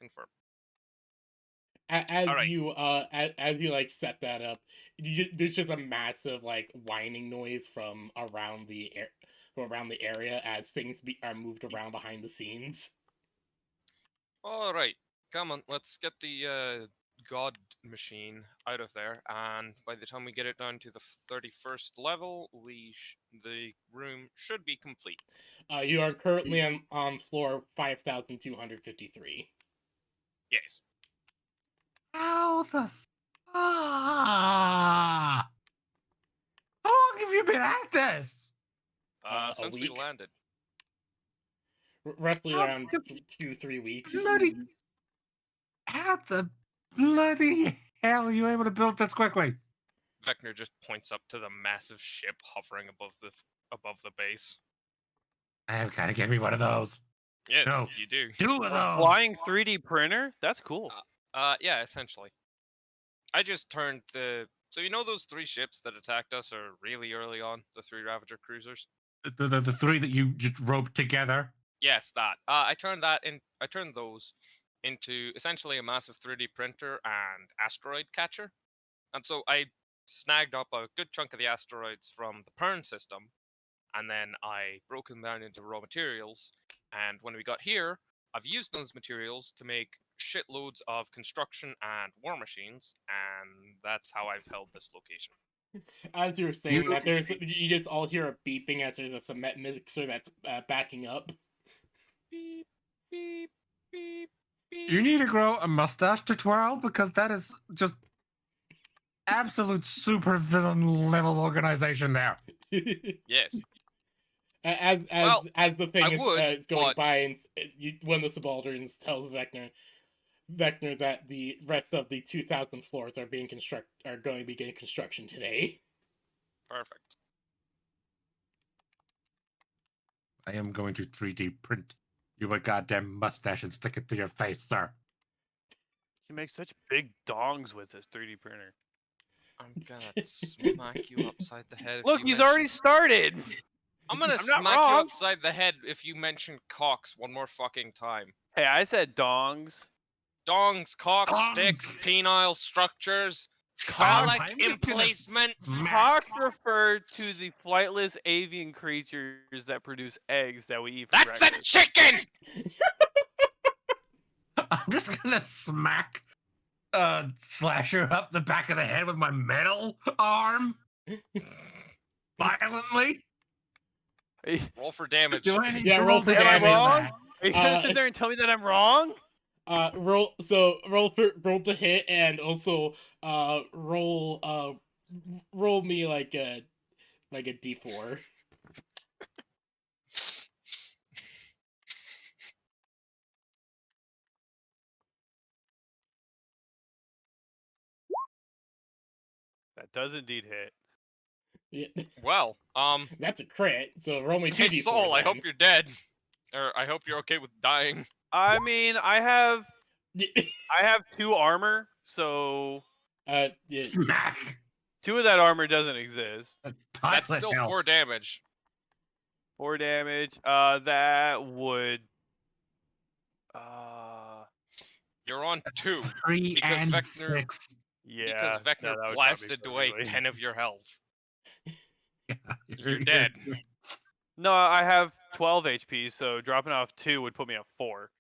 Speaker 5: confirm.
Speaker 1: As
Speaker 5: Alright.
Speaker 1: as you like set that up, there's just a massive like whining noise from around the area as things are moved around behind the scenes.
Speaker 5: Alright, come on, let's get the god machine out of there, and by the time we get it down to the 31st level, the room should be complete.
Speaker 1: You are currently on floor 5,253.
Speaker 5: Yes.
Speaker 4: How the How long have you been at this?
Speaker 1: A
Speaker 5: Since we
Speaker 1: week.
Speaker 5: landed.
Speaker 1: Roughly
Speaker 4: How
Speaker 1: around
Speaker 4: the
Speaker 1: 2-3 weeks.
Speaker 4: bloody How the bloody hell are you able to build this quickly?
Speaker 5: Vector just points up to the massive ship hovering above the base.
Speaker 4: I've got to get me one of those.
Speaker 5: Yeah,
Speaker 4: No.
Speaker 5: you do.
Speaker 4: 2 of those.
Speaker 2: Flying 3D printer? That's cool.
Speaker 5: Yeah, essentially. I just turned the. So you know those 3 ships that attacked us are really early on, the 3 Ravager cruisers.
Speaker 4: The 3 that you just roped together.
Speaker 5: Yes, that. I turned those into essentially a massive 3D printer and asteroid catcher, and so I snagged up a good chunk of the asteroids from the Pern system, and then I broke them down into raw materials. And when we got here, I've used those materials to make shitloads of construction and war machines, and that's how I've held this location.
Speaker 1: As you were saying that, you just all hear a beeping as there's a cement mixer that's backing up.
Speaker 5: Beep, beep, beep, beep.
Speaker 4: You need to grow a mustache to twirl because that is just absolute super villain level organization there.
Speaker 5: Yes.
Speaker 1: As the thing is going
Speaker 5: but-
Speaker 1: by, and one of the subalterns tells Vector that the rest of the 2,000 floors are going to begin construction today.
Speaker 5: Perfect.
Speaker 4: I am going to 3D print you a goddamn mustache and stick it to your face, sir.
Speaker 2: You make such big dongs with this 3D printer.
Speaker 5: I'm gonna smack you upside the head. if
Speaker 2: Look,
Speaker 5: you
Speaker 2: he's
Speaker 5: mention-
Speaker 2: already started.
Speaker 5: I'm gonna
Speaker 2: I'm not
Speaker 5: smack you
Speaker 2: wrong.
Speaker 5: upside the head if you mention cocks one more fucking time.
Speaker 2: Hey, I said dongs.
Speaker 5: Dongs, cocks,
Speaker 4: Dongs.
Speaker 5: dicks, penile structures,
Speaker 4: Cock.
Speaker 5: phallic
Speaker 4: I'm just gonna
Speaker 5: emplacements.
Speaker 4: smack-
Speaker 2: Cocks refer to the flightless avian creatures that produce eggs that we eat for
Speaker 5: That's
Speaker 2: breakfast.
Speaker 5: a chicken!
Speaker 4: I'm just gonna smack Slasher up the back of the head with my metal arm violently.
Speaker 5: Roll for damage.
Speaker 4: Do I need
Speaker 1: Yeah,
Speaker 4: to
Speaker 1: roll for
Speaker 2: Am I
Speaker 1: damage.
Speaker 2: wrong? Are you gonna
Speaker 1: Uh,
Speaker 2: sit there and tell me that I'm wrong?
Speaker 1: Roll to hit, and also roll me like a d4.
Speaker 2: That does indeed hit.
Speaker 1: Yeah,
Speaker 5: Well,
Speaker 1: that's a crit. So roll me 2
Speaker 5: hey
Speaker 1: d4.
Speaker 5: Soul, I hope
Speaker 1: then.
Speaker 5: you're dead. Or I hope you're okay with dying.
Speaker 2: I mean, I have
Speaker 1: Yeah,
Speaker 2: 2 armor, so
Speaker 1: yeah.
Speaker 4: Smack.
Speaker 2: 2 of that armor doesn't exist.
Speaker 4: That's
Speaker 5: That's
Speaker 4: pilot
Speaker 5: still
Speaker 4: hell.
Speaker 5: 4 damage.
Speaker 2: 4 damage. That would.
Speaker 5: You're on 2.
Speaker 4: 3
Speaker 5: because
Speaker 4: and
Speaker 5: Vector-
Speaker 4: 6.
Speaker 2: Yeah.
Speaker 5: because
Speaker 2: no,
Speaker 5: Vector
Speaker 2: that would drop me
Speaker 5: blasted
Speaker 2: so
Speaker 5: away
Speaker 2: easily.
Speaker 5: 10 of your health.
Speaker 4: Yeah,
Speaker 5: You're dead.
Speaker 2: No, I have 12 HP, so dropping off 2 would put me at 4.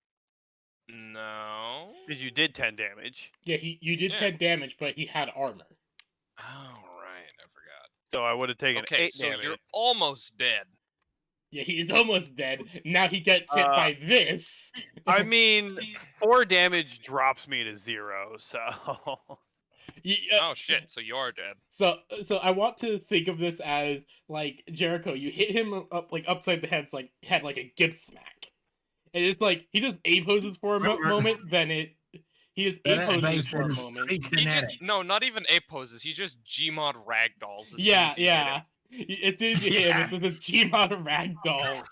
Speaker 5: No.
Speaker 2: Because you did 10 damage.
Speaker 1: Yeah, you did
Speaker 5: Yeah.
Speaker 1: 10 damage, but he had armor.
Speaker 5: Oh, right. I forgot.
Speaker 2: So I would have taken
Speaker 5: Okay,
Speaker 2: 8
Speaker 5: so
Speaker 2: damage.
Speaker 5: you're almost dead.
Speaker 1: Yeah, he's almost dead. Now he gets hit by this.
Speaker 2: I mean, 4 damage drops me to 0, so.
Speaker 5: Oh shit, so you are dead.
Speaker 1: So I want to think of this as like Jericho. You hit him up like upside the head, like had like a Gibbs smack, and it's like he just A poses for a moment. Then he just A poses for a moment.
Speaker 5: He just not even A poses. He just Gmod ragdolls. as soon
Speaker 1: Yeah,
Speaker 5: as you hit
Speaker 1: yeah.
Speaker 5: him.
Speaker 1: As soon as you hit him, it's just a Gmod ragdoll.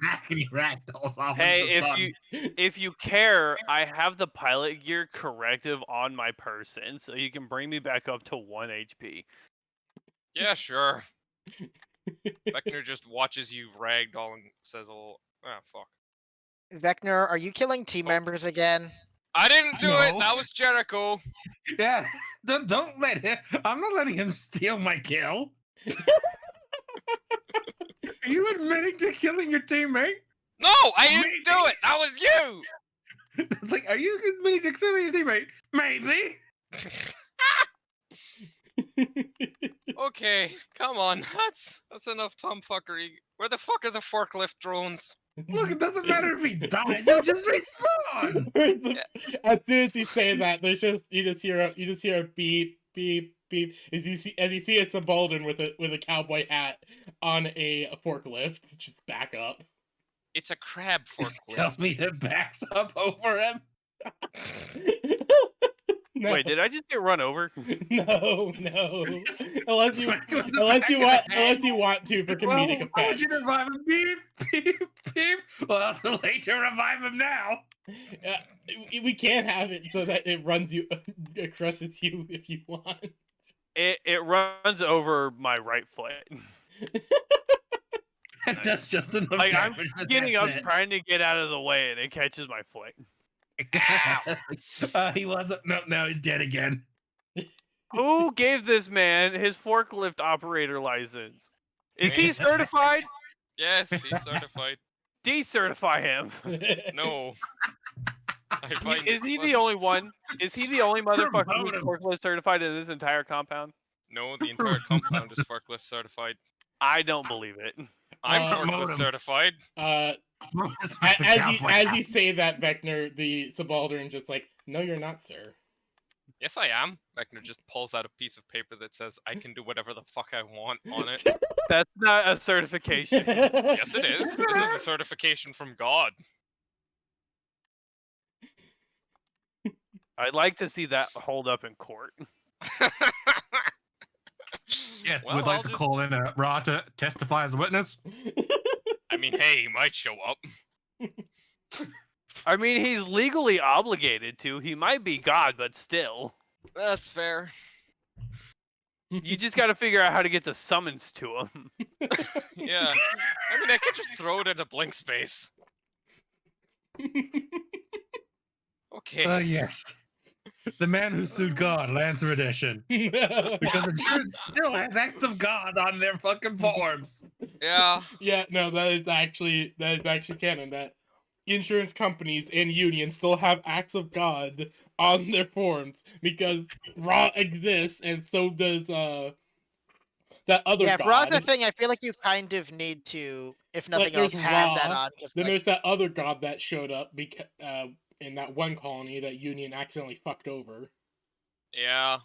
Speaker 4: Smacking ragdolls off
Speaker 2: Hey,
Speaker 4: into the sun.
Speaker 2: if you care, I have the pilot gear corrective on my person, so you can bring me back up to 1 HP.
Speaker 5: Yeah, sure. Vector just watches you ragdoll and says, "Oh, fuck."
Speaker 3: Vector, are you killing team members again?
Speaker 5: I didn't do it.
Speaker 4: No.
Speaker 5: That was Jericho.
Speaker 4: Yeah, don't let him. I'm not letting him steal my kill. Are you admitting to killing your teammate?
Speaker 5: No, I didn't do
Speaker 4: Maybe.
Speaker 5: it. That was you.
Speaker 4: It's like, are you admitting to killing your teammate? Maybe.
Speaker 5: Okay, come on. That's enough tomfuckery. Where the fuck are the forklift drones?
Speaker 4: Look, it doesn't matter if he dies; he'll just respawn.
Speaker 1: As soon as you say that, you just hear a beep beep beep as you see a subaltern with a cowboy hat on a forklift just back up.
Speaker 5: It's a crab
Speaker 4: Just tell
Speaker 5: forklift.
Speaker 4: me it backs up over him.
Speaker 1: No.
Speaker 2: Wait, did I just get run over?
Speaker 1: No. Unless you
Speaker 4: Smack him in the back of the head.
Speaker 1: unless you want to for comedic
Speaker 4: Well, why would you
Speaker 1: effect.
Speaker 4: revive him? Beep, beep, beep. Well, too late to revive him now.
Speaker 1: We can have it so that it runs you, it crushes you if you want.
Speaker 2: It runs over my right foot.
Speaker 4: It does just enough
Speaker 2: Like I'm
Speaker 4: damage. that
Speaker 2: getting up,
Speaker 4: that's it.
Speaker 2: trying to get out of the way, and it catches my foot.
Speaker 4: He wasn't. No, now he's dead again.
Speaker 2: Who gave this man his forklift operator license? Is he
Speaker 4: Man.
Speaker 2: certified?
Speaker 5: Yes, he's certified.
Speaker 2: Decertify him.
Speaker 5: No. I find
Speaker 2: Is
Speaker 5: it
Speaker 2: he
Speaker 5: funny.
Speaker 2: the only one? Is he the only motherfucker who's
Speaker 4: Promote him.
Speaker 2: forklift certified in this entire compound?
Speaker 5: No, the entire compound is forklift certified.
Speaker 2: I don't believe it.
Speaker 5: I'm
Speaker 4: promote
Speaker 5: forklift
Speaker 4: him.
Speaker 5: certified.
Speaker 1: As you say that, Vecna, the subaltern just like, no, you're not, sir.
Speaker 5: Yes, I am. Vecna just pulls out a piece of paper that says I can do whatever the fuck I want on it.
Speaker 2: That's not a certification.
Speaker 5: Yes, it is. This is a certification from God.
Speaker 2: I'd like to see that hold up in court.
Speaker 4: Yes,
Speaker 5: Well,
Speaker 4: we'd like
Speaker 5: I'll
Speaker 4: to
Speaker 5: just-
Speaker 4: call in Ra to testify as a witness.
Speaker 5: I mean, hey, he might show up.
Speaker 2: I mean, he's legally obligated to. He might be God, but still.
Speaker 5: That's fair.
Speaker 2: You just got to figure out how to get the summons to him.
Speaker 5: Yeah. I mean, I could just throw it into blank space. Okay.
Speaker 4: Yes. The Man Who Sued God, Lancer Edition. Because insurance still has acts of God on their fucking forms.
Speaker 5: Yeah.
Speaker 1: Yeah, no, that is actually canon. That insurance companies and unions still have acts of God on their forms because Ra exists, and so does that other
Speaker 3: Yeah,
Speaker 1: god.
Speaker 3: for other thing, I feel like you kind of need to, if nothing else,
Speaker 1: there's
Speaker 3: have that
Speaker 1: Ra,
Speaker 3: on. Because
Speaker 1: Then there's that other god that showed up in that one colony that Union accidentally fucked over.
Speaker 5: Yeah.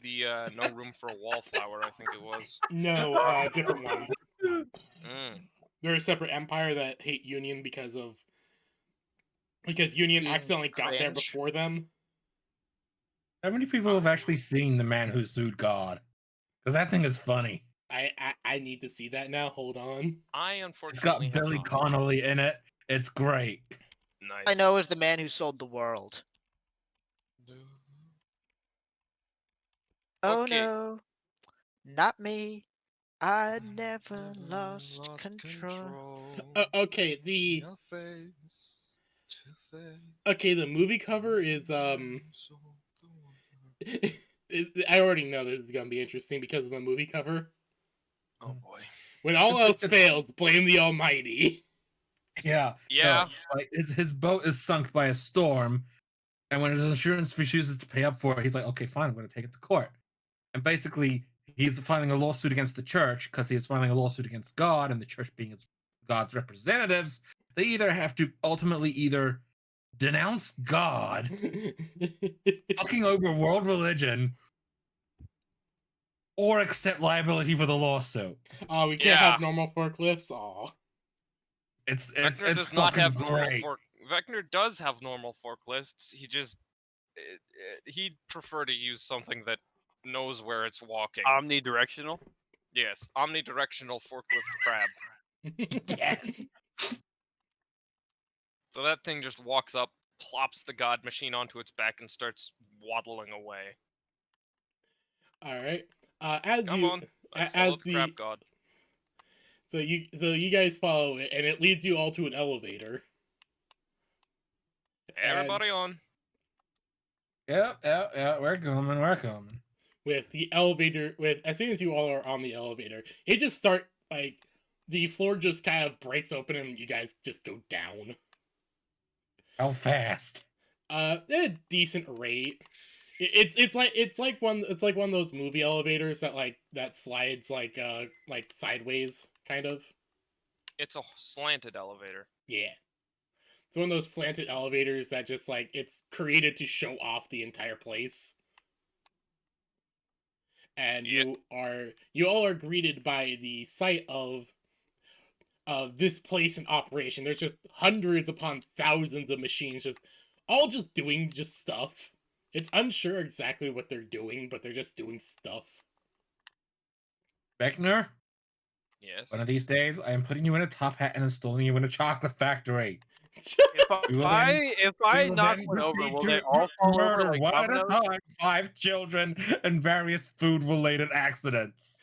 Speaker 5: The no room for a wallflower, I think it was.
Speaker 1: No, different one.
Speaker 5: Mm.
Speaker 1: They're a separate empire that hate Union because Union
Speaker 3: Being
Speaker 1: accidentally got there
Speaker 3: cringe.
Speaker 1: before them.
Speaker 4: How many people have actually seen The Man Who Sued God? Because that thing is funny.
Speaker 1: I need to see that now. Hold on.
Speaker 5: I
Speaker 4: It's
Speaker 5: unfortunately
Speaker 4: got
Speaker 5: have
Speaker 4: Billy
Speaker 5: not.
Speaker 4: Connolly in it. It's great.
Speaker 5: Nice.
Speaker 3: I know is the man who sold the world. Oh
Speaker 5: Okay.
Speaker 3: no, not me. I never lost control.
Speaker 1: Okay, the movie cover is I already know this is gonna be interesting because of the movie cover.
Speaker 5: Oh boy.
Speaker 1: When all
Speaker 4: It's-
Speaker 1: else
Speaker 4: it's-
Speaker 1: fails, blame the Almighty.
Speaker 4: Yeah.
Speaker 5: Yeah.
Speaker 4: No, like his boat is sunk by a storm, and when his insurance refuses to pay up for it, he's like, "Okay, fine, I'm going to take it to court." And basically, he's filing a lawsuit against the church because he's filing a lawsuit against God, and the church being God's representatives, they either have to ultimately either denounce God, fucking over world religion, or accept liability for the lawsuit.
Speaker 1: Oh, we can't
Speaker 5: Yeah.
Speaker 1: have normal forklifts. Aw.
Speaker 4: It's
Speaker 5: Vecna
Speaker 4: it's
Speaker 5: does not
Speaker 4: fucking
Speaker 5: have normal
Speaker 4: great.
Speaker 5: Vecna does have normal forklifts. He just he'd prefer to use something that knows where it's walking.
Speaker 2: Omnidirectional.
Speaker 5: Yes, omnidirectional forklift crab.
Speaker 4: Yes.
Speaker 5: So that thing just walks up, plops the god machine onto its back, and starts waddling away.
Speaker 1: All right. As
Speaker 5: Come
Speaker 1: you
Speaker 5: on, I
Speaker 1: as
Speaker 5: followed the
Speaker 1: the
Speaker 5: crab god.
Speaker 1: so you guys follow it, and it leads you all to an elevator.
Speaker 5: Everybody on.
Speaker 4: Yep. We're coming.
Speaker 1: With the elevator, as soon as you all are on the elevator, it just start like the floor just kind of breaks open, and you guys just go down.
Speaker 4: How fast?
Speaker 1: A decent rate. It's like one of those movie elevators that slides like sideways kind of.
Speaker 5: It's a slanted elevator.
Speaker 1: Yeah. It's one of those slanted elevators that just like it's created to show off the entire place. And
Speaker 5: Yeah.
Speaker 1: you all are greeted by the sight of this place in operation. There's just hundreds upon thousands of machines just doing just stuff. It's unsure exactly what they're doing, but they're just doing stuff.
Speaker 4: Vector,
Speaker 5: Yes.
Speaker 4: one of these days, I am putting you in a top hat and installing you in a chocolate factory.
Speaker 2: If I
Speaker 4: We will
Speaker 2: knock
Speaker 4: then
Speaker 2: one over,
Speaker 4: proceed
Speaker 2: will
Speaker 4: to
Speaker 2: they all fall over
Speaker 4: murder
Speaker 2: like
Speaker 4: one at a
Speaker 2: dominoes?
Speaker 4: time 5 children and various food-related accidents.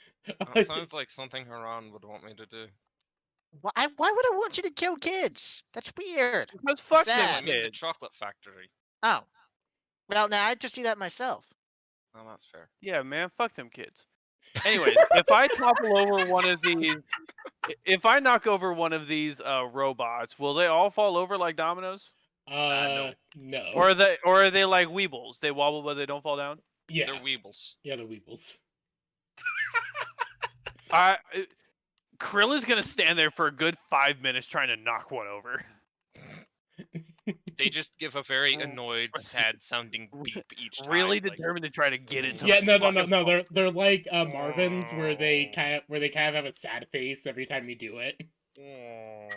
Speaker 5: That sounds like something Haran would want me to do.
Speaker 3: Why would I want you to kill kids? That's weird.
Speaker 2: Because fuck
Speaker 3: Sad.
Speaker 2: them
Speaker 5: I mean, the
Speaker 2: kids.
Speaker 5: chocolate factory.
Speaker 3: Oh. Well, now I'd just do that myself.
Speaker 5: Oh, that's fair.
Speaker 2: Yeah, man, fuck them kids. Anyways, if I topple over one of these, if I knock over one of these robots, will they all fall over like dominoes?
Speaker 1: No.
Speaker 2: Or are they like Weebles? They wobble but they don't fall down?
Speaker 1: Yeah.
Speaker 5: They're Weebles.
Speaker 1: Yeah, the Weebles.
Speaker 2: Krill is gonna stand there for a good 5 minutes trying to knock one over.
Speaker 5: They just give a very annoyed, sad-sounding beep each time.
Speaker 2: Really
Speaker 5: like,
Speaker 2: determined to try to get into.
Speaker 1: Yeah,
Speaker 2: the
Speaker 1: no.
Speaker 2: fucking-
Speaker 1: They're like Marvin's, where they kind of have a sad face every time you do it.
Speaker 5: "Aw."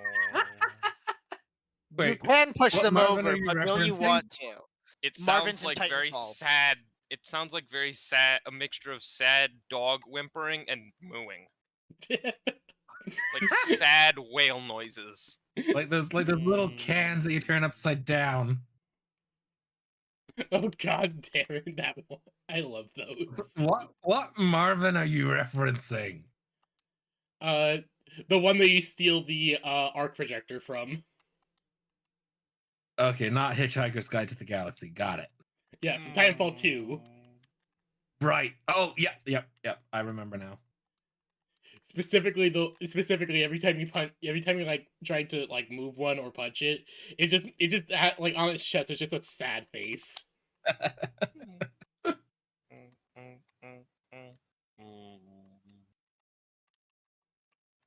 Speaker 3: You
Speaker 4: Wait,
Speaker 3: can push
Speaker 4: what
Speaker 3: them
Speaker 4: Marvin
Speaker 3: over,
Speaker 4: are you
Speaker 3: but will you
Speaker 4: referencing?
Speaker 3: want to?
Speaker 5: It
Speaker 3: Marvin's
Speaker 5: sounds
Speaker 3: in
Speaker 5: like very
Speaker 3: Titanfall.
Speaker 5: sad. It sounds like very sad, a mixture of sad dog whimpering and mooing, like sad whale noises.
Speaker 4: like those little cans that you turn upside down.
Speaker 1: Oh god damn it, that one. I love those.
Speaker 4: What Marvin are you referencing?
Speaker 1: The one that you steal the arc projector from.
Speaker 4: Okay, not Hitchhiker's Guide to the Galaxy. Got it.
Speaker 1: Yeah, from Titanfall 2.
Speaker 4: Right. Oh, yep. I remember now.
Speaker 1: Specifically every time you like try to like move one or punch it, like on its chest it's just a sad face.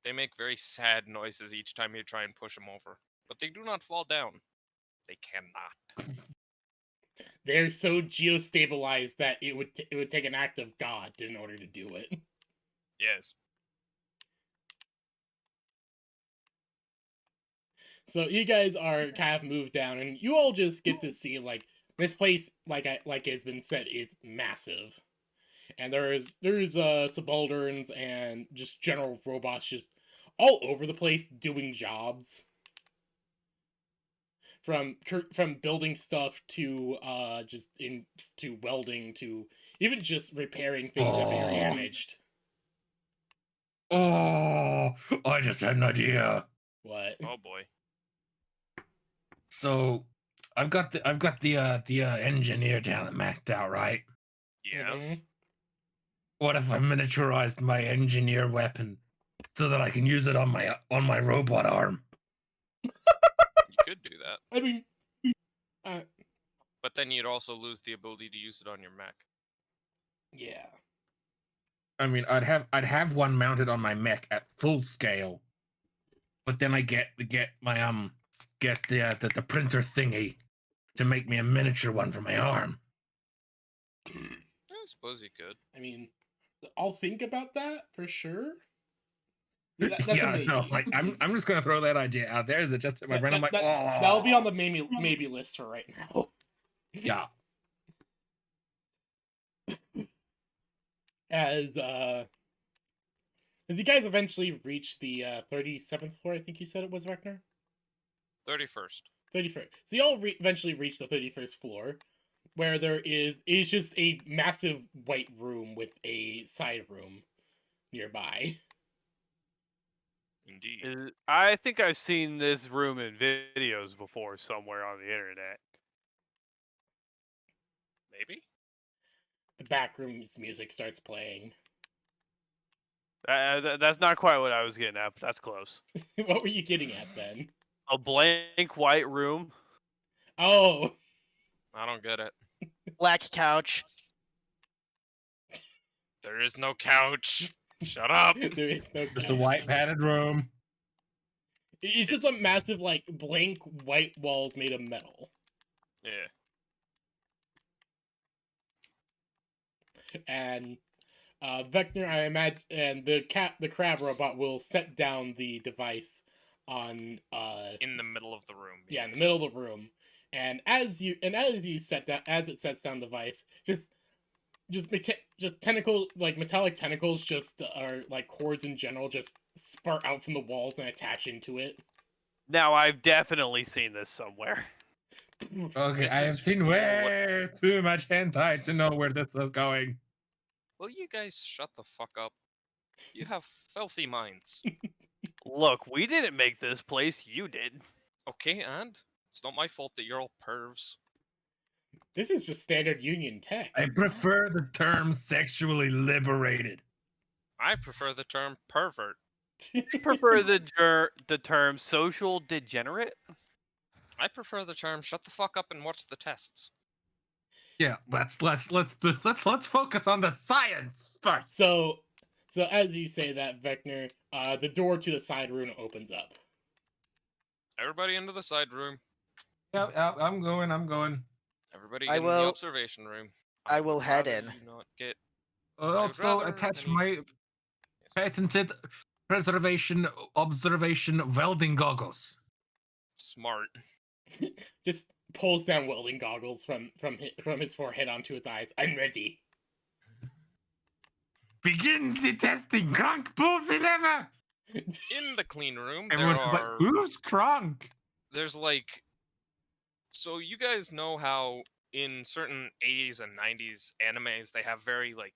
Speaker 5: They make very sad noises each time you try and push them over, but they do not fall down. They cannot.
Speaker 1: They're so geostabilized that it would take an act of God in order to do it.
Speaker 5: Yes.
Speaker 1: So you guys are kind of moved down, and you all just get to see like this place, like has been said, is massive, and there's subalterns and just general robots just all over the place doing jobs. From building stuff to to welding to even just repairing things that are damaged.
Speaker 4: Oh, I just had an idea.
Speaker 1: What?
Speaker 5: Oh boy.
Speaker 4: So, I've got the engineer talent maxed out, right?
Speaker 5: Yes.
Speaker 1: Mhm.
Speaker 4: What if I miniaturized my engineer weapon so that I can use it on my robot arm?
Speaker 5: You could do that,
Speaker 1: I mean,
Speaker 5: but then you'd also lose the ability to use it on your mech.
Speaker 1: yeah.
Speaker 4: I mean, I'd have one mounted on my mech at full scale, but then I get my the printer thingy to make me a miniature one for my arm.
Speaker 5: I suppose you could.
Speaker 1: I mean, I'll think about that for sure. That's a
Speaker 4: Yeah,
Speaker 1: maybe.
Speaker 4: no, like I'm just gonna throw that idea out there. Is it just in my brain? I'm like,
Speaker 1: that'll be on the maybe list for right now.
Speaker 4: yeah.
Speaker 1: As you guys eventually reach the 37th floor, I think you said it was, Vector?
Speaker 5: 31st.
Speaker 1: 31st. So you all eventually reach the 31st floor, where it's just a massive white room with a side room nearby.
Speaker 5: Indeed.
Speaker 2: I think I've seen this room in videos before somewhere on the internet.
Speaker 5: Maybe?
Speaker 1: The back room's music starts playing.
Speaker 2: That's not quite what I was getting at, but that's close.
Speaker 1: What were you getting at then?
Speaker 2: A blank white room.
Speaker 1: Oh,
Speaker 5: I don't get it.
Speaker 3: Black couch.
Speaker 5: There is no couch. Shut up.
Speaker 1: There is no
Speaker 4: Just a
Speaker 1: couch.
Speaker 4: white padded room.
Speaker 1: It's just a massive, like, blank white walls made of metal.
Speaker 5: Yeah.
Speaker 1: And Vector, I imagine, and the crab robot will set down the device on
Speaker 5: In the middle of the room.
Speaker 1: yeah, in the
Speaker 5: yes.
Speaker 1: middle of the room. And as it sets down the device, just tentacles, like metallic tentacles, just are like cords in general, just spark out from the walls and attach into it.
Speaker 2: Now I've definitely seen this somewhere.
Speaker 4: Okay,
Speaker 5: This
Speaker 4: I have
Speaker 5: is
Speaker 4: seen
Speaker 5: what-
Speaker 4: way too much hentai to know where this is going.
Speaker 5: Will you guys shut the fuck up? You have filthy minds.
Speaker 2: Look, we didn't make this place, you did.
Speaker 5: Okay, and it's not my fault that you're all pervs.
Speaker 1: This is just standard Union tech.
Speaker 4: I prefer the term sexually liberated.
Speaker 5: I prefer the term pervert.
Speaker 2: Prefer the term social degenerate?
Speaker 5: I prefer the term shut the fuck up and watch the tests.
Speaker 4: Yeah, let's focus on the science first.
Speaker 1: So as you say that, Vector, the door to the side room opens up.
Speaker 5: Everybody into the side room.
Speaker 4: Yep, I'm going.
Speaker 5: Everybody
Speaker 3: I
Speaker 5: get in the
Speaker 3: will-
Speaker 5: observation room.
Speaker 3: I will
Speaker 5: would
Speaker 3: head
Speaker 5: rather
Speaker 3: in.
Speaker 5: you not get
Speaker 4: Also
Speaker 5: rather
Speaker 4: attach
Speaker 5: any-
Speaker 4: my patented observation welding goggles.
Speaker 5: smart.
Speaker 1: Just pulls down welding goggles from his forehead onto his eyes. I'm ready.
Speaker 4: Begin the testing. Kronk pulls the lever.
Speaker 5: In the clean room,
Speaker 4: Everyone's
Speaker 5: there
Speaker 4: like,
Speaker 5: are
Speaker 4: who's Kronk?
Speaker 5: there's like, so you guys know how in certain 80s and 90s animes they have very like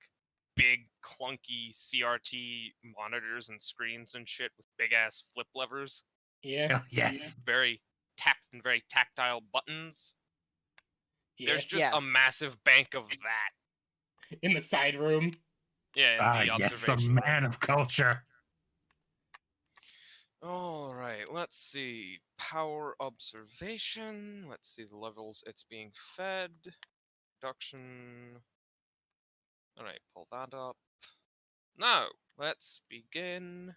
Speaker 5: big clunky CRT monitors and screens and shit with big ass flip levers,
Speaker 1: Yeah.
Speaker 4: Hell yes.
Speaker 5: very tactile buttons.
Speaker 1: Yeah.
Speaker 5: There's just
Speaker 3: Yeah.
Speaker 5: a massive bank of that.
Speaker 1: In the side room.
Speaker 5: Yeah, in
Speaker 4: Ah,
Speaker 5: the
Speaker 4: yes, a
Speaker 5: observation room.
Speaker 4: man of culture.
Speaker 5: All right, let's see. Power observation. Let's see the levels it's being fed. Production. All right, pull that up. Now, let's begin.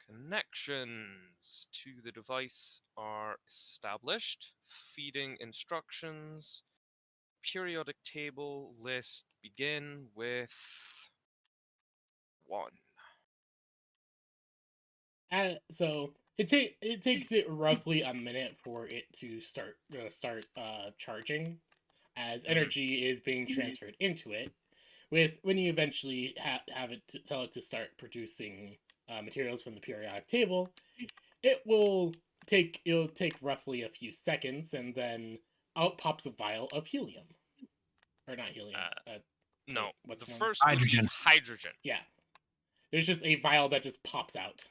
Speaker 5: Connections to the device are established. Feeding instructions. Periodic table list. Begin with 1.
Speaker 1: So it takes it roughly a minute for it to start charging, as energy is being transferred into it. When you eventually have it tell it to start producing materials from the periodic table, it'll take roughly a few seconds, and then out pops a vial of helium, or not helium.
Speaker 5: No,
Speaker 1: what's
Speaker 5: the
Speaker 1: one?
Speaker 5: first would be
Speaker 4: Hydrogen.
Speaker 5: hydrogen.
Speaker 1: Yeah, there's just a vial that just pops out.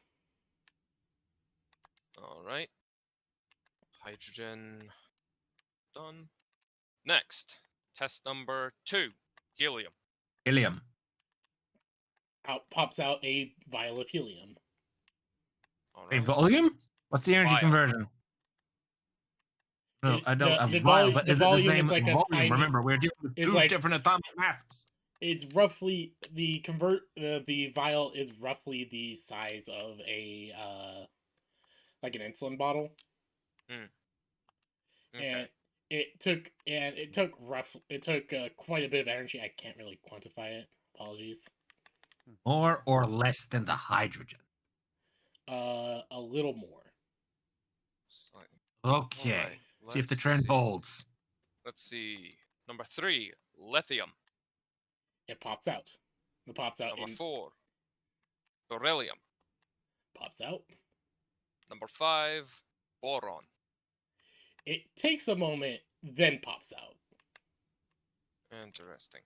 Speaker 5: All right. Hydrogen done. Next, test number 2, helium.
Speaker 4: Helium.
Speaker 1: Out pops out a vial of helium.
Speaker 5: All
Speaker 4: A
Speaker 5: right.
Speaker 4: volume? What's the energy
Speaker 5: Vial.
Speaker 4: conversion? No, I don't.
Speaker 1: The
Speaker 4: A vial,
Speaker 1: volu-
Speaker 4: but
Speaker 1: the
Speaker 4: is it the
Speaker 1: volume is
Speaker 4: same
Speaker 1: like a
Speaker 4: volume?
Speaker 1: tiny-
Speaker 4: Remember, we're dealing with
Speaker 1: it's
Speaker 4: two
Speaker 1: like-
Speaker 4: different atomic masses.
Speaker 1: It's roughly the vial is roughly the size of a like an insulin bottle.
Speaker 5: Okay.
Speaker 1: And it took quite a bit of energy. I can't really quantify it. Apologies.
Speaker 4: More or less than the hydrogen.
Speaker 1: A little more.
Speaker 5: Slightly.
Speaker 4: Okay.
Speaker 5: Alright,
Speaker 4: See if the
Speaker 5: let's
Speaker 4: trend
Speaker 5: see.
Speaker 4: holds.
Speaker 5: Let's see. Number 3, lithium.
Speaker 1: It pops out. It pops out.
Speaker 5: Number 4, beryllium.
Speaker 1: Pops out.
Speaker 5: Number 5, boron.
Speaker 1: It takes a moment, then pops out.
Speaker 5: Interesting.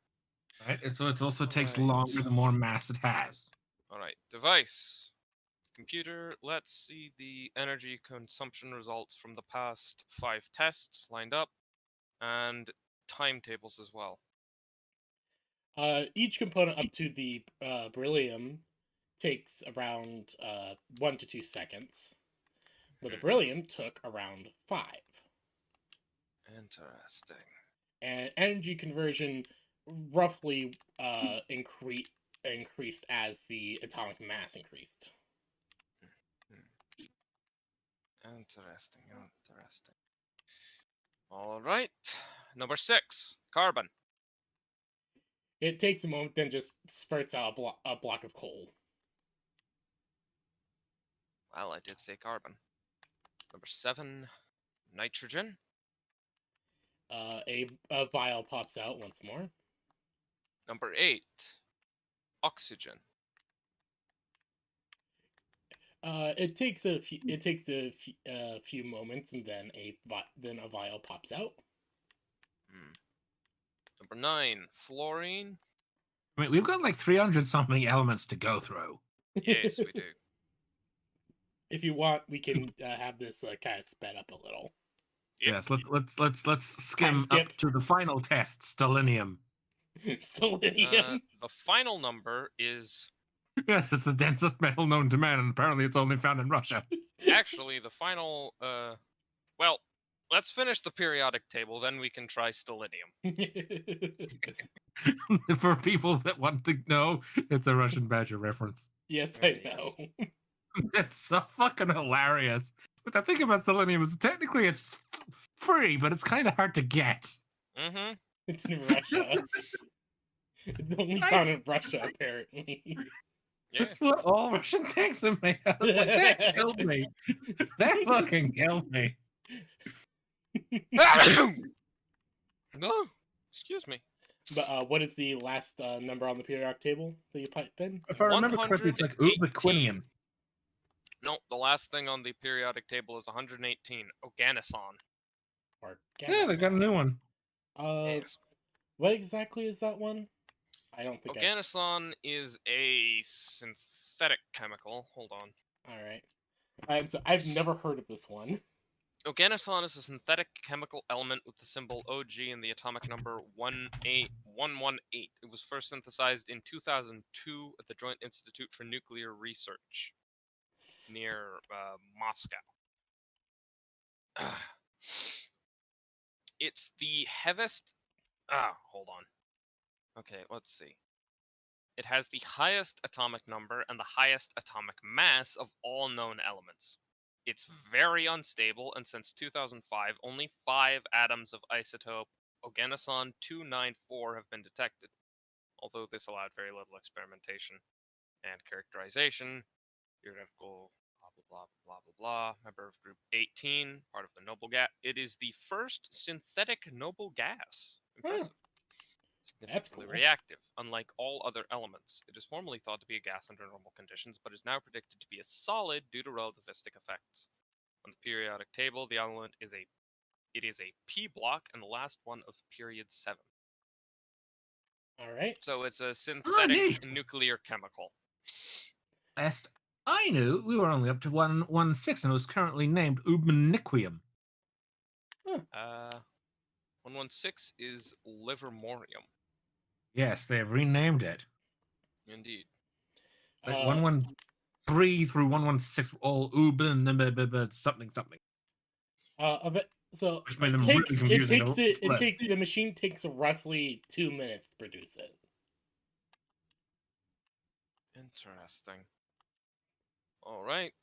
Speaker 4: Right? And so it also takes
Speaker 5: Alright.
Speaker 4: longer the more mass it has.
Speaker 5: All right, device. Computer, let's see the energy consumption results from the past 5 tests lined up, and timetables as well.
Speaker 1: Each component up to the beryllium takes around 1 to 2 seconds. But the beryllium took around 5.
Speaker 5: Interesting.
Speaker 1: and energy conversion roughly increased as the atomic mass increased.
Speaker 5: Interesting, interesting. All right. Number 6, carbon.
Speaker 1: It takes a moment, then just spurts out a block of coal.
Speaker 5: Well, I did say carbon. Number 7, nitrogen.
Speaker 1: A vial pops out once more.
Speaker 5: Number 8, oxygen.
Speaker 1: It takes a few moments, and then a vial pops out.
Speaker 5: Hmm. Number 9, fluorine.
Speaker 4: I mean, we've got like 300 something elements to go through.
Speaker 5: Yes, we do.
Speaker 1: If you want, we can have this kind of sped up a little.
Speaker 5: Yep.
Speaker 4: Yes, let's skim
Speaker 1: skip.
Speaker 4: up to the final test, stellinium.
Speaker 1: Selenium.
Speaker 5: The final number is
Speaker 4: Yes, it's the densest metal known to man, and apparently it's only found in Russia.
Speaker 5: actually the final. Well, let's finish the periodic table, then we can try stellinium.
Speaker 4: For people that want to know, it's a Russian Badger reference.
Speaker 1: Yes,
Speaker 5: Yes.
Speaker 1: I know.
Speaker 4: It's so fucking hilarious. But the thing about selenium is technically it's free, but it's kind of hard to get.
Speaker 5: Mm-hmm.
Speaker 1: It's in Russia. It's only found in Russia, apparently.
Speaker 5: Yeah.
Speaker 4: That's what all Russian tanks are made of. Like, that killed me. That fucking killed me.
Speaker 5: No, excuse me.
Speaker 1: But what is the last number on the periodic table that you pipe in?
Speaker 4: If I remember correctly, it's like
Speaker 5: 118.
Speaker 4: ubiquinium.
Speaker 5: No, the last thing on the periodic table is 118. Oganesson.
Speaker 1: Or
Speaker 4: Yeah, they got a new one.
Speaker 5: Yes.
Speaker 1: What exactly is that one? I don't think
Speaker 5: Oganesson is a synthetic chemical. Hold on.
Speaker 1: Alright. So I've never heard of this one.
Speaker 5: Oganesson is a synthetic chemical element with the symbol OG and the atomic number 18118. It was first synthesized in 2002 at the Joint Institute for Nuclear Research near Moscow. It's the heaviest. Hold on. Okay, let's see. It has the highest atomic number and the highest atomic mass of all known elements. It's very unstable, and since 2005, only 5 atoms of isotope Oganesson 294 have been detected. Although this allowed very little experimentation and characterization. Theoretical blah blah blah blah blah blah. Member of Group 18, part of the noble gas. It is the first synthetic noble gas. Impressive.
Speaker 1: That's
Speaker 5: Significantly
Speaker 1: cool.
Speaker 5: reactive, unlike all other elements. It is formerly thought to be a gas under normal conditions, but is now predicted to be a solid due to relativistic effects. On the periodic table, the element is a P block and the last one of period 7.
Speaker 1: Alright.
Speaker 5: So it's a synthetic
Speaker 4: neat.
Speaker 5: nuclear chemical.
Speaker 4: Last I knew, we were only up to 116, and it was currently named ubaniquium.
Speaker 5: 116 is livermorium.
Speaker 4: Yes, they have renamed it.
Speaker 5: Indeed.
Speaker 4: Like 113 through 116 all uban something something.
Speaker 1: So
Speaker 4: Which made them really confusing.
Speaker 1: the machine takes roughly 2 minutes to produce it.
Speaker 5: Interesting. All right.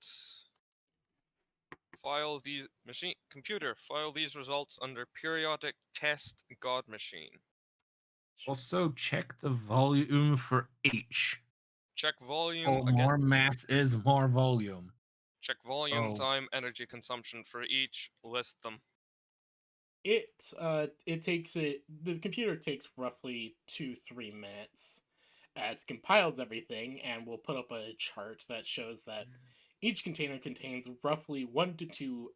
Speaker 5: Computer, file these results under periodic test God machine.
Speaker 4: Also, check the volume for H.
Speaker 5: Check volume
Speaker 4: Oh,
Speaker 5: again.
Speaker 4: more mass is more volume.
Speaker 5: Check volume,
Speaker 4: Oh.
Speaker 5: time, energy consumption for each. List them.
Speaker 1: The computer takes roughly 2-3 minutes as it compiles everything, and we'll put up a chart that shows that each container contains roughly 1 to 2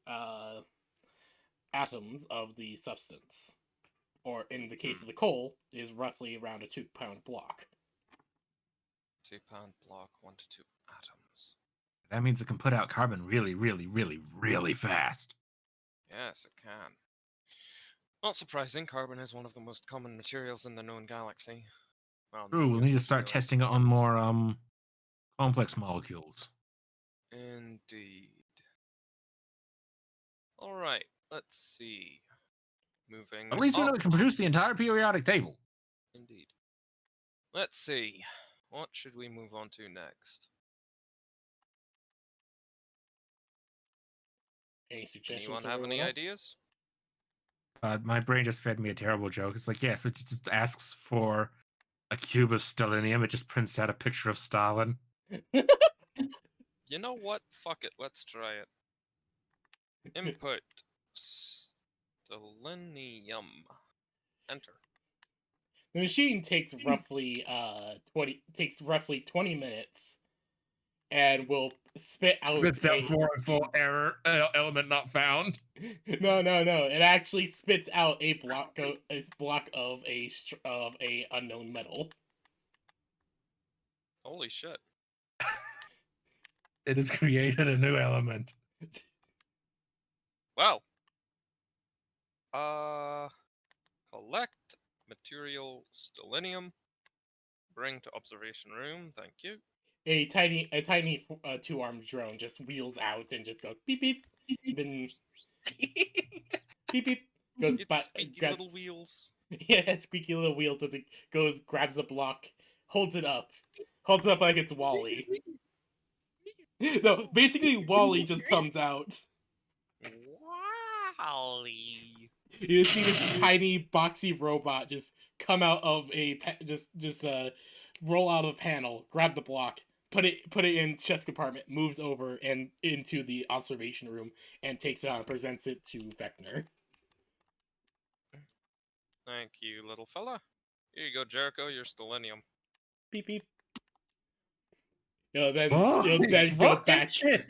Speaker 1: atoms of the substance, or in the case of the coal, is roughly around a 2-pound block.
Speaker 5: 2-pound block, 1 to 2 atoms.
Speaker 4: That means it can put out carbon really, really, really, really fast.
Speaker 5: Yes, it can. Not surprising, carbon is one of the most common materials in the known galaxy. Well,
Speaker 4: True, we'll need to start
Speaker 5: really.
Speaker 4: testing it on more complex molecules.
Speaker 5: Indeed. Alright, let's see. Moving.
Speaker 4: At least we know
Speaker 5: up.
Speaker 4: we can produce the entire periodic table.
Speaker 5: Indeed. Let's see. What should we move on to next?
Speaker 1: Any suggestions?
Speaker 5: Anyone have any ideas?
Speaker 4: My brain just fed me a terrible joke. It's like, yes, it just asks for a cube of stellinium. It just prints out a picture of Stalin.
Speaker 5: You know what? Fuck it. Let's try it. Input. Selenium. Enter.
Speaker 1: The machine takes roughly 20 minutes, and will spit out
Speaker 4: Spits out 404 error element not found.
Speaker 1: No. It actually spits out a block of a unknown metal.
Speaker 5: Holy shit.
Speaker 4: It has created a new element.
Speaker 5: Wow. Collect material stellinium. Bring to observation room. Thank you.
Speaker 1: A tiny 2-armed drone just wheels out and just goes beep beep. Then beep beep goes
Speaker 5: It's
Speaker 1: back.
Speaker 5: squeaky little wheels.
Speaker 1: Yeah, squeaky little wheels as it goes, grabs a block, holds it up like it's Wally. No, basically Wally just comes out.
Speaker 5: Wally.
Speaker 1: You see this tiny boxy robot just come out of a roll out of a panel, grab the block, put it in chest compartment, moves over and into the observation room, and takes it out and presents it to Vector.
Speaker 5: Thank you, little fella. Here you go, Jericho. Your stellinium.
Speaker 1: Beep beep. Then
Speaker 4: Oh,
Speaker 1: then go
Speaker 4: fuck
Speaker 1: back.
Speaker 4: that shit.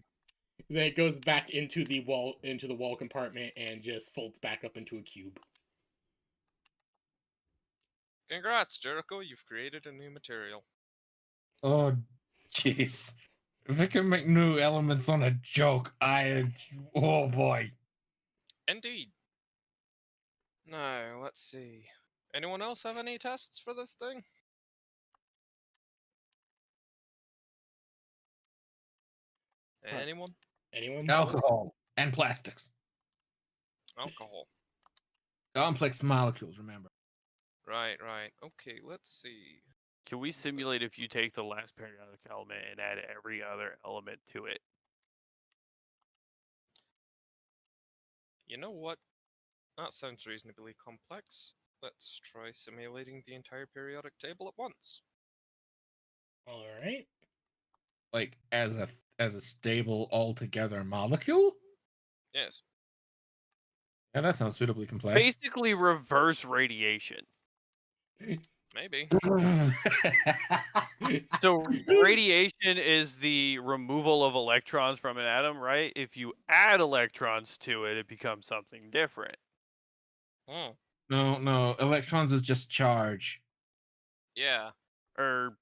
Speaker 1: Then it goes back into the wall compartment and just folds back up into a cube.
Speaker 5: Congrats, Jericho. You've created a new material.
Speaker 4: Oh, jeez. If it can make new elements on a joke, oh boy.
Speaker 5: Indeed. Now, let's see. Anyone else have any tests for this thing? Anyone?
Speaker 1: Anyone?
Speaker 4: Alcohol and plastics.
Speaker 5: Alcohol.
Speaker 4: Complex molecules, remember.
Speaker 5: Right. Okay, let's see.
Speaker 2: Can we simulate if you take the last periodic element and add every other element to it?
Speaker 5: You know what? That sounds reasonably complex. Let's try simulating the entire periodic table at once.
Speaker 1: All right.
Speaker 4: Like as a stable altogether molecule?
Speaker 5: Yes.
Speaker 4: Yeah, that sounds suitably complex.
Speaker 2: Basically, reverse radiation.
Speaker 5: Maybe.
Speaker 2: So radiation is the removal of electrons from an atom, right? If you add electrons to it, it becomes something different.
Speaker 5: Hmm.
Speaker 4: No, electrons is just charge.
Speaker 5: Yeah.
Speaker 2: Or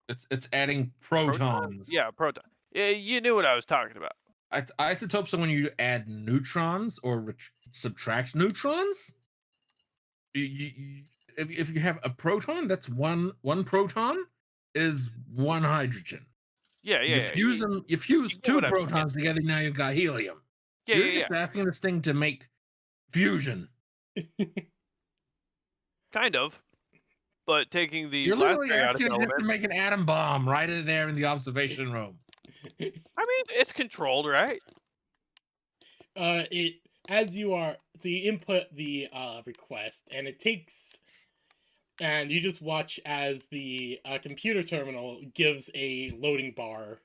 Speaker 4: It's adding protons.
Speaker 2: yeah, proton. Yeah, you knew what I was talking about.
Speaker 4: Isotopes are when you add neutrons or subtract neutrons. If you have a proton, that's one proton is one hydrogen.
Speaker 2: Yeah.
Speaker 4: You fuse them. You fuse
Speaker 2: get
Speaker 4: two
Speaker 2: what I'm saying.
Speaker 4: protons together. Now you've got helium.
Speaker 2: Yeah,
Speaker 4: You're
Speaker 2: yeah,
Speaker 4: just asking this thing to make fusion.
Speaker 2: Kind of. But taking the
Speaker 4: You're
Speaker 2: last
Speaker 4: literally
Speaker 2: periodic
Speaker 4: asking it
Speaker 2: element,
Speaker 4: to make an atom bomb right in there in the observation room.
Speaker 2: I mean, it's controlled, right?
Speaker 1: You input the request, and it takes, and you just watch as the computer terminal gives a loading bar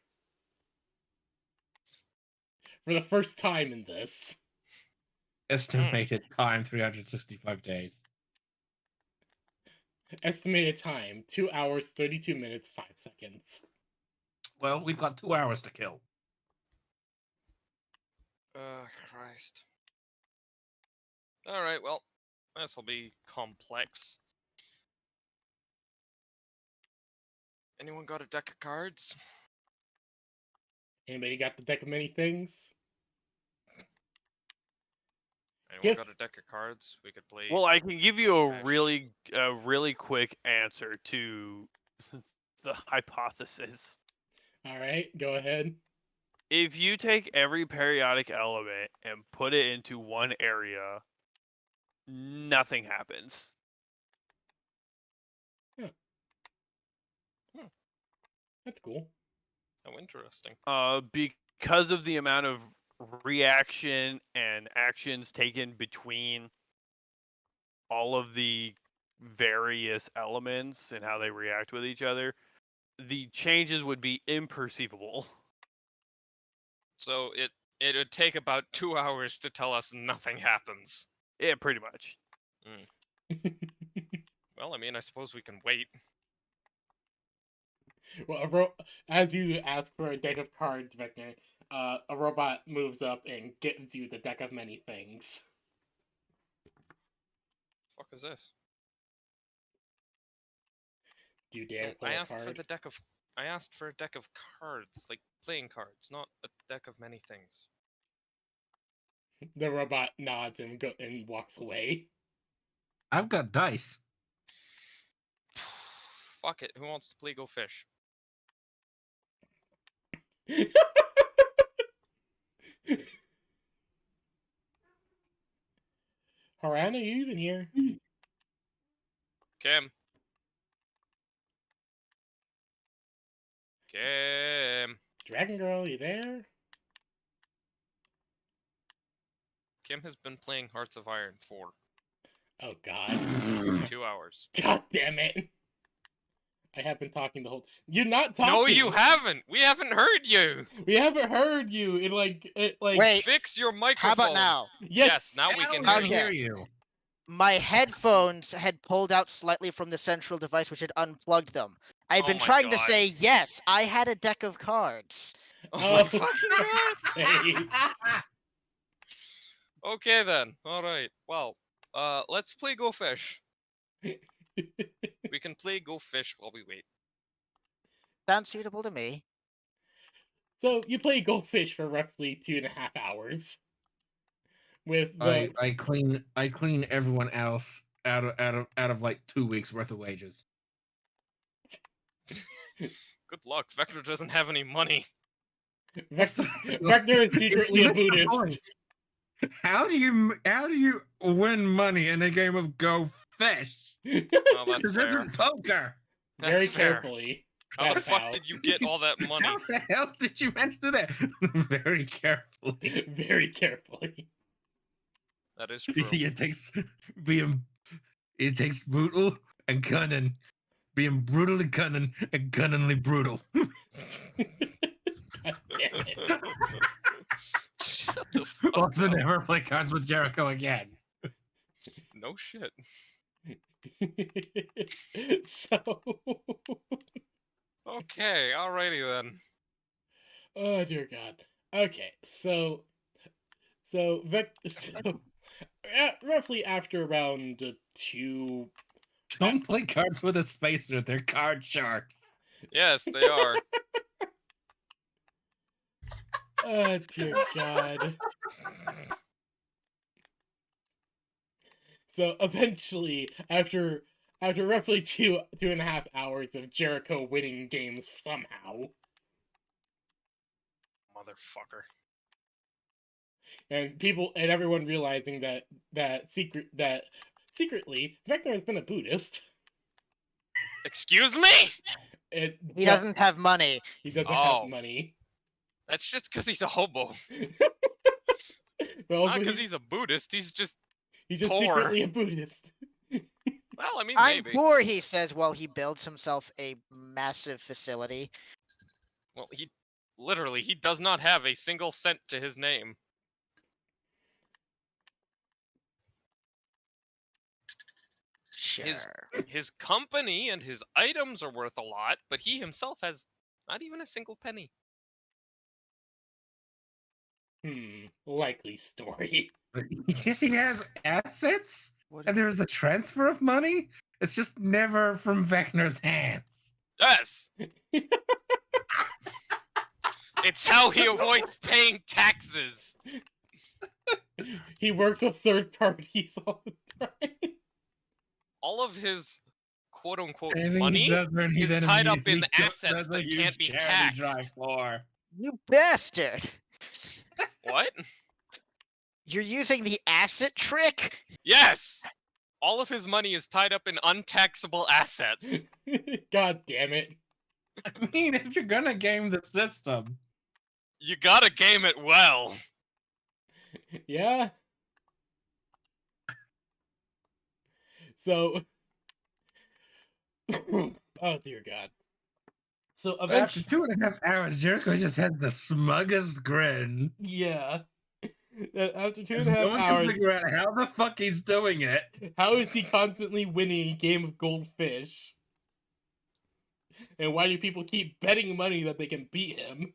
Speaker 1: for the first time in this.
Speaker 4: Estimated time 365 days.
Speaker 1: Estimated time 2 hours 32 minutes 5 seconds.
Speaker 4: Well, we've got 2 hours to kill.
Speaker 5: Christ. Alright, well, this'll be complex. Anyone got a deck of cards?
Speaker 1: Anybody got the deck of many things?
Speaker 5: Anyone
Speaker 1: Give-
Speaker 5: got a deck of cards? We could play.
Speaker 2: Well, I can give you a
Speaker 5: Gosh.
Speaker 2: really quick answer to the hypothesis.
Speaker 1: All right, go ahead.
Speaker 2: If you take every periodic element and put it into one area, nothing happens.
Speaker 1: That's cool.
Speaker 5: How interesting.
Speaker 2: Because of the amount of reaction and actions taken between all of the various elements and how they react with each other, the changes would be imperceivable.
Speaker 5: So it would take about 2 hours to tell us nothing happens.
Speaker 2: Yeah, pretty much.
Speaker 5: Well, I mean, I suppose we can wait.
Speaker 1: Well, as you ask for a deck of cards, Vector, a robot moves up and gives you the deck of many things.
Speaker 5: Fuck is this?
Speaker 1: Do you dare
Speaker 5: No,
Speaker 1: pull
Speaker 5: I
Speaker 1: a
Speaker 5: asked for
Speaker 1: card?
Speaker 5: the deck of. I asked for a deck of cards, like playing cards, not a deck of many things.
Speaker 1: The robot nods and walks away.
Speaker 4: I've got dice.
Speaker 5: Fuck it. Who wants to play Go Fish?
Speaker 1: Haran, are you even here?
Speaker 5: Kim. Kim.
Speaker 1: Dragon Girl, you there?
Speaker 5: Kim has been playing Hearts of Iron for
Speaker 1: Oh God.
Speaker 5: 2 hours.
Speaker 1: God damn it. I have been talking the whole. You're not talking.
Speaker 5: No, you haven't. We haven't heard you.
Speaker 1: We haven't heard you in like.
Speaker 3: Wait,
Speaker 5: Fix your microphone.
Speaker 3: how about now?
Speaker 1: Yes.
Speaker 5: Now we can
Speaker 4: Now
Speaker 5: hear
Speaker 4: we
Speaker 5: you.
Speaker 3: Okay.
Speaker 4: hear you.
Speaker 3: My headphones had pulled out slightly from the central device, which had unplugged them. I'd
Speaker 5: Oh
Speaker 3: been
Speaker 5: my
Speaker 3: trying to
Speaker 5: God.
Speaker 3: say yes, I had a deck of cards.
Speaker 5: Oh my
Speaker 1: Oh,
Speaker 5: fucking God. Okay then. All right. Well, let's play Go Fish. We can play Go Fish while we wait.
Speaker 3: Sounds suitable to me.
Speaker 1: So you play Goldfish for roughly 2.5 hours. With the
Speaker 4: I clean everyone else out of like 2 weeks worth of wages.
Speaker 5: Good luck. Vector doesn't have any money.
Speaker 1: Vector is secretly
Speaker 4: You
Speaker 1: a
Speaker 4: missed the
Speaker 1: Buddhist.
Speaker 4: point. How do you win money in a game of Go Fish?
Speaker 5: Oh, that's
Speaker 4: This
Speaker 5: fair.
Speaker 4: isn't poker.
Speaker 5: That's
Speaker 1: Very
Speaker 5: fair.
Speaker 1: carefully.
Speaker 5: How the
Speaker 1: That's
Speaker 5: fuck
Speaker 1: how.
Speaker 5: did you get all that money?
Speaker 4: How the hell did you manage to do that? Very carefully.
Speaker 1: Very carefully.
Speaker 5: That is
Speaker 4: You
Speaker 5: true.
Speaker 4: see, it takes brutal and cunning, being brutally cunning and cunningly brutal.
Speaker 1: God damn it.
Speaker 5: Shut the fuck
Speaker 4: Also,
Speaker 5: up.
Speaker 4: never play cards with Jericho again.
Speaker 5: No shit.
Speaker 1: So.
Speaker 5: Okay, alrighty then.
Speaker 1: Oh dear God. Okay, so roughly after around 2.
Speaker 4: Don't play cards with a spacer. They're card sharks.
Speaker 5: Yes, they are.
Speaker 1: Oh dear God. So eventually, after roughly 2.5 hours of Jericho winning games somehow,
Speaker 5: Motherfucker.
Speaker 1: and everyone realizing that secretly Vector has been a Buddhist.
Speaker 5: Excuse me?
Speaker 3: He doesn't have money.
Speaker 1: He doesn't
Speaker 5: Oh.
Speaker 1: have money.
Speaker 5: That's just because he's a hobo.
Speaker 1: But
Speaker 5: It's
Speaker 1: also
Speaker 5: not because he's a Buddhist. He's just
Speaker 1: he's just
Speaker 5: poor.
Speaker 1: secretly a Buddhist.
Speaker 5: well, I mean,
Speaker 3: I'm
Speaker 5: maybe.
Speaker 3: poor, he says, while he builds himself a massive facility.
Speaker 5: Well, he does not have a single cent to his name.
Speaker 3: Sure.
Speaker 5: His company and his items are worth a lot, but he himself has not even a single penny.
Speaker 1: Likely story.
Speaker 4: He has assets,
Speaker 2: What
Speaker 4: and there's a transfer of money. It's just never from Vector's hands.
Speaker 5: Yes! It's how he avoids paying taxes.
Speaker 1: He works with third parties all the time.
Speaker 5: All of his quote-unquote
Speaker 4: Anything he
Speaker 5: money
Speaker 4: does, then he
Speaker 5: is
Speaker 4: then
Speaker 5: tied up in
Speaker 4: immediately
Speaker 5: assets
Speaker 4: does a
Speaker 5: that
Speaker 4: huge
Speaker 5: can't be
Speaker 4: charity
Speaker 5: taxed.
Speaker 4: drive for.
Speaker 3: You bastard!
Speaker 5: What?
Speaker 3: You're using the asset trick?
Speaker 5: Yes! All of his money is tied up in untaxable assets.
Speaker 1: God damn it.
Speaker 4: I mean, if you're gonna game the system,
Speaker 5: You gotta game it well.
Speaker 1: Yeah. So oh dear God. So
Speaker 4: after
Speaker 1: eventually
Speaker 4: 2.5 hours, Jericho just has the smuggest grin.
Speaker 1: yeah. After two and
Speaker 4: As
Speaker 1: a
Speaker 4: no
Speaker 1: half
Speaker 4: one can
Speaker 1: hours,
Speaker 4: figure out how the fuck he's doing it.
Speaker 1: how is he constantly winning a game of goldfish? And why do people keep betting money that they can beat him?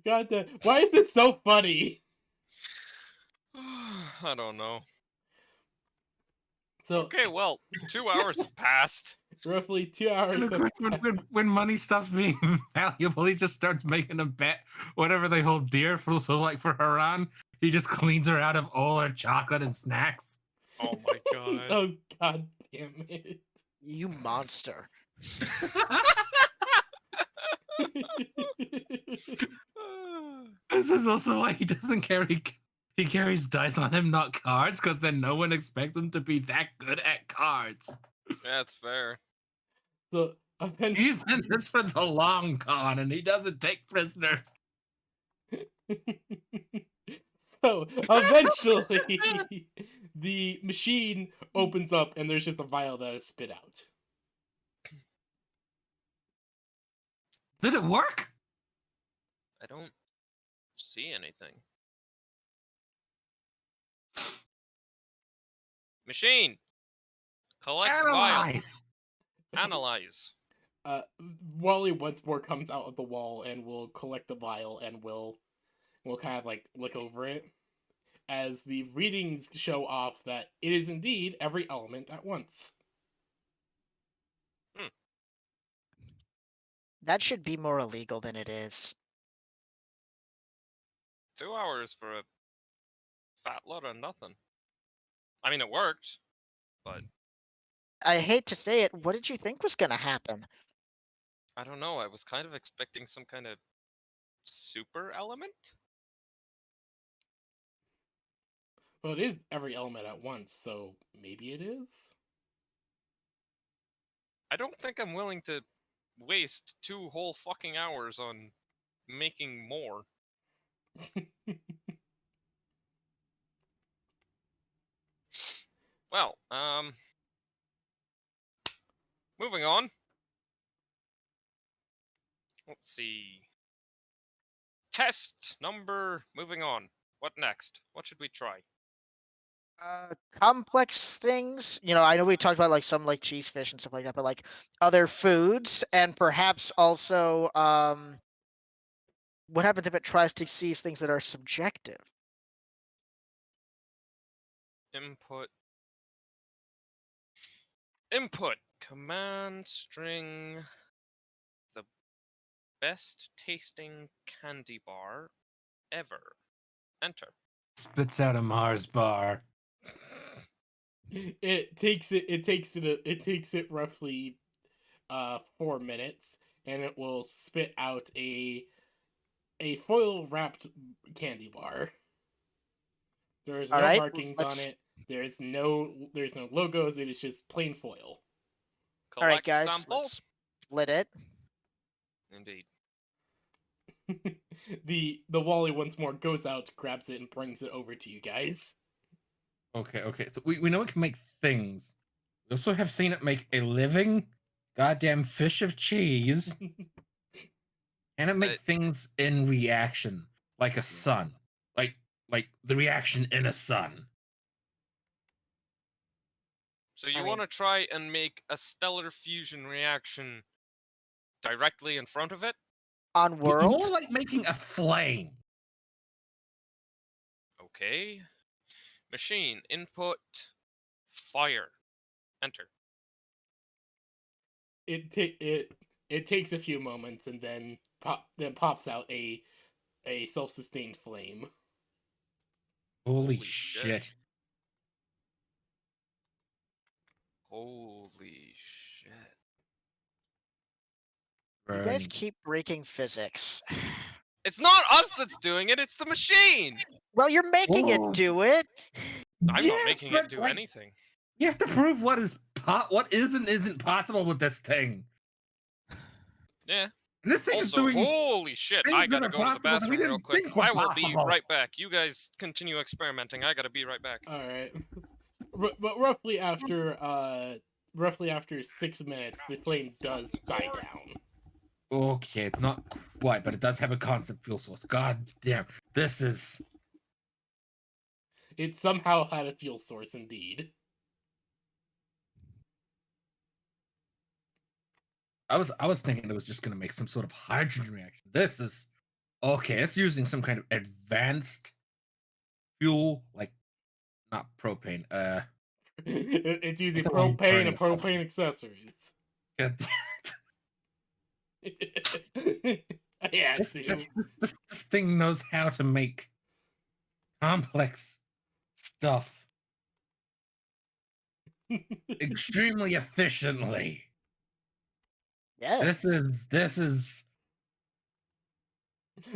Speaker 1: God damn, why is this so funny?
Speaker 5: I don't know.
Speaker 1: So
Speaker 5: Okay, well, 2 hours have passed.
Speaker 1: roughly 2
Speaker 4: And
Speaker 1: hours.
Speaker 4: of course, when money stops being valuable, he just starts making a bet. Whatever they hold dear for, so like for Haran, he just cleans her out of all her chocolate and snacks.
Speaker 5: Oh my god.
Speaker 1: Oh God damn it!
Speaker 3: You monster.
Speaker 4: This is also why he doesn't carry. He carries dice on him, not cards, because then no one expects him to be that good at cards.
Speaker 5: That's fair.
Speaker 1: So eventually,
Speaker 4: He's in this for the long con, and he doesn't take prisoners.
Speaker 1: so eventually, the machine opens up, and there's just a vial that is spit out.
Speaker 4: Did it work?
Speaker 5: I don't see anything. Machine! Collect vial.
Speaker 4: Analyze.
Speaker 5: Analyze.
Speaker 1: Wally once more comes out of the wall and will collect the vial and will kind of like look over it as the readings show off that it is indeed every element at once.
Speaker 3: That should be more illegal than it is.
Speaker 5: 2 hours for a fat load of nothing. I mean, it worked, but
Speaker 3: I hate to say it, what did you think was gonna happen?
Speaker 5: I don't know. I was kind of expecting some kind of super element.
Speaker 1: Well, it is every element at once, so maybe it is.
Speaker 5: I don't think I'm willing to waste 2 whole fucking hours on making more. Well, moving on. Let's see. Test number. Moving on. What next? What should we try?
Speaker 3: Complex things. You know, I know we talked about like some like cheese fish and stuff like that, but like other foods and perhaps also what happens if it tries to see things that are subjective?
Speaker 5: Input. Input. Command string. The best tasting candy bar ever. Enter.
Speaker 4: Spits out a Mars bar.
Speaker 1: It takes it roughly 4 minutes, and it will spit out a foil wrapped candy bar. There's no
Speaker 3: All right,
Speaker 1: markings on it. There's no logos. It is just plain foil.
Speaker 3: All right,
Speaker 5: Collect
Speaker 3: guys,
Speaker 5: sample.
Speaker 3: let's split it.
Speaker 5: Indeed.
Speaker 1: The Wally once more goes out, grabs it, and brings it over to you guys.
Speaker 4: Okay. So we know it can make things. We also have seen it make a living goddamn fish of cheese. And it make things in reaction, like a sun. Like the reaction in a sun.
Speaker 5: So you
Speaker 3: I
Speaker 5: want to try and make a stellar fusion reaction directly in front of it?
Speaker 3: On world?
Speaker 4: More like making a flame.
Speaker 5: Okay. Machine input fire. Enter.
Speaker 1: It takes a few moments and then pops out a self-sustained flame.
Speaker 4: Holy
Speaker 5: Holy
Speaker 4: shit.
Speaker 5: Holy
Speaker 2: shit.
Speaker 3: You guys keep breaking physics.
Speaker 5: It's not us that's doing it, it's the machine!
Speaker 3: Well, you're making it
Speaker 4: Whoa.
Speaker 3: do it.
Speaker 5: I'm not making it do
Speaker 4: like,
Speaker 5: anything.
Speaker 4: You have to prove what isn't possible with this thing.
Speaker 5: Yeah.
Speaker 4: And this thing is
Speaker 5: Also,
Speaker 4: doing
Speaker 5: holy shit,
Speaker 4: things
Speaker 5: I
Speaker 4: that
Speaker 5: gotta
Speaker 4: are
Speaker 5: go to the
Speaker 4: possible that we
Speaker 5: bathroom real
Speaker 4: didn't
Speaker 5: quick.
Speaker 4: think were
Speaker 5: I will be
Speaker 4: possible.
Speaker 5: right back. You guys continue experimenting. I gotta be right back.
Speaker 1: All right. But roughly after 6 minutes, the flame does die down.
Speaker 4: Okay, it's not quite, but it does have a constant fuel source. God damn, this is.
Speaker 1: It somehow had a fuel source, indeed.
Speaker 4: I was thinking it was just gonna make some sort of hydrogen reaction. This is okay. It's using some kind of advanced fuel, like not propane.
Speaker 1: It's using
Speaker 4: It's a long
Speaker 1: propane and
Speaker 4: burning
Speaker 1: propane accessories.
Speaker 4: God
Speaker 1: Yeah,
Speaker 4: this,
Speaker 1: see.
Speaker 4: this thing knows how to make complex stuff extremely efficiently.
Speaker 3: Yes.
Speaker 4: This is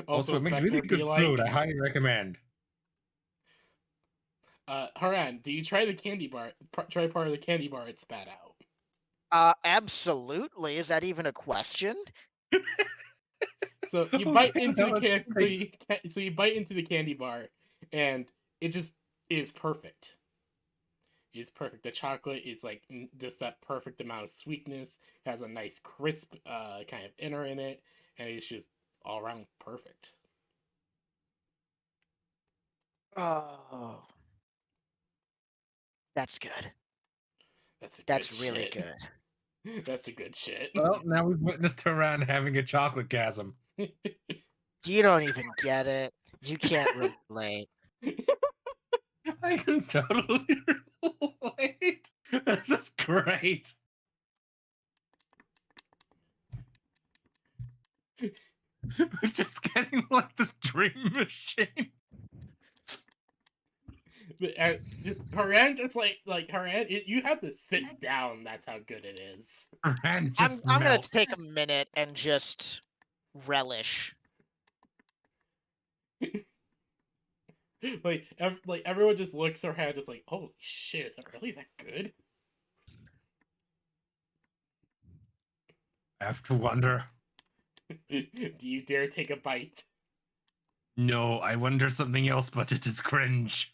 Speaker 4: also it makes
Speaker 1: Vector
Speaker 4: really
Speaker 1: be
Speaker 4: good
Speaker 1: like,
Speaker 4: food. I highly recommend.
Speaker 1: Haran, do you try the candy bar? Try part of the candy bar it spat out.
Speaker 3: Absolutely. Is that even a question?
Speaker 1: So you
Speaker 4: Oh,
Speaker 1: bite
Speaker 4: damn,
Speaker 1: into
Speaker 4: that
Speaker 1: the
Speaker 4: was great.
Speaker 1: so you bite into the candy bar, and it just is perfect. It's perfect. The chocolate is like just that perfect amount of sweetness. Has a nice crisp kind of inner in it, and it's just all around perfect.
Speaker 3: Oh, that's good.
Speaker 1: That's the
Speaker 3: That's
Speaker 1: good
Speaker 3: really
Speaker 1: shit.
Speaker 3: good.
Speaker 1: That's the good shit.
Speaker 4: Well, now we've witnessed Haran having a chocolate gasm.
Speaker 3: You don't even get it. You can't relate.
Speaker 4: I can totally relate. This is great. We're just getting like this dream machine.
Speaker 1: Haran just like Haran, you have to sit down. That's how good it is.
Speaker 4: Haran
Speaker 3: I'm
Speaker 4: just
Speaker 3: gonna
Speaker 4: melts.
Speaker 3: take a minute and just relish.
Speaker 1: like everyone just looks at Haran just like, holy shit, is that really that good?
Speaker 4: I have to wonder.
Speaker 1: Do you dare take a bite?
Speaker 4: No, I wonder something else, but it is cringe.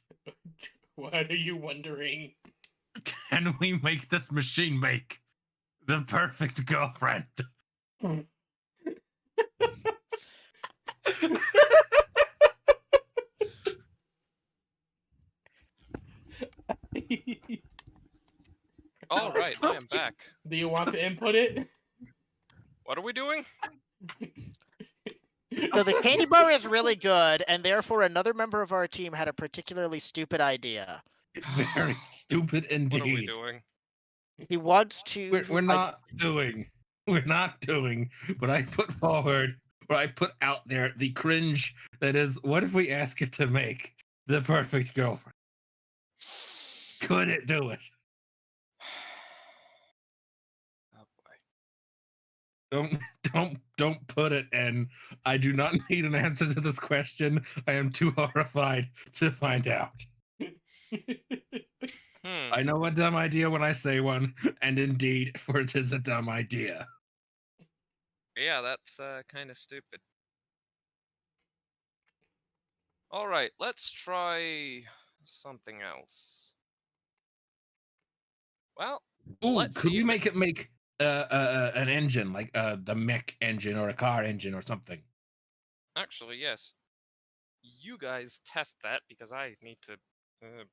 Speaker 1: What are you wondering?
Speaker 4: Can we make this machine make the perfect girlfriend?
Speaker 5: All right, I am back.
Speaker 1: Do you want to input it?
Speaker 5: What are we doing?
Speaker 3: So the candy bar is really good, and therefore another member of our team had a particularly stupid idea.
Speaker 4: Very stupid indeed.
Speaker 5: What are we doing?
Speaker 3: He wants to.
Speaker 4: We're
Speaker 3: like,
Speaker 4: not doing. We're not doing what I put forward, or I put out there, the cringe that is, what if we ask it to make the perfect girlfriend? Could it do it?
Speaker 5: Oh boy.
Speaker 4: Don't put it in. I do not need an answer to this question. I am too horrified to find out. I know a dumb idea when I say one, and indeed, for it is a dumb idea.
Speaker 5: Yeah, that's kind of stupid. All right, let's try something else. Well,
Speaker 4: Ooh,
Speaker 5: let's
Speaker 4: could
Speaker 5: see
Speaker 4: we
Speaker 5: if
Speaker 4: make it make an engine, like the mech engine or a car engine or something?
Speaker 5: Actually, yes. You guys test that because I need to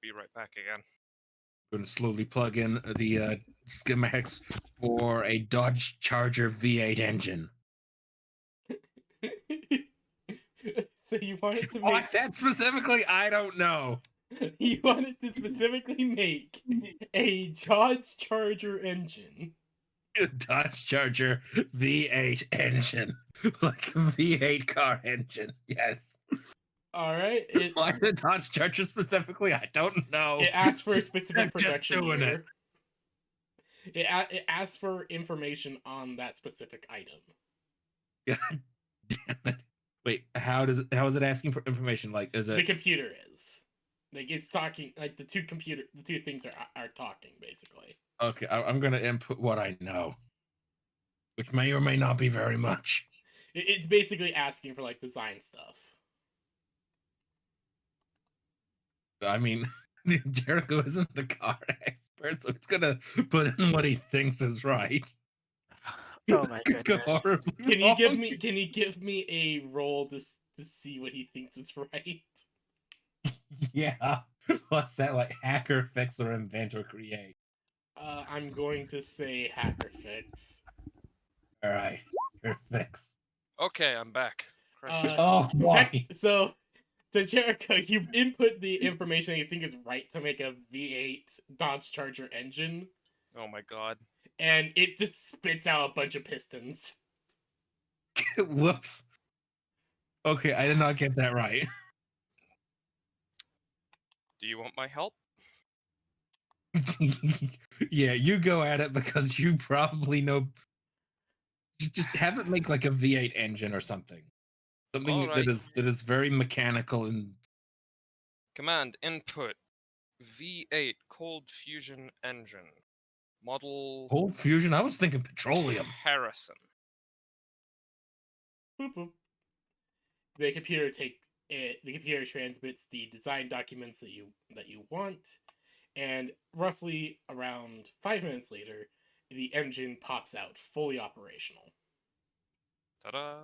Speaker 5: be right back again.
Speaker 4: I'm going to slowly plug in the schematics for a Dodge Charger V8 engine.
Speaker 1: So you wanted to
Speaker 4: What
Speaker 1: make
Speaker 4: that specifically, I don't know.
Speaker 1: you wanted to specifically make a Dodge Charger engine.
Speaker 4: Dodge Charger V8 engine, like a V8 car engine. Yes.
Speaker 1: All right.
Speaker 4: Why the Dodge Charger specifically? I don't know.
Speaker 1: It asks for a specific
Speaker 4: Just
Speaker 1: production
Speaker 4: doing
Speaker 1: year.
Speaker 4: it.
Speaker 1: It asks for information on that specific item.
Speaker 4: God damn it. Wait, how is it asking for information? Like, is
Speaker 1: The
Speaker 4: it
Speaker 1: computer is. Like it's talking. Like the two things are talking basically.
Speaker 4: okay? I'm gonna input what I know, which may or may not be very much.
Speaker 1: It's basically asking for like design stuff.
Speaker 4: I mean, Jericho isn't the car expert, so it's gonna put in what he thinks is right.
Speaker 3: Oh my
Speaker 4: Could go
Speaker 3: goodness.
Speaker 4: horribly
Speaker 1: Can you give
Speaker 4: wrong.
Speaker 1: me? Can you give me a roll to see what he thinks is right?
Speaker 4: Yeah. What's that like? Hacker, fix, or invent or create?
Speaker 1: I'm going to say hacker fix.
Speaker 4: All right, hacker, fix.
Speaker 5: Okay, I'm back. Christ.
Speaker 4: Oh, why?
Speaker 1: So Jericho, you input the information that you think is right to make a V8 Dodge Charger engine,
Speaker 5: Oh my god.
Speaker 1: and it just spits out a bunch of pistons.
Speaker 4: Whoops. Okay, I did not get that right.
Speaker 5: Do you want my help?
Speaker 4: Yeah, you go at it because you probably know. Just have it make like a V8 engine or something. Something
Speaker 5: Alright.
Speaker 4: that is very mechanical and
Speaker 5: Command input V8 cold fusion engine. Model
Speaker 4: cold fusion. I was thinking petroleum.
Speaker 5: Harrison.
Speaker 1: Boop boop. The computer transmits the design documents that you want, and roughly around 5 minutes later, the engine pops out fully operational.
Speaker 5: Ta-da!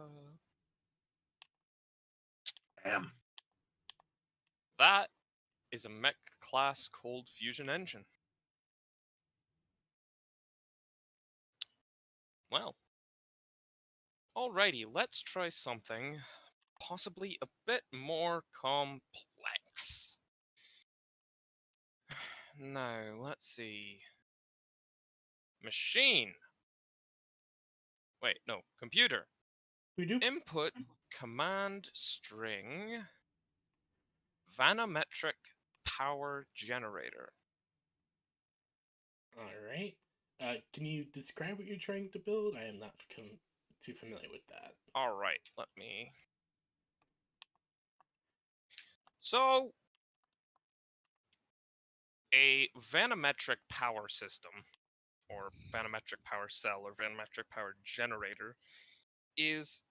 Speaker 4: Damn.
Speaker 5: That is a mech class cold fusion engine. Well. Alrighty, let's try something possibly a bit more complex. Now, let's see. Machine. Wait, no, computer.
Speaker 1: Boop.
Speaker 5: Input command string vanometric power generator.
Speaker 1: All right. Can you describe what you're trying to build? I am not too familiar with that.
Speaker 5: Alright, let me. So, a vanometric power system, or vanometric power cell, or vanometric power generator, is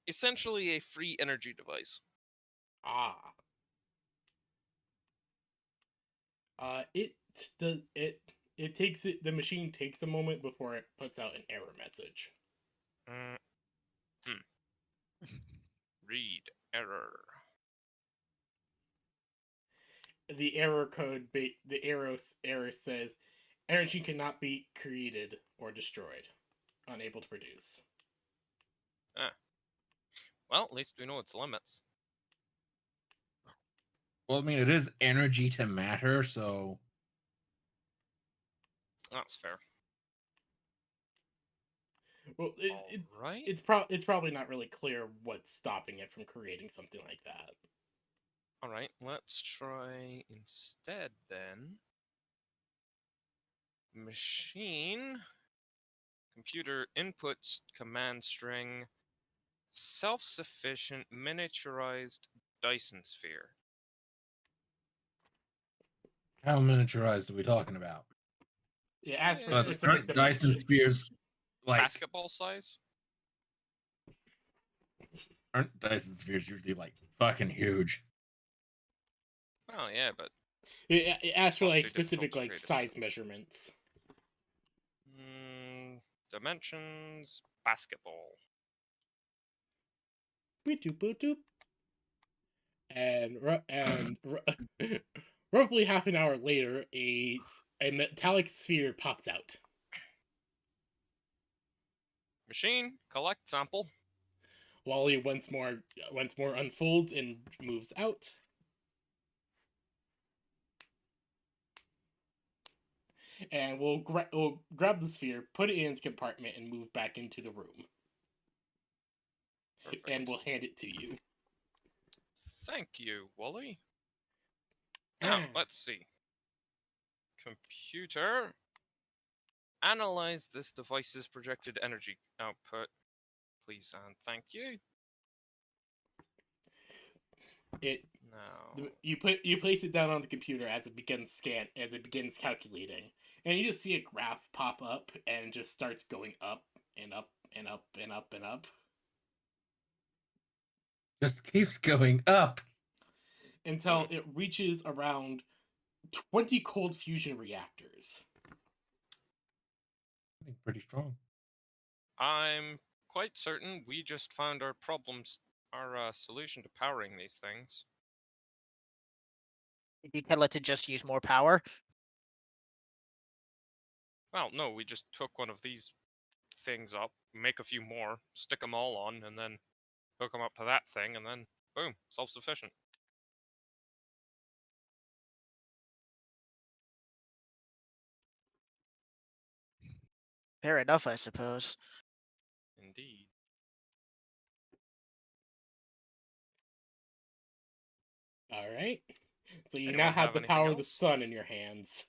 Speaker 5: essentially a free energy device.
Speaker 1: Ah. It does it. It takes it. The machine takes a moment before it puts out an error message.
Speaker 5: Read error.
Speaker 1: The error code. The error says, energy cannot be created or destroyed. Unable to produce.
Speaker 5: Well, at least we know its limits.
Speaker 4: Well, I mean, it is energy to matter, so
Speaker 5: That's fair.
Speaker 1: Well,
Speaker 5: Alright.
Speaker 1: it's probably not really clear what's stopping it from creating something like that.
Speaker 5: Alright, let's try instead then. Machine. Computer inputs command string self-sufficient miniaturized Dyson sphere.
Speaker 4: how miniaturized are we talking about?
Speaker 1: Yeah, as for
Speaker 5: Yeah.
Speaker 1: specific
Speaker 4: Aren't Dyson
Speaker 1: dimensions.
Speaker 4: spheres like
Speaker 5: Basketball size?
Speaker 4: aren't Dyson spheres usually like fucking huge?
Speaker 5: Well, yeah, but
Speaker 1: It asks for
Speaker 5: Not
Speaker 1: like
Speaker 5: too difficult
Speaker 1: specific
Speaker 5: to
Speaker 1: like
Speaker 5: create a
Speaker 1: size
Speaker 5: system.
Speaker 1: measurements.
Speaker 5: Dimensions basketball.
Speaker 1: Boop boop doop. Roughly half an hour later, a metallic sphere pops out.
Speaker 5: Machine collect sample.
Speaker 1: Wally once more unfolds and moves out. And we'll grab the sphere, put it in its compartment, and move back into the room.
Speaker 5: Perfect.
Speaker 1: And we'll hand it to you.
Speaker 5: Thank you, Wally. Now, let's see. Computer. Analyze this device's projected energy output, please and thank you.
Speaker 1: It
Speaker 5: Now,
Speaker 1: you place it down on the computer as it begins calculating, and you just see a graph pop up and just starts going up and up and up and up and up
Speaker 4: Just keeps going up.
Speaker 1: until it reaches around 20 cold fusion reactors.
Speaker 4: Pretty strong.
Speaker 5: I'm quite certain we just found our solution to powering these things.
Speaker 3: Did you tell it to just use more power?
Speaker 5: Well, no, we just took one of these things up, make a few more, stick them all on, and then hook them up to that thing, and then boom, self-sufficient.
Speaker 3: Fair enough, I suppose.
Speaker 5: Indeed.
Speaker 1: All right. So you
Speaker 5: Anyone
Speaker 1: now have
Speaker 5: have
Speaker 1: the
Speaker 5: anything
Speaker 1: power of the
Speaker 5: else?
Speaker 1: sun in your hands.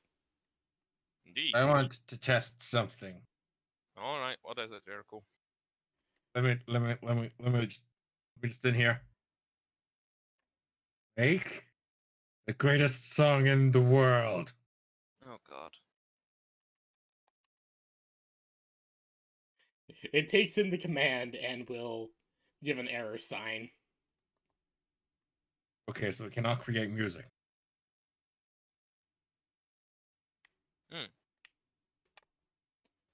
Speaker 5: Indeed.
Speaker 4: I want to test something.
Speaker 5: All right, what is it, Jericho?
Speaker 4: Let me just in here. Make the greatest song in the world.
Speaker 5: Oh God.
Speaker 1: It takes in the command and will give an error sign.
Speaker 4: Okay, so we cannot create music.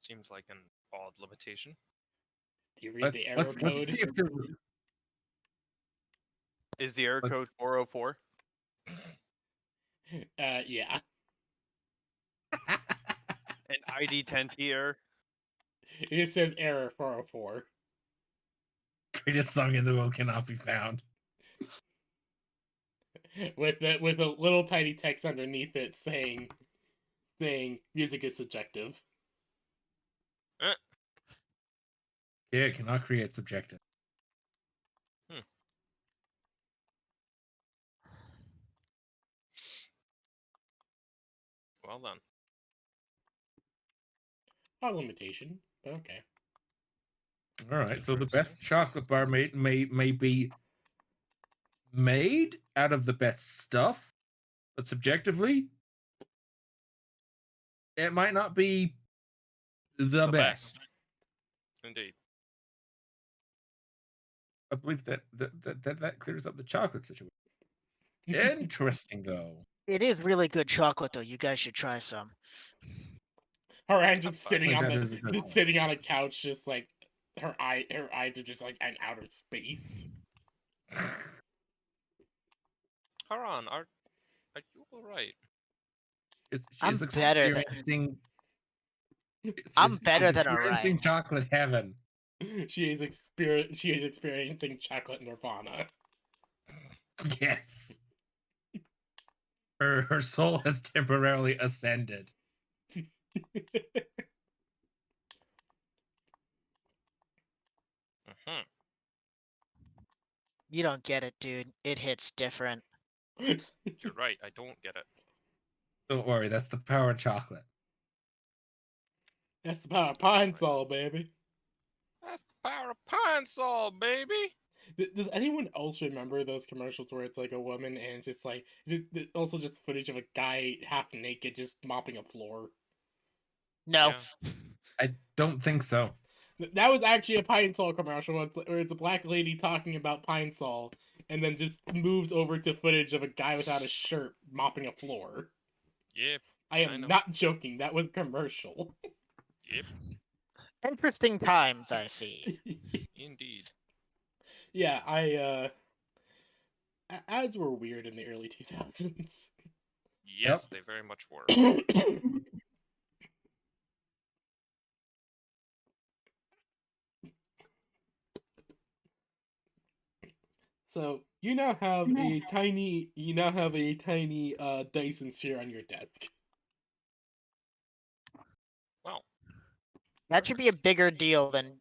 Speaker 5: Seems like an odd limitation.
Speaker 1: Do you read the error
Speaker 4: Let's
Speaker 1: code?
Speaker 4: see if there,
Speaker 2: Is the error
Speaker 4: But-
Speaker 2: code 404?
Speaker 1: Yeah.
Speaker 2: An ID10T error?
Speaker 1: It just says error 404.
Speaker 4: greatest song in the world cannot be found.
Speaker 1: With a little tiny text underneath it saying music is subjective.
Speaker 4: Yeah, it cannot create subjective.
Speaker 5: Well then.
Speaker 1: Odd limitation, but okay.
Speaker 4: All right, so the best chocolate bar may be made out of the best stuff, but subjectively, it might not be the best.
Speaker 5: Indeed.
Speaker 4: I believe that clears up the chocolate situation. Interesting, though.
Speaker 3: It is really good chocolate, though. You guys should try some.
Speaker 1: Haran just
Speaker 5: That's
Speaker 1: sitting
Speaker 4: fine.
Speaker 1: on
Speaker 4: That is a good
Speaker 1: just
Speaker 4: one.
Speaker 1: sitting on a couch, just like her eyes are just like in outer space.
Speaker 5: Haran, are you alright?
Speaker 3: I'm
Speaker 4: She's
Speaker 3: better than-
Speaker 4: experiencing.
Speaker 3: I'm better than
Speaker 4: experiencing
Speaker 3: alright.
Speaker 4: chocolate heaven.
Speaker 1: She is experiencing chocolate nirvana.
Speaker 4: Yes. Her soul has temporarily ascended.
Speaker 5: Mm-hmm.
Speaker 3: You don't get it, dude. It hits different.
Speaker 5: You're right, I don't get it.
Speaker 4: Don't worry, that's the power of chocolate.
Speaker 1: That's the power of Pine Sol, baby.
Speaker 5: That's the power of Pine Sol, baby!
Speaker 1: Does anyone else remember those commercials where it's like a woman and it's just like also just footage of a guy half naked just mopping a floor?
Speaker 3: No.
Speaker 5: Yeah.
Speaker 4: I don't think so.
Speaker 1: That was actually a Pine Sol commercial where it's a black lady talking about Pine Sol and then just moves over to footage of a guy without a shirt mopping a floor.
Speaker 5: Yep,
Speaker 1: I
Speaker 5: I
Speaker 1: am
Speaker 5: know.
Speaker 1: not joking. That was commercial.
Speaker 5: yep,
Speaker 3: Interesting times, I see.
Speaker 5: indeed.
Speaker 1: Yeah, ads were weird in the early 2000s.
Speaker 5: Yes, they very much were.
Speaker 1: So you now have a tiny Dyson sphere on your desk.
Speaker 5: Well,
Speaker 3: That should be a bigger deal than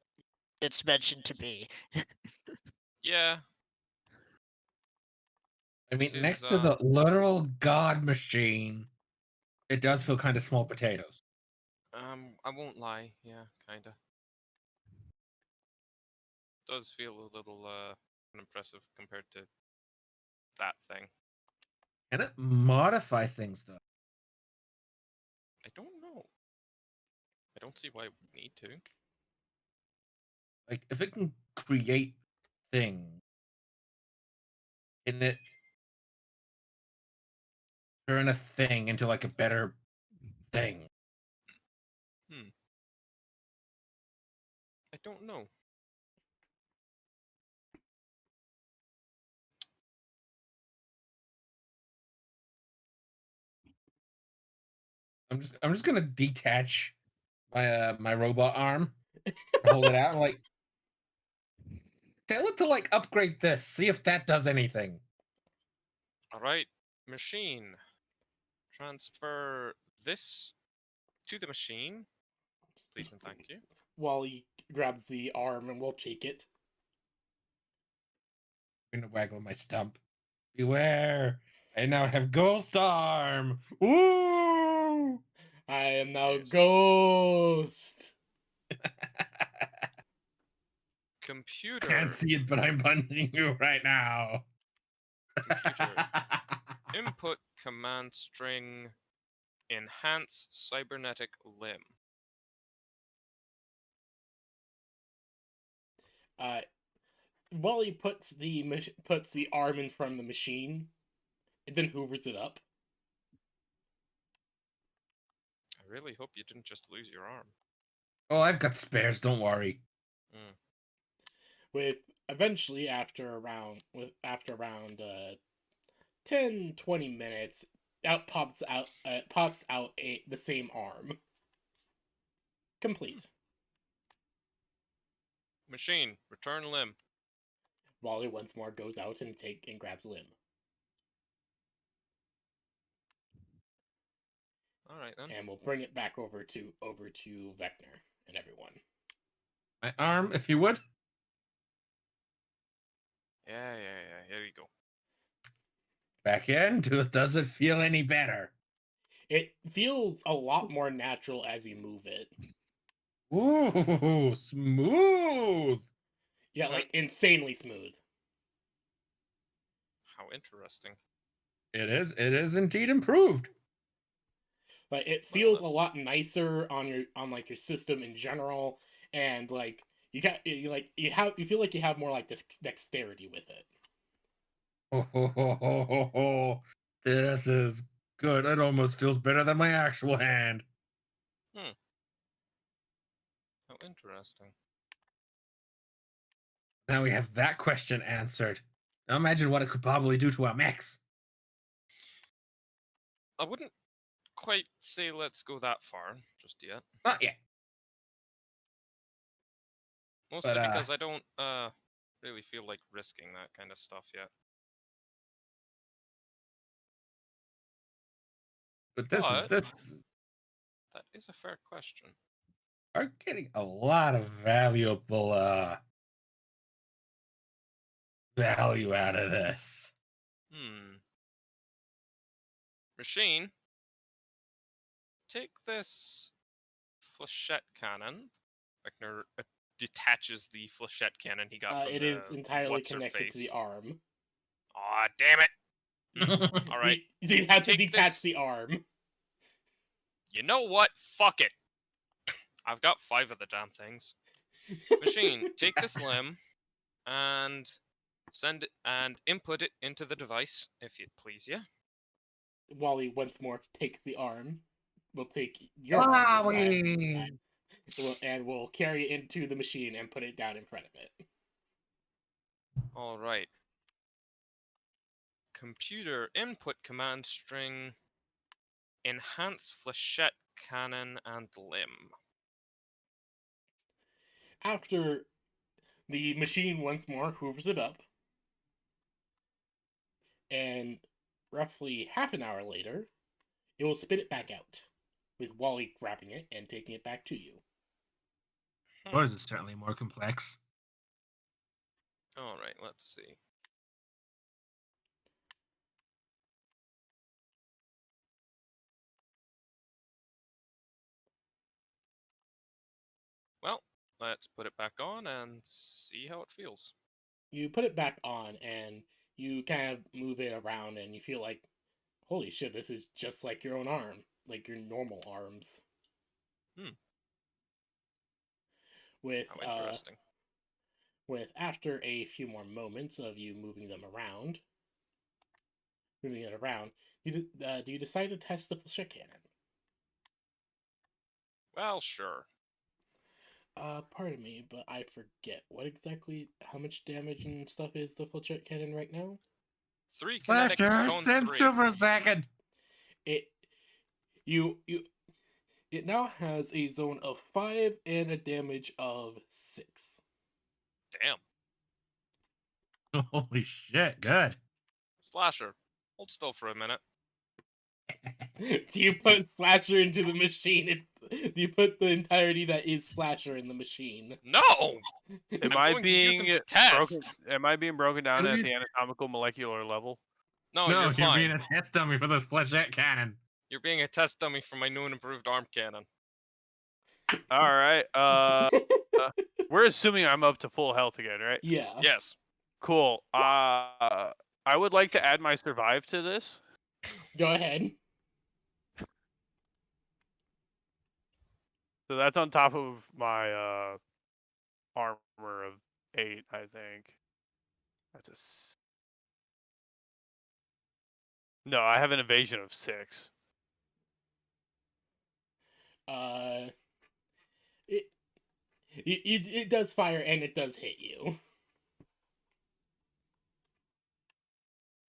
Speaker 3: it's mentioned to be.
Speaker 5: yeah,
Speaker 4: I mean,
Speaker 5: This
Speaker 4: next
Speaker 5: is,
Speaker 4: to the literal god machine, it does feel kind of small potatoes.
Speaker 5: I won't lie. Yeah, kinda. Does feel a little unimpressive compared to that thing.
Speaker 4: Can it modify things though?
Speaker 5: I don't know. I don't see why it would need to.
Speaker 4: Like if it can create things, can it turn a thing into like a better thing?
Speaker 5: I don't know.
Speaker 4: I'm just gonna detach my robot arm, hold it out, and like tell it to like upgrade this, see if that does anything.
Speaker 5: All right, machine. Transfer this to the machine, please and thank you.
Speaker 1: Wally grabs the arm and will take it.
Speaker 4: I'm gonna waggle my stump. Beware! I now have Ghost Arm! Woo!
Speaker 1: I am now
Speaker 5: Yes.
Speaker 1: Ghost.
Speaker 5: Computer.
Speaker 4: Can't see it, but I'm punching you right now.
Speaker 5: Computer. Input command string. Enhance cybernetic limb.
Speaker 1: Uh, Wally puts the arm in front of the machine, and then hoovers it up.
Speaker 5: I really hope you didn't just lose your arm.
Speaker 4: Oh, I've got spares, don't worry.
Speaker 1: With eventually after around 10-20 minutes, pops out the same arm. Complete.
Speaker 5: Machine, return limb.
Speaker 1: Wally once more goes out and grabs limb.
Speaker 5: All right then.
Speaker 1: And we'll bring it back over to Vector and everyone.
Speaker 4: My arm, if you would.
Speaker 5: Yeah. Here you go.
Speaker 4: Back in. Does it feel any better?
Speaker 1: It feels a lot more natural as you move it.
Speaker 4: Ooh, smooth.
Speaker 1: Yeah, like insanely smooth.
Speaker 5: How interesting.
Speaker 4: It is indeed improved.
Speaker 1: Like it
Speaker 5: Well,
Speaker 1: feels a
Speaker 5: that's-
Speaker 1: lot nicer on your system in general, and like you feel like you have more like this dexterity with it.
Speaker 4: This is good. It almost feels better than my actual hand.
Speaker 5: How interesting.
Speaker 4: Now we have that question answered. Now imagine what it could probably do to our mechs.
Speaker 5: I wouldn't quite say let's go that far just yet.
Speaker 4: Not yet.
Speaker 5: Mostly
Speaker 4: But,
Speaker 5: because I don't really feel like risking that kind of stuff yet.
Speaker 4: But
Speaker 5: But-
Speaker 4: this
Speaker 5: That is a fair question.
Speaker 4: are getting a lot of valuable value out of this.
Speaker 5: Machine, take this flechette cannon. Vector detaches the flechette cannon he got from
Speaker 1: It is entirely connected to the arm.
Speaker 5: Aw, damn it! All right.
Speaker 1: So you have to
Speaker 5: Take
Speaker 1: detach
Speaker 5: this-
Speaker 1: the arm.
Speaker 5: You know what? Fuck it. I've got 5 of the damn things. Machine, take this limb and send it and input it into the device, if you'd please, yeah.
Speaker 1: Wally once more takes the arm. We'll take your arm this time, and we'll carry it into the machine and put it down in front of it.
Speaker 5: All right. Computer input command string. Enhance flechette cannon and limb.
Speaker 1: After the machine once more hoovers it up, and roughly half an hour later, it will spit it back out, with Wally grabbing it and taking it back to you.
Speaker 4: Yours is certainly more complex.
Speaker 5: All right, let's see. Let's put it back on and see how it feels.
Speaker 1: You put it back on and you kind of move it around and you feel like, holy shit, this is just like your own arm, like your normal arms.
Speaker 5: Hmm.
Speaker 1: With
Speaker 5: How interesting.
Speaker 1: with after a few more moments of you moving it around, do you decide to test the flechette cannon?
Speaker 5: Well, sure.
Speaker 1: Pardon me, but I forget how much damage and stuff is the flechette cannon right now?
Speaker 5: 3 kinetic,
Speaker 4: Slasher,
Speaker 5: zone
Speaker 4: stand
Speaker 5: 3.
Speaker 4: still for a second.
Speaker 1: It it now has a zone of 5 and a damage of 6.
Speaker 5: Damn.
Speaker 4: Holy shit, good.
Speaker 5: Slasher, hold still for a minute.
Speaker 1: Do you put Slasher into the machine? Do you put the entirety that is Slasher in the machine?
Speaker 5: No!
Speaker 2: Am
Speaker 5: I'm
Speaker 2: I
Speaker 5: going to use
Speaker 2: being
Speaker 5: him to test.
Speaker 2: broken? Am I being broken down
Speaker 4: Are
Speaker 2: at
Speaker 4: you-
Speaker 2: the anatomical molecular level?
Speaker 5: No,
Speaker 4: no,
Speaker 5: you're fine.
Speaker 4: being a test dummy for this flechette cannon.
Speaker 5: You're being a test dummy for my new and improved arm cannon.
Speaker 2: All right. We're assuming I'm up to full health again, right?
Speaker 1: Yeah.
Speaker 5: Yes.
Speaker 2: Cool. I would like to add my survive to this.
Speaker 1: Go ahead.
Speaker 2: So that's on top of my armor of 8, I think. That's No, I have an evasion of 6.
Speaker 1: It it does fire and it does hit you.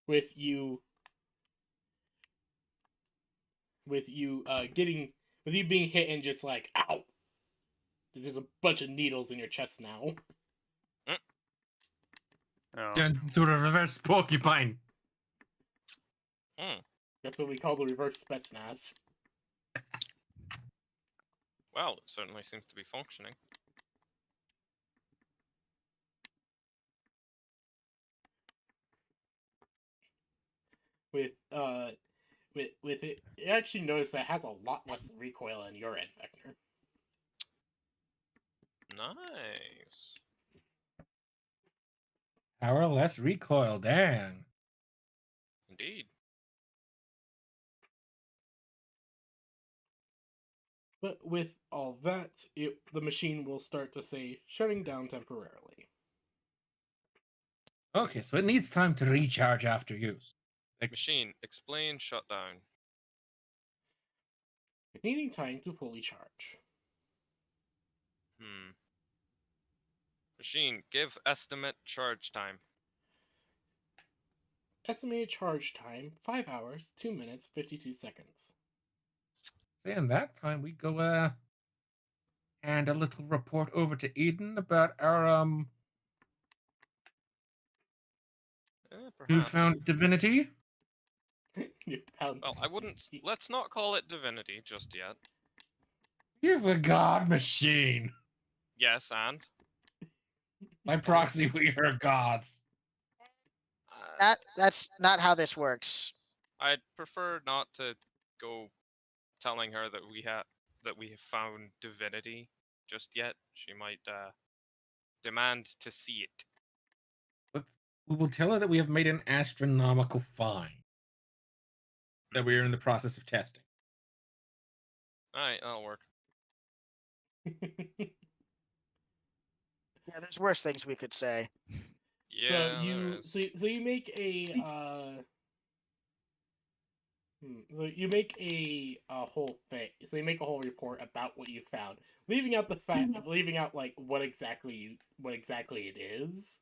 Speaker 1: With you being hit and just like, ow. There's a bunch of needles in your chest now.
Speaker 2: Oh.
Speaker 4: Turn to a reverse porcupine.
Speaker 1: That's what we call the reverse Spetsnaz.
Speaker 5: Well, it certainly seems to be functioning.
Speaker 1: With it, you actually notice that it has a lot less recoil on your end, Vector.
Speaker 5: Nice.
Speaker 4: Power less recoil, dang.
Speaker 5: Indeed.
Speaker 1: But with all that, the machine will start to say shutting down temporarily.
Speaker 4: Okay, so it needs time to recharge after use.
Speaker 5: Machine, explain shutdown.
Speaker 1: Needing time to fully charge.
Speaker 5: Machine, give estimate charge time.
Speaker 1: Estimated charge time 5 hours, 2 minutes, 52 seconds.
Speaker 4: In that time, we go and a little report over to Eden about our
Speaker 5: Perhaps.
Speaker 4: newfound divinity.
Speaker 1: You found
Speaker 5: Well, I wouldn't. Let's not call it divinity just yet.
Speaker 4: You've a god machine.
Speaker 5: Yes, and
Speaker 4: By proxy, we are gods.
Speaker 3: That's not how this works.
Speaker 5: I'd prefer not to go telling her that we have found divinity just yet. She might demand to see it.
Speaker 4: We will tell her that we have made an astronomical find that we are in the process of testing.
Speaker 5: All right, that'll work.
Speaker 3: Yeah, there's worse things we could say.
Speaker 5: Yeah, there is.
Speaker 1: So you make a so you make a whole thing. So you make a whole report about what you found, leaving out like what exactly it is.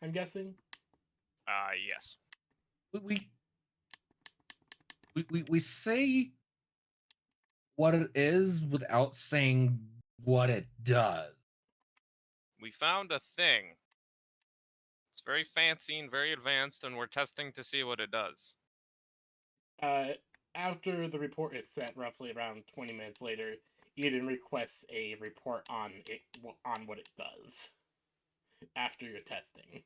Speaker 1: I'm guessing.
Speaker 5: Yes.
Speaker 4: We say what it is without saying what it does.
Speaker 5: We found a thing. It's very fancy and very advanced, and we're testing to see what it does.
Speaker 1: After the report is sent, roughly around 20 minutes later, Eden requests a report on what it does after your testing.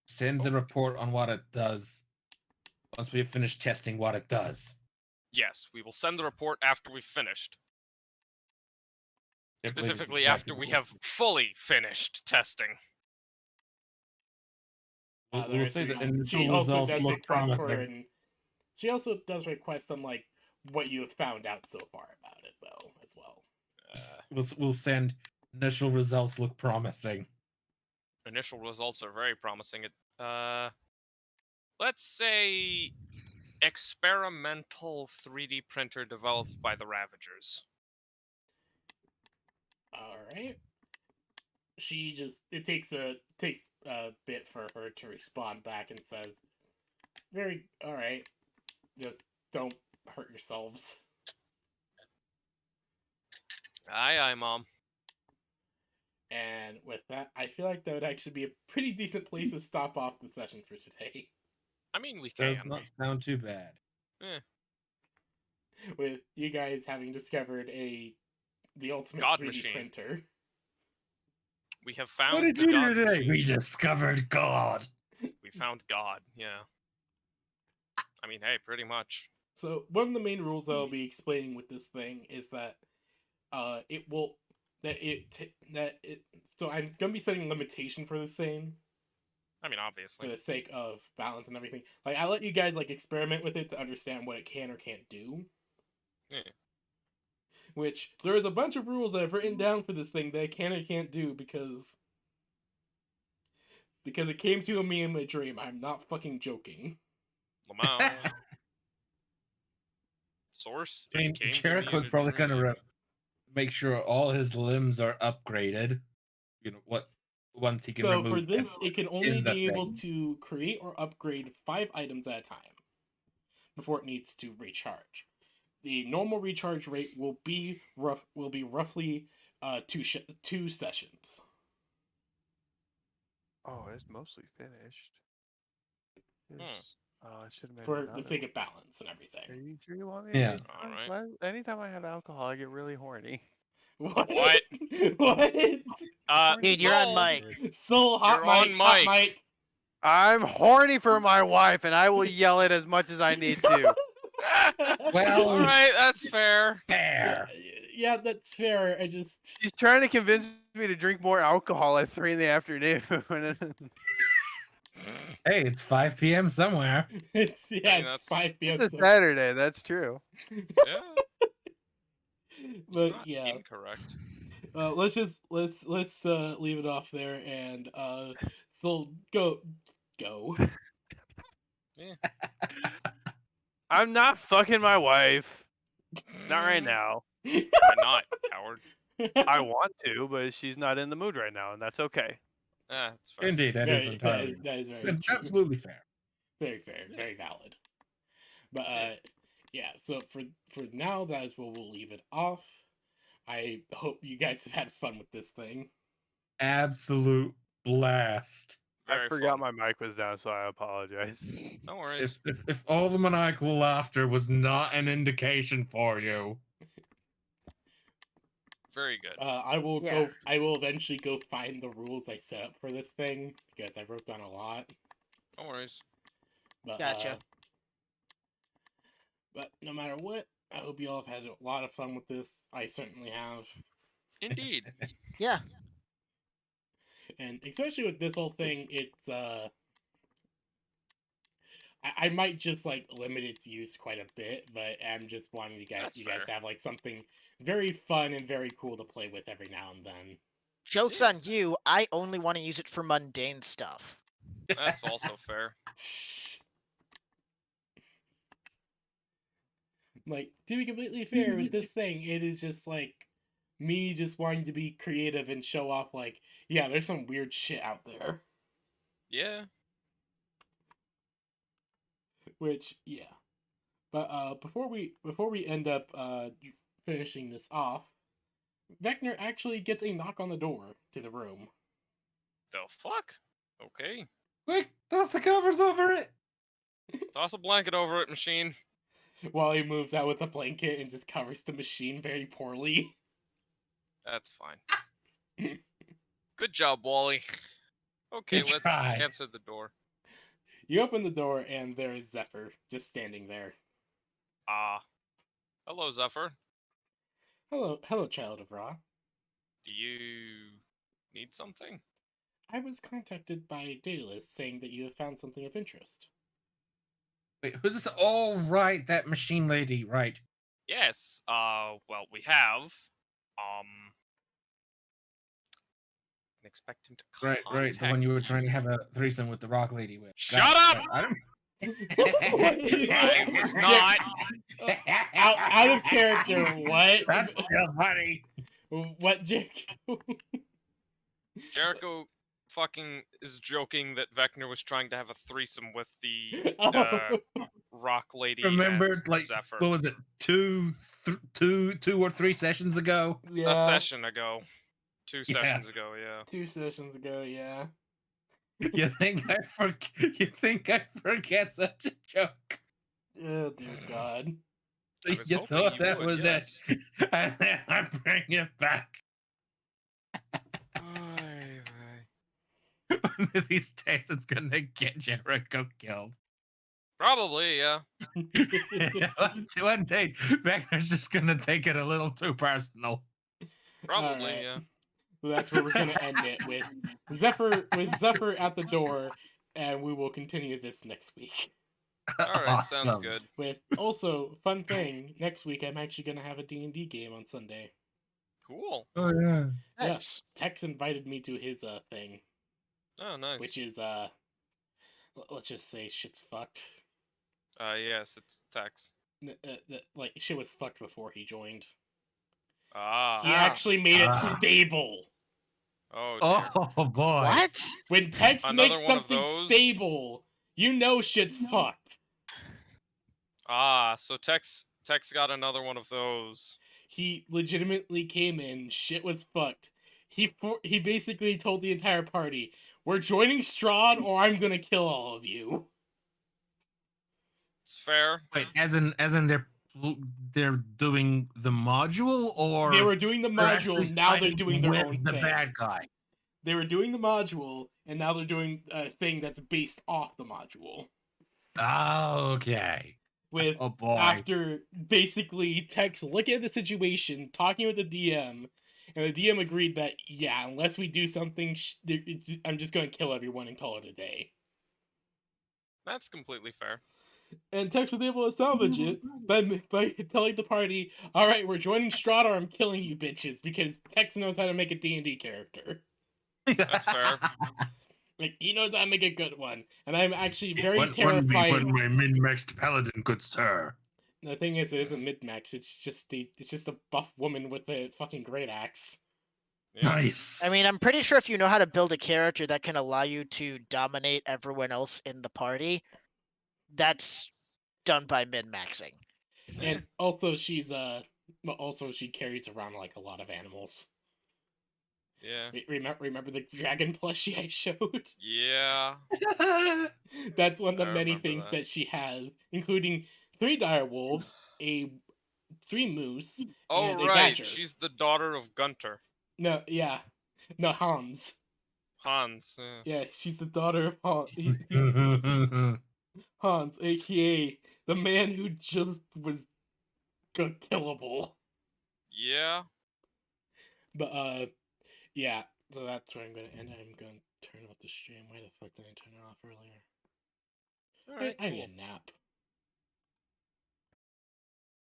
Speaker 4: Send the report on what it does once we have finished testing what it does.
Speaker 5: Yes, we will send the report after we've finished.
Speaker 4: Can't believe it's
Speaker 5: Specifically
Speaker 4: exactly
Speaker 5: after we
Speaker 4: what
Speaker 5: have fully finished testing.
Speaker 4: We'll say the initial
Speaker 1: she also
Speaker 4: results
Speaker 1: does
Speaker 4: look
Speaker 1: request for,
Speaker 4: promising.
Speaker 1: and she also does request some like what you have found out so far about it, though, as well.
Speaker 4: We'll send initial results look promising.
Speaker 5: Initial results are very promising. Let's say experimental 3D printer developed by the Ravagers.
Speaker 1: All right. She just it takes a bit for her to respond back and says, "Very all right. Just don't hurt yourselves."
Speaker 5: Aye, aye, Mom.
Speaker 1: And with that, I feel like that would actually be a pretty decent place to stop off the session for today.
Speaker 5: I mean, we can.
Speaker 4: Does not sound too bad.
Speaker 1: With you guys having discovered the ultimate
Speaker 5: God
Speaker 1: 3D
Speaker 5: machine.
Speaker 1: printer.
Speaker 5: We have found
Speaker 4: What did
Speaker 5: the
Speaker 4: you
Speaker 5: God
Speaker 4: do today?
Speaker 5: machine.
Speaker 4: We discovered God.
Speaker 5: We found God, yeah. I mean, hey, pretty much.
Speaker 1: So one of the main rules I'll be explaining with this thing is that so I'm gonna be setting a limitation for this thing
Speaker 5: I mean,
Speaker 1: for
Speaker 5: obviously.
Speaker 1: the sake of balance and everything. Like I let you guys like experiment with it to understand what it can or can't do.
Speaker 5: Yeah.
Speaker 1: Which there's a bunch of rules that I've written down for this thing that I can or can't do because it came to me in my dream. I'm not fucking joking.
Speaker 5: Lamau. Source.
Speaker 4: I mean,
Speaker 5: It came to me
Speaker 4: Jericho's
Speaker 5: in a
Speaker 4: probably gonna
Speaker 5: dream.
Speaker 4: make sure all his limbs are upgraded. You know what? Once he can
Speaker 1: So
Speaker 4: remove
Speaker 1: for this,
Speaker 4: them
Speaker 1: it can only
Speaker 4: in the
Speaker 1: be able
Speaker 4: thing.
Speaker 1: to create or upgrade 5 items at a time before it needs to recharge. The normal recharge rate will be roughly 2 sessions.
Speaker 2: Oh, it's mostly finished. I should have made
Speaker 1: For
Speaker 2: another
Speaker 1: the sake
Speaker 2: one.
Speaker 1: of balance and
Speaker 2: Are
Speaker 1: everything.
Speaker 2: you sure you want me to
Speaker 4: Yeah.
Speaker 2: make
Speaker 5: Alright.
Speaker 2: Anytime I have alcohol, I get really horny.
Speaker 1: What?
Speaker 5: What?
Speaker 1: What?
Speaker 3: Dude, you're on
Speaker 5: Soul,
Speaker 3: mic.
Speaker 1: Soul, hot
Speaker 5: You're on
Speaker 1: mic, hot
Speaker 5: mic.
Speaker 1: mic.
Speaker 2: I'm horny for my wife, and I will yell it as much as I need to.
Speaker 4: Well-
Speaker 5: alright, that's fair.
Speaker 4: Fair.
Speaker 1: Yeah, that's fair. I just
Speaker 2: She's trying to convince me to drink more alcohol at 3 in the afternoon.
Speaker 4: Hey, it's 5 p.m. somewhere.
Speaker 1: it's
Speaker 5: mean,
Speaker 1: it's
Speaker 5: that's-
Speaker 1: 5 p.m.
Speaker 2: It's a
Speaker 1: so-
Speaker 2: Saturday, that's true.
Speaker 5: Yeah,
Speaker 1: but
Speaker 5: it's not
Speaker 1: yeah,
Speaker 5: incorrect.
Speaker 1: let's leave it off there and so go.
Speaker 2: I'm not fucking my wife. Not right now.
Speaker 5: Why not, coward?
Speaker 2: I want to, but she's not in the mood right now, and that's okay.
Speaker 5: It's fair.
Speaker 4: Indeed, that is entirely.
Speaker 1: that is very
Speaker 4: It's
Speaker 1: true.
Speaker 4: absolutely fair.
Speaker 1: Very fair, very valid. But yeah. So for now, that is where we'll leave it off. I hope you guys have had fun with this thing.
Speaker 4: Absolute blast.
Speaker 5: Very
Speaker 2: I forgot
Speaker 5: fun.
Speaker 2: my mic was down, so I apologize.
Speaker 5: No worries.
Speaker 4: If all the maniacal laughter was not an indication for you,
Speaker 5: Very good.
Speaker 1: I will
Speaker 3: Yeah.
Speaker 1: I will eventually go find the rules I set up for this thing because I wrote down a lot.
Speaker 5: No worries.
Speaker 1: But,
Speaker 3: Gotcha.
Speaker 1: But no matter what, I hope you all have had a lot of fun with this. I certainly have.
Speaker 5: Indeed.
Speaker 3: Yeah.
Speaker 1: And especially with this whole thing, it's I might just like limit its use quite a bit, but I'm just wanting
Speaker 5: That's
Speaker 1: you guys
Speaker 5: fair.
Speaker 1: to have like something very fun and very cool to play with every now and then.
Speaker 3: Joke's on you. I only want to use it for mundane stuff.
Speaker 5: That's also fair.
Speaker 1: Like, to be completely fair with this thing, it is just like me just wanting to be creative and show off like, yeah, there's some weird shit out there.
Speaker 5: Yeah.
Speaker 1: Which, yeah. But before we end up finishing this off, Vector actually gets a knock on the door to the room.
Speaker 5: The fuck? Okay.
Speaker 4: quick, toss the covers over it.
Speaker 5: Toss a blanket over it, machine.
Speaker 1: While he moves out with a blanket and just covers the machine very poorly.
Speaker 5: That's fine. Good job, Wally. Okay,
Speaker 4: Good
Speaker 5: let's
Speaker 4: try.
Speaker 5: answer the door.
Speaker 1: You open the door and there is Zephyr just standing there.
Speaker 5: Hello, Zephyr.
Speaker 1: Hello, child of Ra.
Speaker 5: Do you need something?
Speaker 1: I was contacted by Daedalus saying that you have found something of interest.
Speaker 4: Wait, who's this? Oh, right, that machine lady, right.
Speaker 5: Yes. Well, we have. Can expect him to
Speaker 4: Right, the one you were trying to have a threesome with the rock lady with.
Speaker 5: Shut up!
Speaker 4: I don't...
Speaker 5: I was not.
Speaker 1: Out of character, what?
Speaker 4: That's so funny.
Speaker 1: What, Jake?
Speaker 5: Jericho fucking is joking that Vecna was trying to have a threesome with the
Speaker 1: Oh.
Speaker 5: rock lady.
Speaker 4: Remember,
Speaker 5: and
Speaker 4: like,
Speaker 5: Zephyr.
Speaker 4: what was it, two or three sessions ago?
Speaker 1: Yeah.
Speaker 5: A session ago. 2
Speaker 4: Yeah.
Speaker 5: sessions ago, yeah.
Speaker 1: 2 sessions ago, yeah.
Speaker 4: You think I forget such a joke?
Speaker 1: Oh, dear God.
Speaker 5: I was
Speaker 4: You
Speaker 5: hoping
Speaker 4: thought
Speaker 5: you
Speaker 4: that
Speaker 5: would,
Speaker 4: was
Speaker 5: yes.
Speaker 4: it, and then I bring it back. One of these days, it's gonna get Jericho killed.
Speaker 5: Probably, yeah.
Speaker 4: One day, Vecna's just gonna take it a little too personal.
Speaker 5: Probably,
Speaker 1: Alright.
Speaker 5: yeah.
Speaker 1: So that's where we're gonna end it with Zephyr at the door, and we will continue this next week.
Speaker 5: Alright, sounds
Speaker 4: Awesome.
Speaker 5: good.
Speaker 1: With also fun thing, next week I'm actually gonna have a D&D game on Sunday.
Speaker 5: Cool.
Speaker 4: Oh yeah.
Speaker 1: Yeah.
Speaker 3: Nice.
Speaker 1: Tex invited me to his thing,
Speaker 5: Oh, nice.
Speaker 1: which is let's just say shit's fucked.
Speaker 5: Yes, it's Tex.
Speaker 1: Like shit was fucked before he joined.
Speaker 5: Ah.
Speaker 1: He actually made it
Speaker 4: Ah.
Speaker 1: stable.
Speaker 5: Oh, dear.
Speaker 4: Oh boy.
Speaker 3: What?
Speaker 1: When Tex
Speaker 5: Another
Speaker 1: makes
Speaker 5: one of
Speaker 1: something
Speaker 5: those?
Speaker 1: stable, you know shit's fucked.
Speaker 5: Ah, so Tex got another one of those.
Speaker 1: He legitimately came in, shit was fucked. He basically told the entire party, "We're joining Strahd, or I'm gonna kill all of you."
Speaker 5: It's fair.
Speaker 4: Wait, as in they're doing the module, or
Speaker 1: They were doing the
Speaker 4: they're actually
Speaker 1: module, now they're
Speaker 4: siding
Speaker 1: doing their
Speaker 4: with
Speaker 1: own
Speaker 4: the
Speaker 1: thing.
Speaker 4: bad guy.
Speaker 1: They were doing the module, and now they're doing a thing that's based off the module.
Speaker 4: Okay.
Speaker 1: With
Speaker 4: Oh boy.
Speaker 1: after basically Tex looking at the situation, talking with the DM, and the DM agreed that yeah, unless we do something, I'm just going to kill everyone and call it a day.
Speaker 5: That's completely fair.
Speaker 1: And Tex was able to salvage it by telling the party, "All right, we're joining Strahd, or I'm killing you bitches," because Tex knows how to make a D&D character.
Speaker 5: That's fair.
Speaker 1: Like he knows how to make a good one, and I'm actually very
Speaker 4: When
Speaker 1: terrified.
Speaker 4: my min-maxed paladin, good sir.
Speaker 1: The thing is, it isn't mid-max. It's just a buff woman with a fucking great axe.
Speaker 5: Yeah.
Speaker 4: Nice.
Speaker 3: I mean, I'm pretty sure if you know how to build a character that can allow you to dominate everyone else in the party, that's done by min-maxing.
Speaker 1: And also she carries around like a lot of animals.
Speaker 5: Yeah.
Speaker 1: Remember the dragon plushie I showed?
Speaker 5: Yeah.
Speaker 1: That's one of the
Speaker 5: I
Speaker 1: many
Speaker 5: remember
Speaker 1: things
Speaker 5: that.
Speaker 1: that she has, including 3 dire wolves, 3 moose,
Speaker 5: Oh,
Speaker 1: and a
Speaker 5: right.
Speaker 1: badger.
Speaker 5: She's the daughter of Gunter.
Speaker 1: No, Hans.
Speaker 5: Hans.
Speaker 1: Yeah, she's the daughter of Hans. Hans, aka the man who just was killable.
Speaker 5: Yeah.
Speaker 1: But yeah. So that's where I'm gonna end. I'm gonna turn off the stream. Why the fuck did I turn it off earlier?
Speaker 5: Alright,
Speaker 1: I need
Speaker 5: cool.
Speaker 1: a nap.